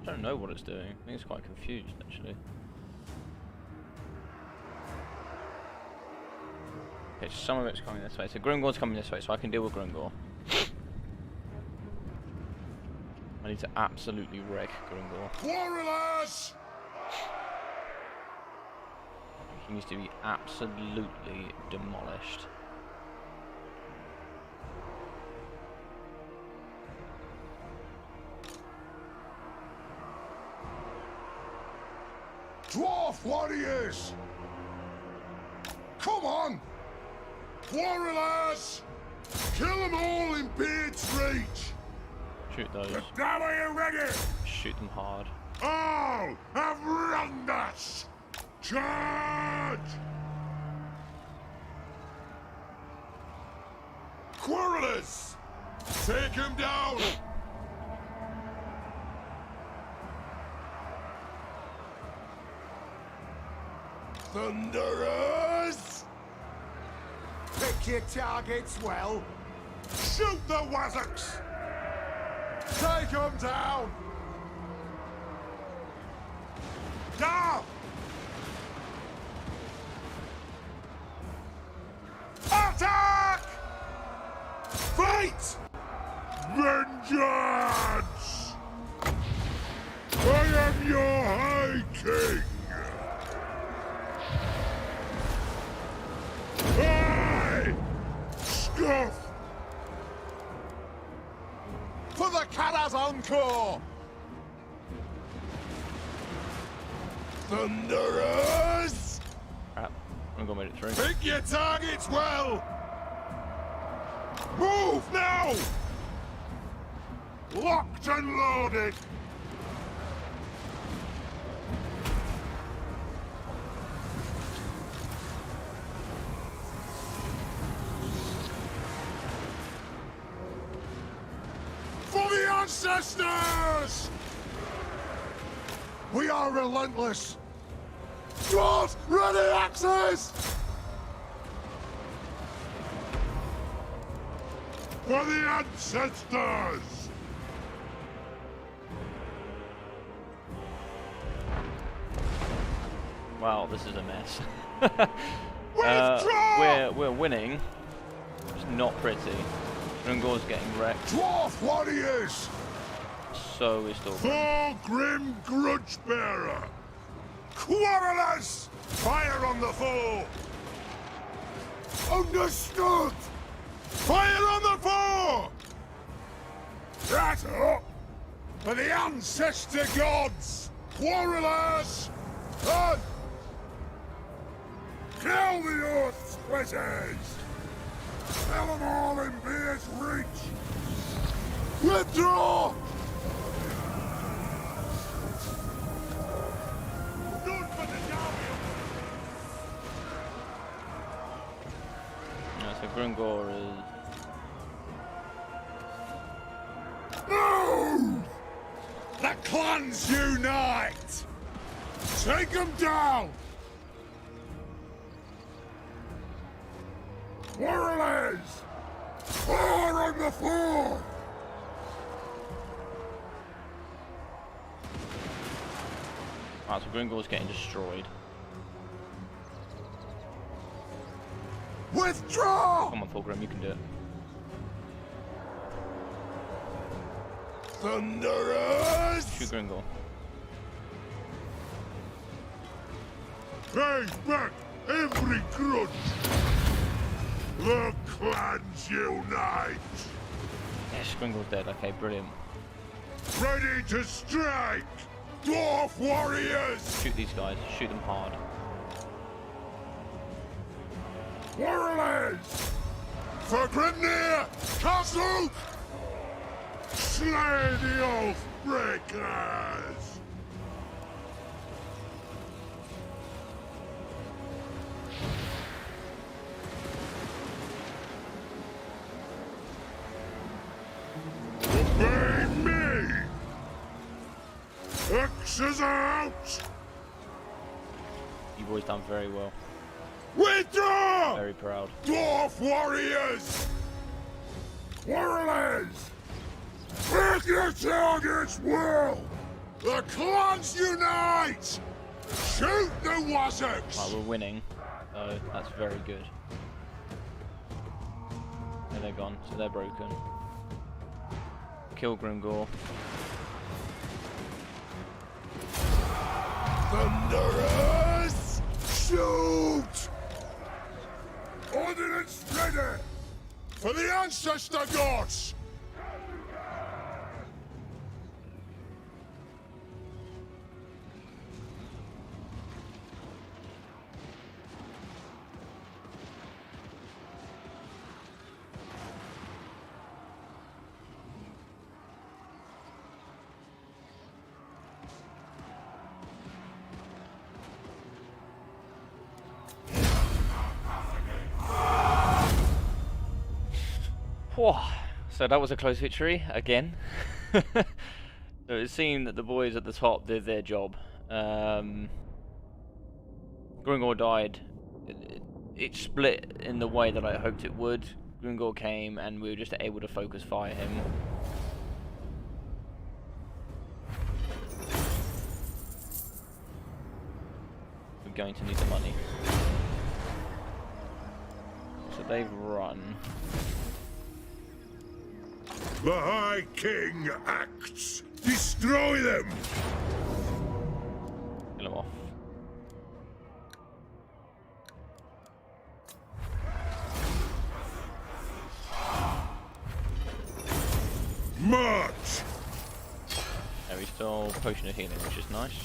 I don't know what it's doing. I think it's quite confused actually. Okay, some of it's coming this way. So Grimgor's coming this way, so I can deal with Grimgor. I need to absolutely wreck Grimgor. Quarrelers! He needs to be absolutely demolished. Dwarf warriors! Come on! Quarrelers! Kill them all in Beard's reach! Shoot those. Now are you ready? Shoot them hard. All have wronged us! Charge! Quarrelers! Take him down! Thunderers! Pick your targets well. Shoot the Wazzocks! Take them down! Down! Attack! Fight! Vengeance! I am your High King! I scoff! For the Kara's Encore! Thunderers! Crap. I'm gonna make it through. Pick your targets well! Move now! Locked and loaded! For the ancestors! We are relentless! Dwarves, ready axes! For the ancestors! Wow, this is a mess. Withdraw! We're winning. It's not pretty. Grimgor's getting wrecked. Dwarf warriors! So is Thorgrim. Thorgrim Grudgebearer! Quarrelers! Fire on the foe! Understood! Fire on the foe! That's up! For the ancestor gods! Quarrelers! On! Kill the earth splitters! Kill them all in Beard's reach! Withdraw! Good for the W! Yeah, so Grimgor is... Move! The clans unite! Take them down! Warriors! Fire on the floor! Right, so Grimgor's getting destroyed. Withdraw! Come on, Thorgrim, you can do it. Thunderers! Shoot Grimgor. Pay back every grudge! The clans unite! Yes, Grimgor's dead. Okay, brilliant. Ready to strike! Dwarf warriors! Shoot these guys. Shoot them hard. Warriors! For Grimnir! Castle! Slay the oath breakers! Obey me! Axes out! You boys done very well. Withdraw! Very proud. Dwarf warriors! Warriors! Pick your targets well! The clans unite! Shoot the Wazzocks! Right, we're winning. So that's very good. Yeah, they're gone, so they're broken. Kill Grimgor. Thunderers! Shoot! Ordnance ready! For the ancestor gods! Whew. So that was a close victory again. So it seemed that the boys at the top did their job. Gringor died. It split in the way that I hoped it would. Gringor came and we were just able to focus fire him. We're going to need the money. So they've run. The High King acts! Destroy them! Kill him off. March! Yeah, we still potion of healing, which is nice.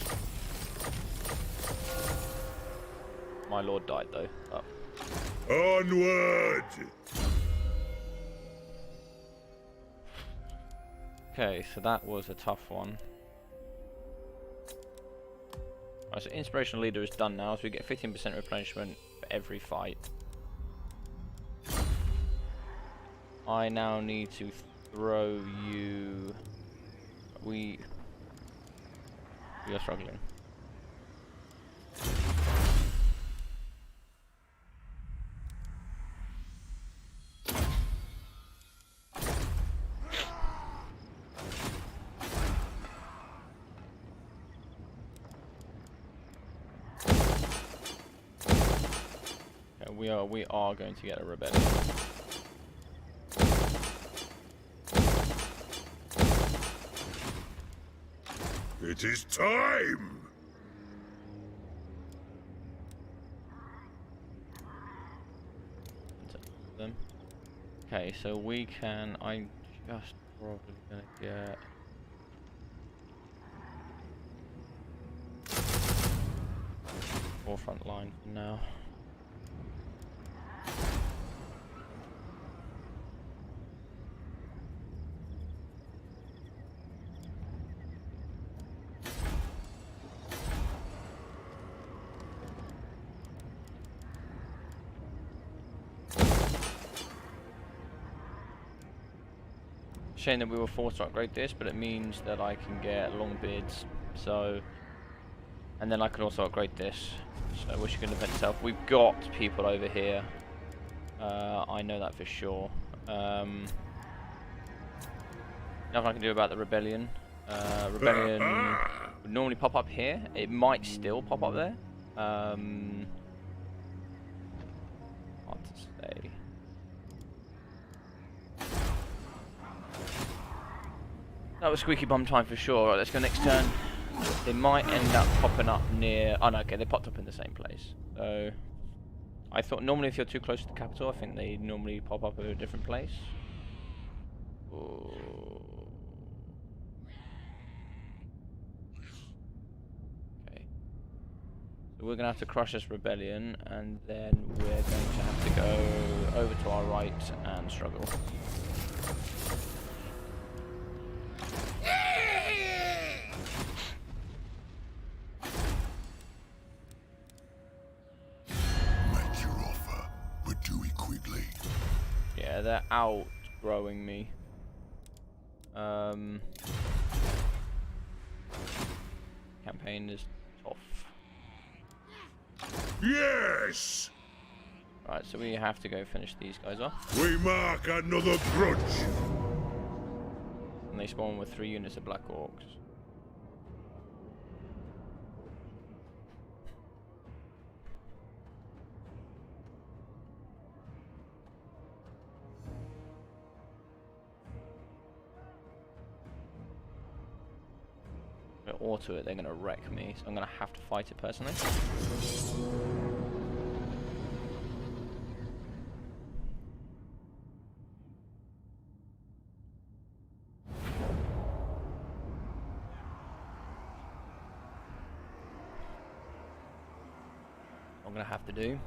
My lord died though. Oh. Onward! Okay, so that was a tough one. Alright, so Inspirational Leader is done now, so we get 15% replenishment for every fight. I now need to throw you... We are struggling. We are going to get a rebellion. It is time! Them. Okay, so we can. I'm just probably gonna get. Forefront line for now. Shame that we were forced to upgrade this, but it means that I can get Longbeards, so, and then I can also upgrade this. So wish you could defend itself. We've got people over here. I know that for sure. Nothing I can do about the rebellion. Rebellion would normally pop up here. It might still pop up there. Hard to say. That was squeaky bum time for sure. Right, let's go next turn. They might end up popping up near... Oh no, okay, they popped up in the same place. So, I thought normally if you're too close to the capital, I think they normally pop up at a different place. Ooh. Okay. So we're going to have to crush this rebellion, and then we're going to have to go over to our right and struggle. Yeah, they're outgrowing me. Campaign is tough. Yes! Right, so we have to go finish these guys off. We mark another grudge! And they spawn with 3 units of Black Orcs. auto it, they're going to wreck me. So I'm going to have to fight it personally. I'm going to have to do.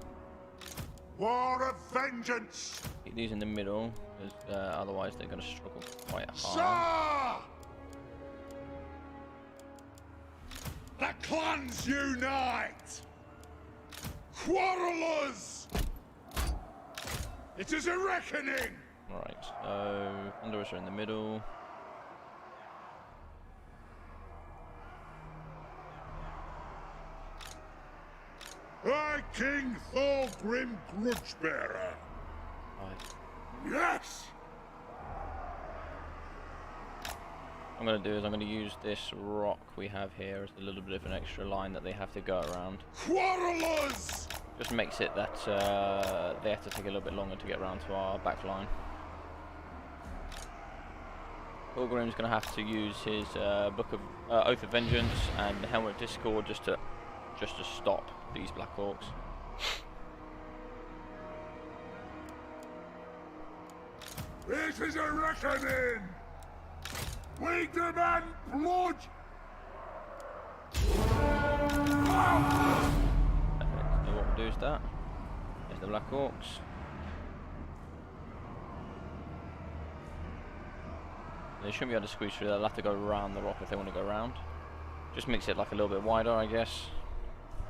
War of vengeance! Keep these in the middle, because otherwise they're going to struggle quite hard. Sir! The clans unite! Quarrelers! It is a reckoning! Alright, so Thunderers are in the middle. I, King Thorgrim Grudgebearer. Right. Yes! What I'm going to do is I'm going to use this rock we have here as a little bit of an extra line that they have to go around. Quarrelers! Just makes it that they have to take a little bit longer to get around to our back line. Thorgrim's going to have to use his Book of Oath of Vengeance and Helmet of Discord just to stop these Black Orcs. This is a reckoning! We demand blood! Perfect. So what we'll do is that. There's the Black Orcs. They shouldn't be able to squeeze through. They'll have to go around the rock if they want to go around. Just makes it like a little bit wider, I guess.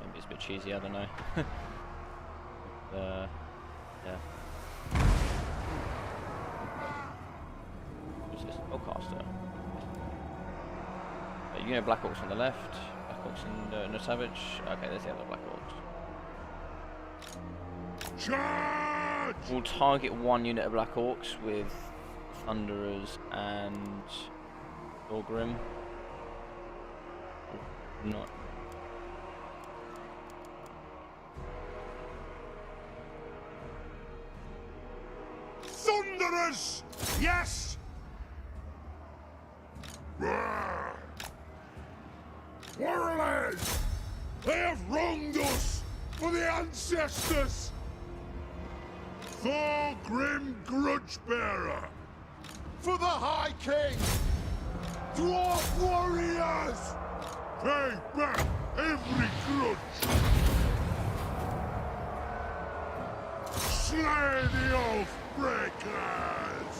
Maybe it's a bit cheesy, I don't know. Yeah. What's this? Oh, caster. You know, Black Orcs on the left. Black Orcs and no Savage. Okay, there's the other Black Orcs. Charge! We'll target one unit of Black Orcs with Thunderers and Thorgrim. Not. Thunderers! Yes! Warriors! They have wronged us for the ancestors! Thorgrim Grudgebearer! For the High King! Dwarf warriors! Pay back every grudge! Slay the oath breakers!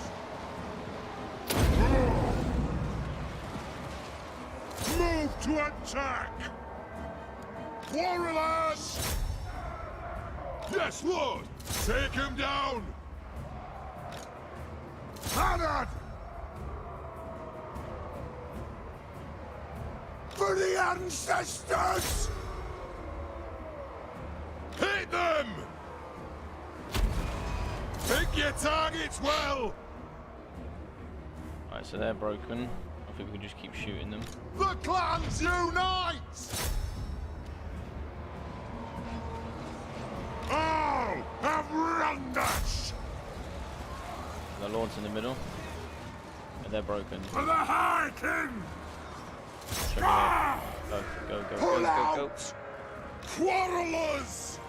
Move to attack! Warriors! Yes, Lord! Take him down! Hannah! For the ancestors! Hit them! Pick your targets well! Alright, so they're broken. I think we can just keep shooting them. The clans unite! All have wronged us! The Lord's in the middle. And they're broken. For the High King! Show me here. Go, go, go, Pull go, go, go. out! Quarrelers!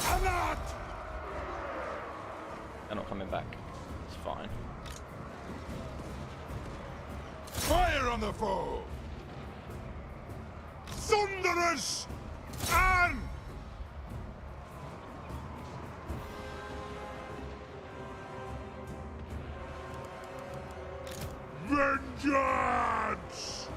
Anat! They're not coming back. It's fine. Fire on the foe! Thunderers! And... vengeance!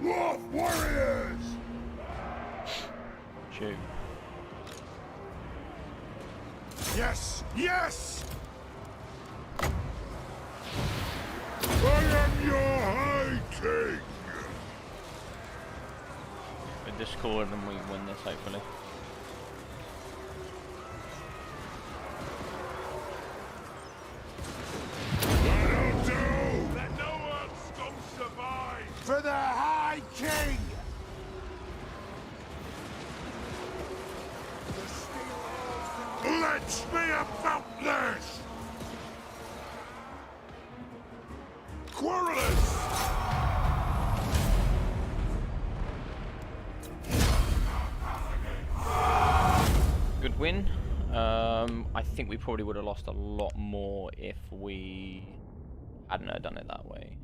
Dwarf warriors! Shoot. Yes! Yes! I am your High King! With Discord and we win this, hopefully. That'll do! Let no one scum survive! For the High King! Let me about this! Querulous! Good win. I think we probably would have lost a lot more if we hadn't have done it that way.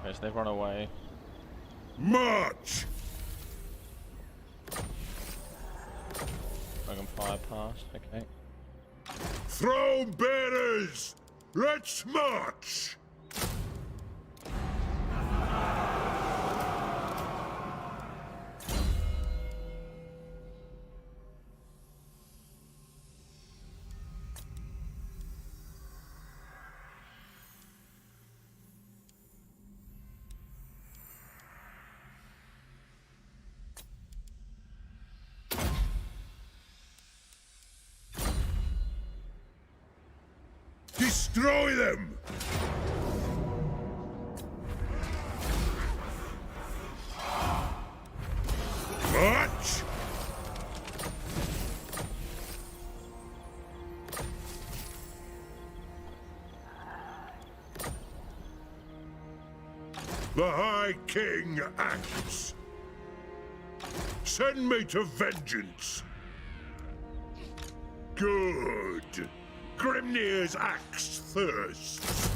Okay, so they've run away. March! Dragon fire past, okay. Throne bearers! Let's march! Destroy them! March! The High King acts. Send me to vengeance. Good. Grimnir's axe thirsts.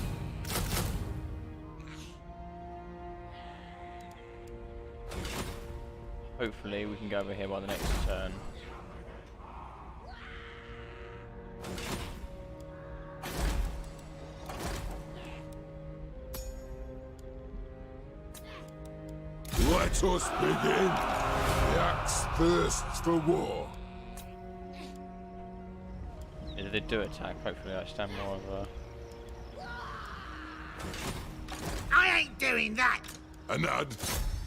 Hopefully we can go over here by the next turn. Let us begin. The axe thirsts for war. If they do attack, hopefully I stand more of a... I ain't doing that! Anad,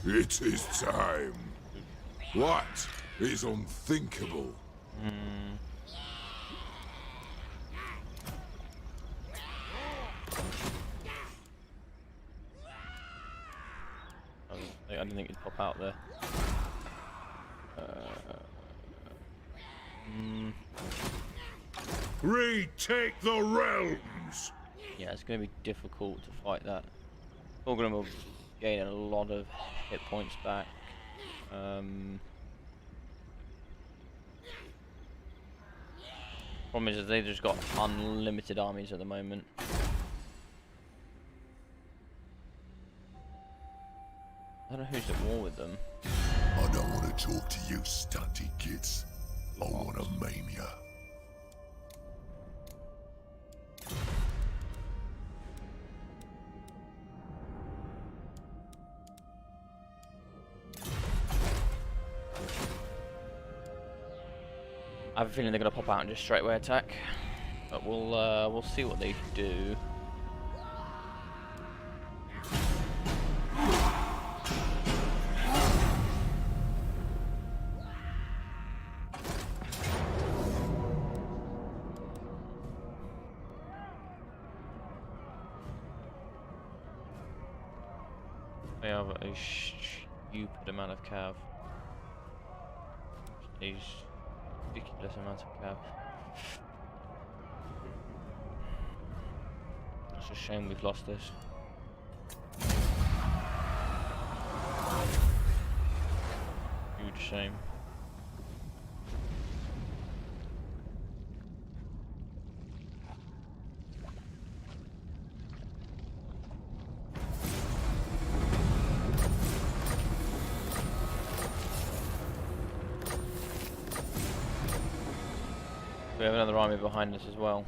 it is time. What is unthinkable? I didn't think it'd pop out there. Retake the realms! Yeah, it's going to be difficult to fight that. Thorgrim will gain a lot of hit points back. Problem is that they've just got unlimited armies at the moment. I don't know who's at war with them. I don't want to talk to you, stunty kids. I want to maim ya. I have a feeling they're going to pop out and just straight away attack, but we'll see what they do. They have a stupid amount of cav. A ridiculous amount of cav. It's a shame we've lost this. Huge shame. We have another army behind us as well.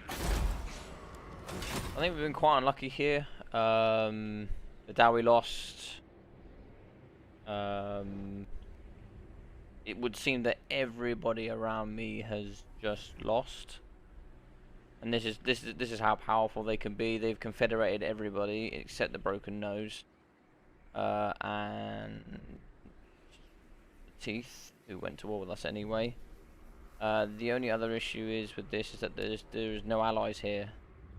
I think we've been quite unlucky here. The Dow we lost. It would seem that everybody around me has just lost, and this is how powerful they can be. They've confederated everybody except the Broken Nose and Teeth, who went to war with us anyway. The only other issue is with this is that there's no allies here.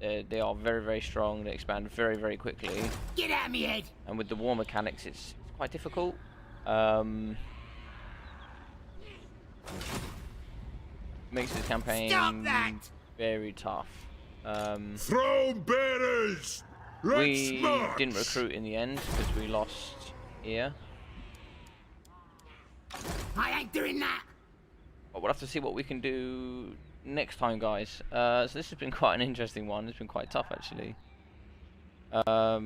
They are very, very strong. They expand very, very quickly. Get out of me head! And with the war mechanics, it's quite difficult. Makes this campaign Stop that! very tough. Throne bearers! We Let's march! didn't recruit in the end because we lost here. I ain't doing that! But we'll have to see what we can do next time, guys. So this has been quite an interesting one. It's been quite tough, actually. Yeah,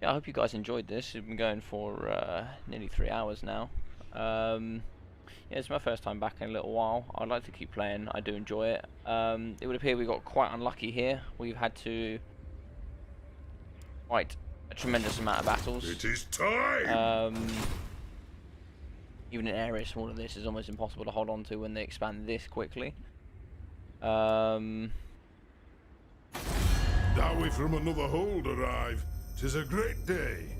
I hope you guys enjoyed this. We've been going for nearly 3 hours now. Yeah, it's my first time back in a little while. I'd like to keep playing. I do enjoy it. It would appear we got quite unlucky here. We've had to fight a tremendous amount of battles. It is time! Even an area small as this is almost impossible to hold on to when they expand this quickly. Now we from another hold arrive. 'Tis a great day.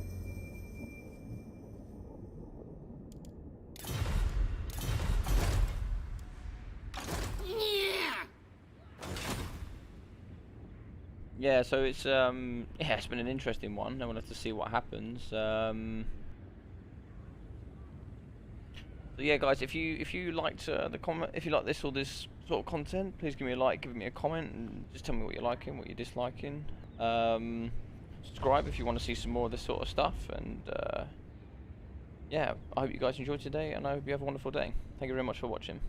Yeah, so it's yeah, it's been an interesting one. We'll have to see what happens. So yeah, guys, if you liked the comment, if you like this or this sort of content, please give me a like, give me a comment, and just tell me what you're liking, what you're disliking. Subscribe if you want to see some more of this sort of stuff, and yeah, I hope you guys enjoyed today, and I hope you have a wonderful day. Thank you very much for watching.